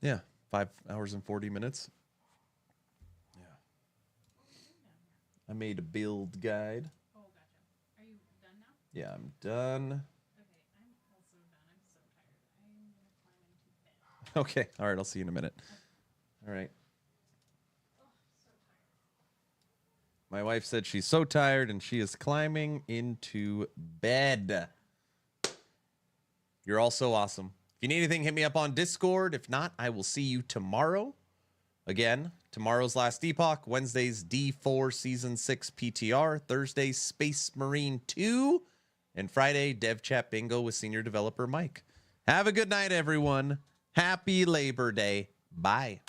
Yeah, 5 hours and 40 minutes. Yeah. I made a build guide.
Oh, gotcha. Are you done now?
Yeah, I'm done.
Okay, I'm also done. I'm so tired. I'm gonna climb into bed.
Okay, all right, I'll see you in a minute. All right. My wife said she's so tired and she is climbing into bed. You're all so awesome. If you need anything, hit me up on Discord. If not, I will see you tomorrow. Again, tomorrow's Last Epoch. Wednesday's D4 Season 6 PTR. Thursday, Space Marine 2. And Friday, Dev Chat Bingo with Senior Developer Mike. Have a good night, everyone. Happy Labor Day. Bye.